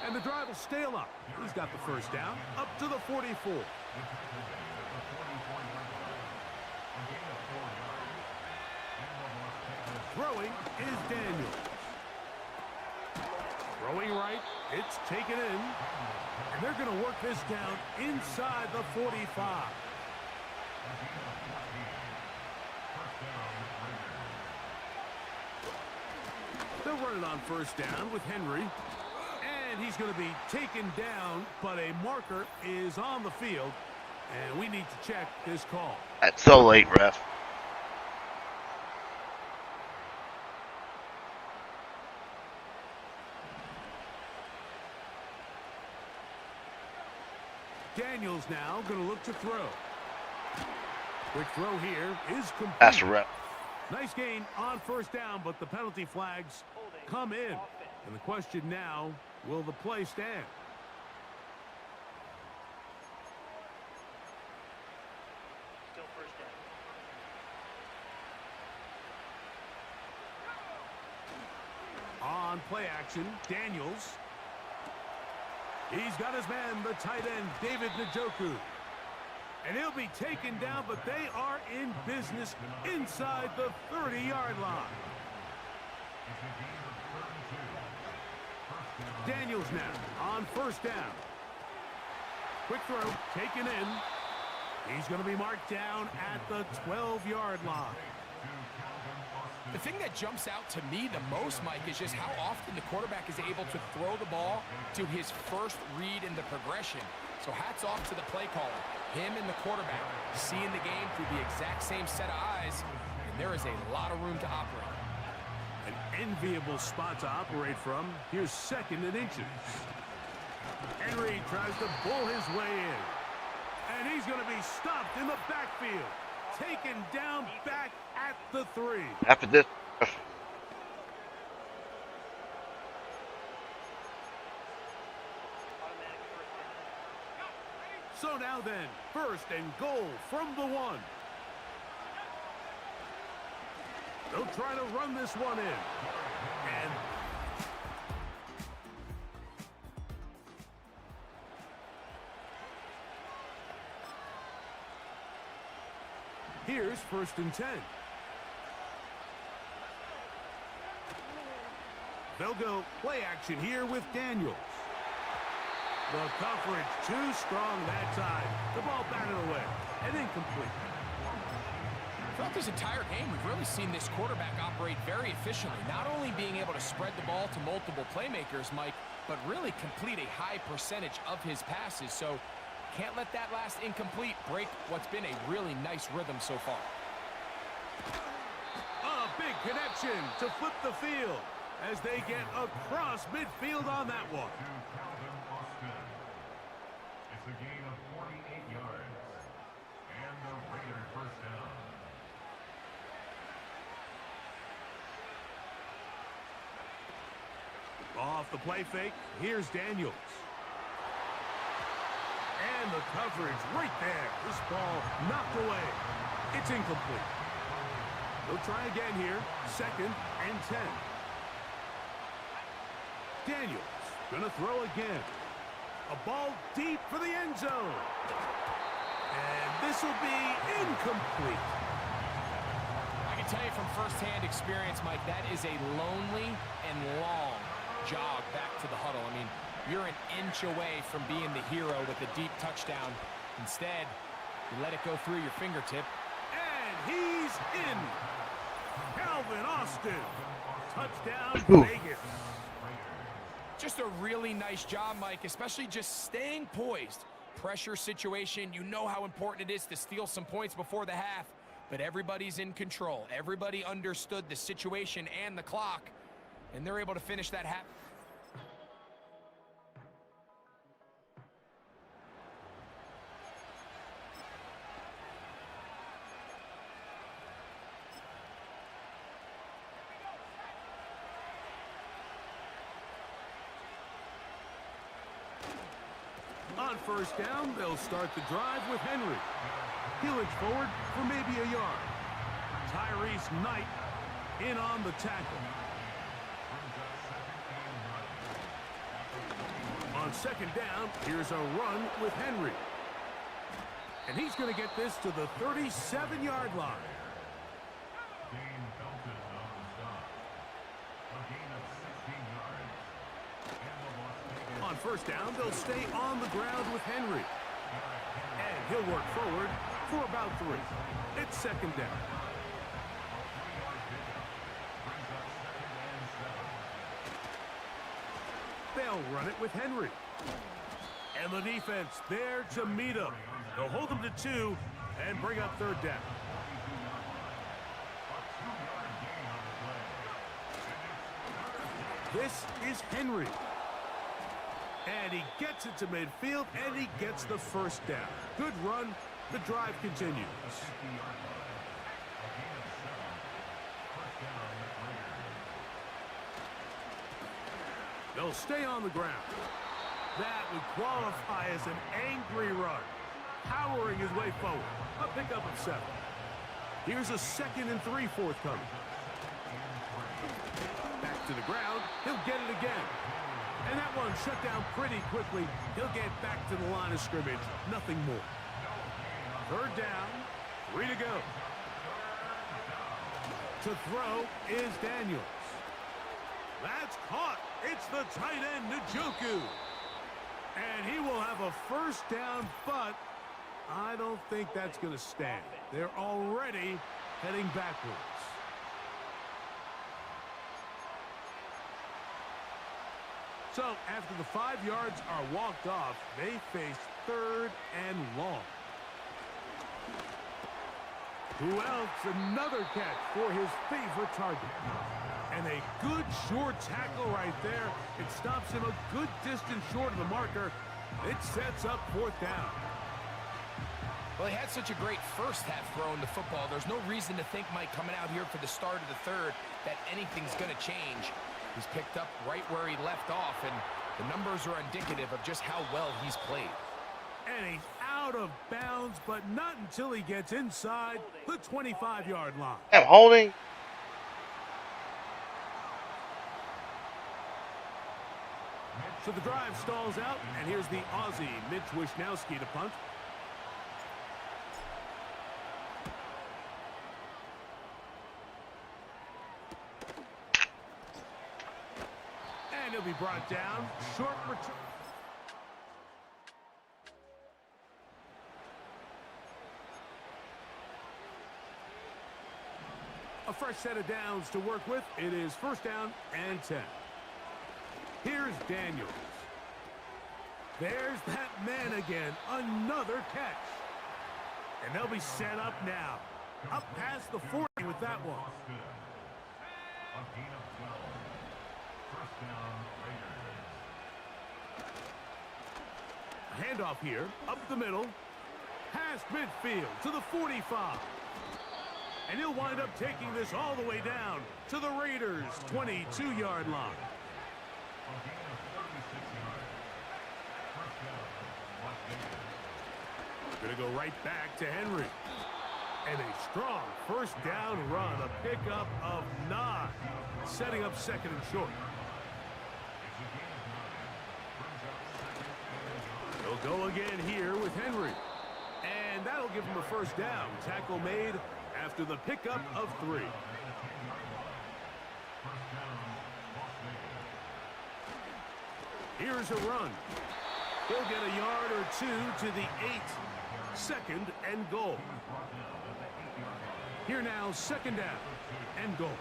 And the drive will stay alive. He's got the first down, up to the 44. Throwing is Daniels. Throwing right, it's taken in. And they're going to work this down inside the 45. They'll run it on first down with Henry. And he's going to be taken down, but a marker is on the field. And we need to check this call. That's so late, ref. Daniels now going to look to throw. Quick throw here is complete. That's a ref. Nice gain on first down, but the penalty flags come in. And the question now, will the play stand? Still first down. On play action, Daniels. He's got his man, the tight end, David Njoku. And he'll be taken down, but they are in business inside the 30-yard line. Daniels now on first down. Quick throw, taken in. He's going to be marked down at the 12-yard line. The thing that jumps out to me the most, Mike, is just how often the quarterback is able to throw the ball to his first read in the progression. So hats off to the play caller. Him and the quarterback seeing the game through the exact same set of eyes, and there is a lot of room to operate. An enviable spot to operate from. Here's 2nd and inches. Henry tries to bull his way in. And he's going to be stopped in the backfield. Taken down back at the 3. After this. So now then, 1st and goal from the 1. They'll try to run this one in. And here's 1st and 10. They'll go play action here with Daniels. The coverage too strong that time. The ball batted away and incomplete. Throughout this entire game, we've really seen this quarterback operate very efficiently, not only being able to spread the ball to multiple playmakers, Mike, but really complete a high percentage of his passes. So can't let that last incomplete break what's been a really nice rhythm so far. A big connection to flip the field as they get across midfield on that one. It's a gain of 48 yards. And the Raiders first down. Off the play fake, here's Daniels. And the coverage right there. This ball knocked away. It's incomplete. They'll try again here. 2nd and 10. Daniels gonna throw again. A ball deep for the end zone. And this will be incomplete. I can tell you from firsthand experience, Mike, that is a lonely and long jog back to the huddle. I mean, you're an inch away from being the hero with a deep touchdown. Instead, you let it go through your fingertip. And he's in. Calvin Austin. Touchdown, Vegas. Just a really nice job, Mike, especially just staying poised. Pressure situation, you know how important it is to steal some points before the half, but everybody's in control. Everybody understood the situation and the clock, and they're able to finish that half. On 1st down, they'll start the drive with Henry. He'll inch forward for maybe a yard. Tyrese Knight in on the tackle. On 2nd down, here's a run with Henry. And he's going to get this to the 37-yard line. On 1st down, they'll stay on the ground with Henry. And he'll work forward for about 3. It's 2nd down. They'll run it with Henry. And the defense there to meet him. They'll hold him to 2 and bring up 3rd down. This is Henry. And he gets it to midfield, and he gets the 1st down. Good run. The drive continues. They'll stay on the ground. That would qualify as an angry run. Powering his way forward. A pickup of 7. Here's a 2nd and 3 forthcoming. Back to the ground. He'll get it again. And that one shut down pretty quickly. He'll get back to the line of scrimmage. Nothing more. 3rd down. 3 to go. To throw is Daniels. That's caught. It's the tight end, Njoku. And he will have a 1st down, but I don't think that's going to stand. They're already heading backwards. So after the 5 yards are walked off, they face 3rd and long. Who else? Another catch for his favorite target. And a good short tackle right there. It stops him a good distance short of the marker. It sets up 4th down. Well, he had such a great first half throwing the football. There's no reason to think, Mike, coming out here for the start of the 3rd, that anything's going to change. He's picked up right where he left off, and the numbers are indicative of just how well he's played. And he's out of bounds, but not until he gets inside the 25-yard line. That holding? So the drive stalls out, and here's the Aussie, Mitch Wishnowski, to punt. And he'll be brought down. Short return. A fresh set of downs to work with. It is first down and 10. Here's Daniels. There's that man again. Another catch. And they'll be set up now. Up past the 40 with that one. A gain of 12. First down, Raiders. Handoff here, up the middle, past midfield to the 45. And he'll wind up taking this all the way down to the Raiders' 22-yard line. A gain of 36 yards. First down, Las Vegas. Gonna go right back to Henry. And a strong first down run, a pickup of 9, setting up second and short. They'll go again here with Henry. And that'll give him a first down. Tackle made after the pickup of 3. Here's a run. He'll get a yard or 2 to the 8. Second and goal. Here now, second down and goal.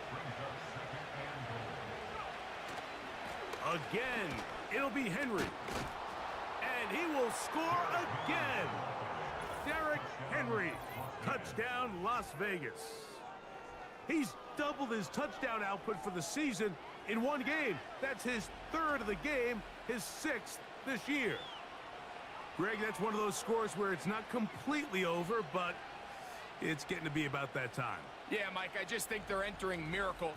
Again, it'll be Henry. And he will score again. Derrick Henry. Touchdown, Las Vegas. He's doubled his touchdown output for the season in one game. That's his 3rd of the game, his 6th this year. Greg, that's one of those scores where it's not completely over, but it's getting to be about that time. Yeah, Mike, I just think they're entering miracle.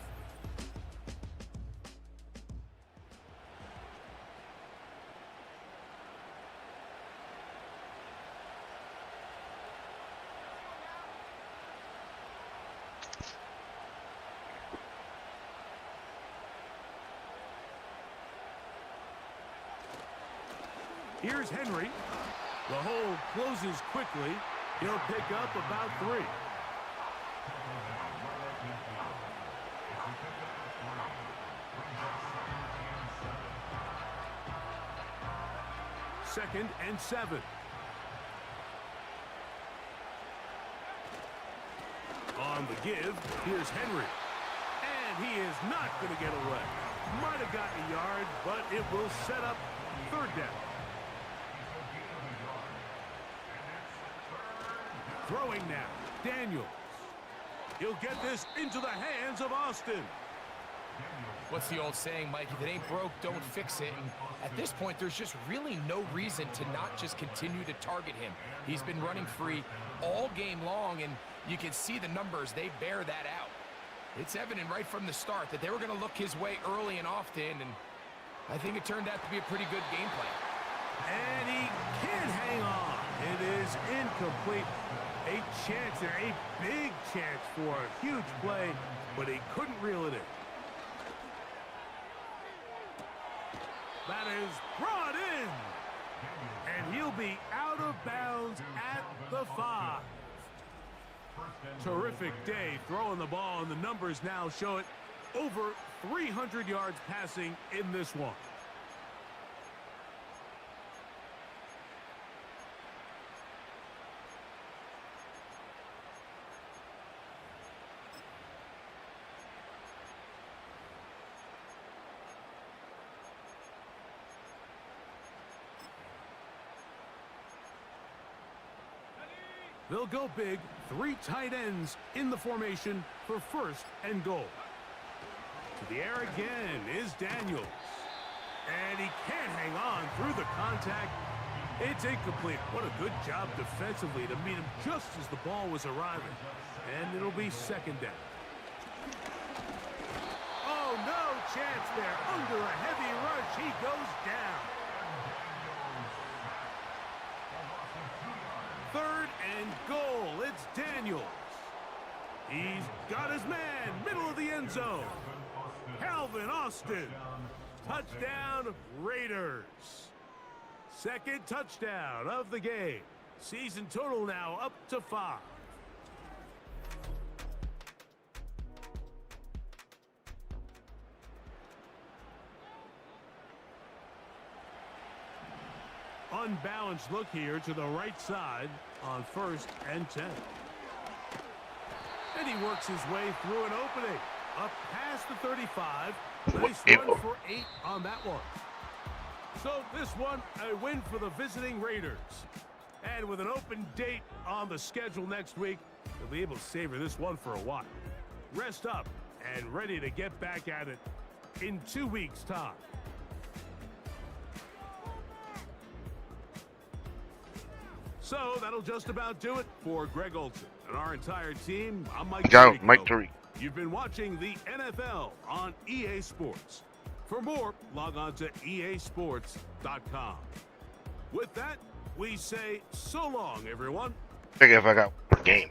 Here's Henry. The hole closes quickly. He'll pick up about 3. Second and 7. On the give, here's Henry. And he is not going to get away. Might have gotten a yard, but it will set up 3rd down. Throwing now, Daniels. He'll get this into the hands of Austin. What's the old saying, Mike? If it ain't broke, don't fix it. And at this point, there's just really no reason to not just continue to target him. He's been running free all game long, and you can see the numbers. They bear that out. It's evident right from the start that they were going to look his way early and often, and I think it turned out to be a pretty good game plan. And he can't hang on. It is incomplete. A chance there, a big chance for a huge play, but he couldn't reel it in. That is brought in. And he'll be out of bounds at the 5. Terrific day throwing the ball, and the numbers now show it. Over 300 yards passing in this one. They'll go big, 3 tight ends in the formation for first and goal. To the air again is Daniels. And he can't hang on through the contact. It's incomplete. What a good job defensively to meet him just as the ball was arriving. And it'll be second down. Oh, no chance there. Under a heavy rush, he goes down. 3rd and goal. It's Daniels. He's got his man, middle of the end zone. Calvin Austin Touchdown, Raiders. Second touchdown of the game. Season total now up to 5. Unbalanced look here to the right side on 1st and 10. And he works his way through an opening. Up past the 35. Nice run for 8 on that one. So this one, a win for the visiting Raiders. And with an open date on the schedule next week, they'll be able to savor this one for a while. Rest up and ready to get back at it in 2 weeks' time. So that'll just about do it for Greg Olson and our entire team. I'm Mike Tirico. You've been watching the NFL on EA Sports. For more, log on to easports.com. With that, we say so long, everyone. Check if I got one game.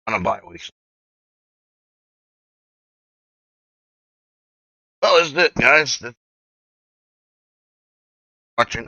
On a bye week. Well, isn't it, guys? Watching.